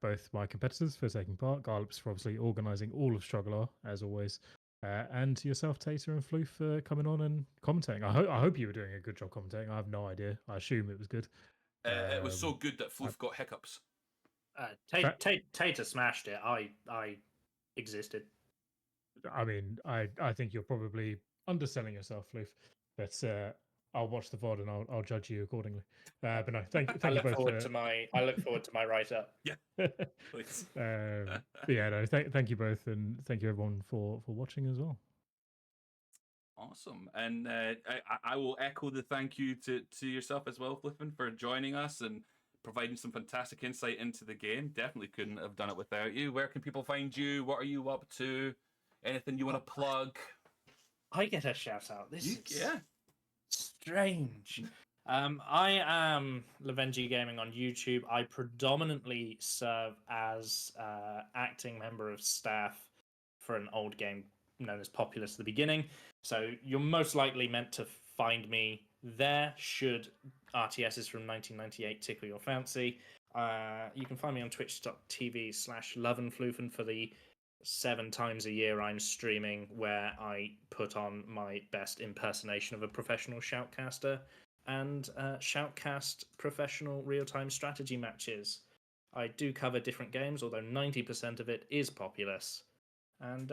both my competitors for taking part, Garlips for obviously organising all of StruggleR as always, and yourself, Tater and Floof, for coming on and commentating. I hope you were doing a good job commentating. I have no idea. I assume it was good. It was so good that Floof got hiccups. Tater smashed it. I existed. I mean, I think you're probably underselling yourself, Floof. But I'll watch the VOD and I'll judge you accordingly. But no, thank you both. I look forward to my write up. Yeah, please. But yeah, no, thank you both, and thank you everyone for watching as well. Awesome, and I will echo the thank you to yourself as well, Flippin, for joining us and providing some fantastic insight into the game. Definitely couldn't have done it without you. Where can people find you? What are you up to? Anything you want to plug? I get a shout out. This is yeah. Strange. I am Levenji Gaming on YouTube. I predominantly serve as acting member of staff for an old game known as Populous at the beginning. So you're most likely meant to find me there should RTSs from 1998 tickle your fancy. You can find me on twitch.tv/loveandfloofen for the 7 times a year I'm streaming where I put on my best impersonation of a professional shoutcaster and shoutcast professional real-time strategy matches. I do cover different games, although 90% of it is Populous. And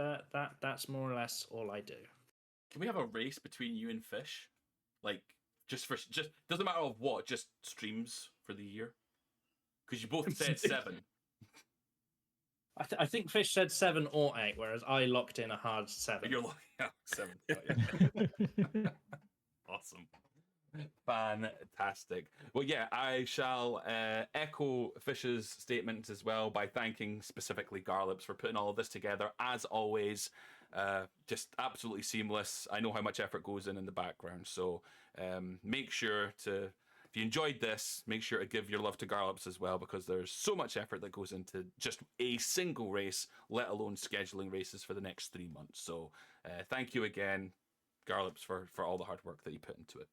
that's more or less all I do. Can we have a race between you and Fish? Like, just doesn't matter of what, just streams for the year? Because you both said 7. I think Fish said 7 or 8, whereas I locked in a hard 7. You're looking at 7. Awesome. Fantastic. Well, yeah, I shall echo Fish's statements as well by thanking specifically Garlips for putting all of this together. As always, just absolutely seamless. I know how much effort goes in the background, so make sure to, if you enjoyed this, make sure to give your love to Garlips as well, because there's so much effort that goes into just a single race, let alone scheduling races for the next 3 months. So thank you again, Garlips, for all the hard work that you put into it.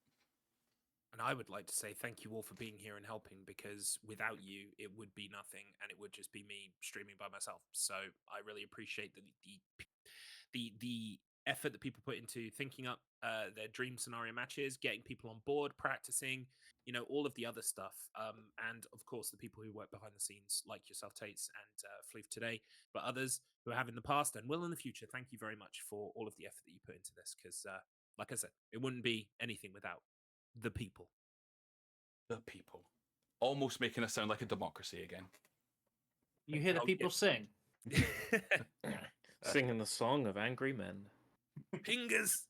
And I would like to say thank you all for being here and helping, because without you, it would be nothing, and it would just be me streaming by myself. So I really appreciate the effort that people put into thinking up their dream scenario matches, getting people on board, practicing, you know, all of the other stuff. And of course, the people who work behind the scenes, like yourself, Tates, and Floof today, but others who have in the past and will in the future. Thank you very much for all of the effort that you put into this, because, like I said, it wouldn't be anything without the people. The people. Almost making us sound like a democracy again. You hear the people sing? Singing the song of angry men. Pingers!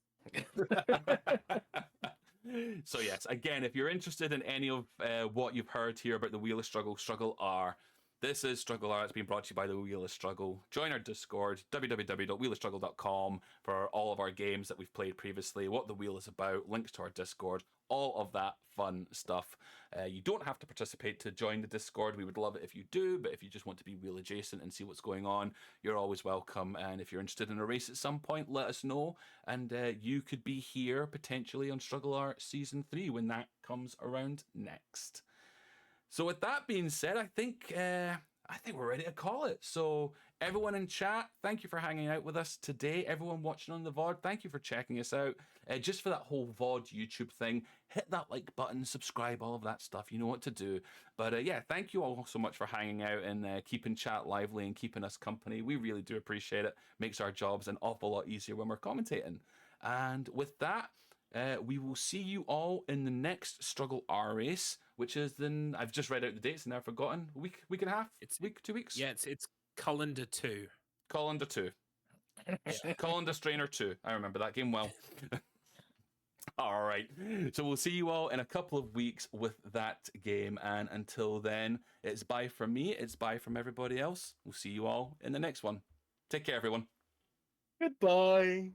So yes, again, if you're interested in any of what you've heard here about the Wheel of Struggle, StruggleR, this is StruggleR. It's been brought to you by the Wheel of Struggle. Join our Discord, www.wheelofstruggle.com, for all of our games that we've played previously, what the wheel is about, links to our Discord, all of that fun stuff. You don't have to participate to join the Discord. We would love it if you do, but if you just want to be wheel adjacent and see what's going on, you're always welcome. And if you're interested in a race at some point, let us know, and you could be here potentially on StruggleR Season 3 when that comes around next. So with that being said, I think we're ready to call it. So everyone in chat, thank you for hanging out with us today. Everyone watching on the VOD, thank you for checking us out. Just for that whole VOD YouTube thing, hit that like button, subscribe, all of that stuff. You know what to do. But yeah, thank you all so much for hanging out and keeping chat lively and keeping us company. We really do appreciate it. Makes our jobs an awful lot easier when we're commentating. And with that, we will see you all in the next StruggleR race, which is then, I've just read out the dates and I've forgotten, week and a half? 2 weeks? Yeah, it's Calendar 2. Calendar 2. Calendar Strainer 2. I remember that game well. All right. So we'll see you all in a couple of weeks with that game. And until then, it's bye from me. It's bye from everybody else. We'll see you all in the next one. Take care, everyone. Goodbye.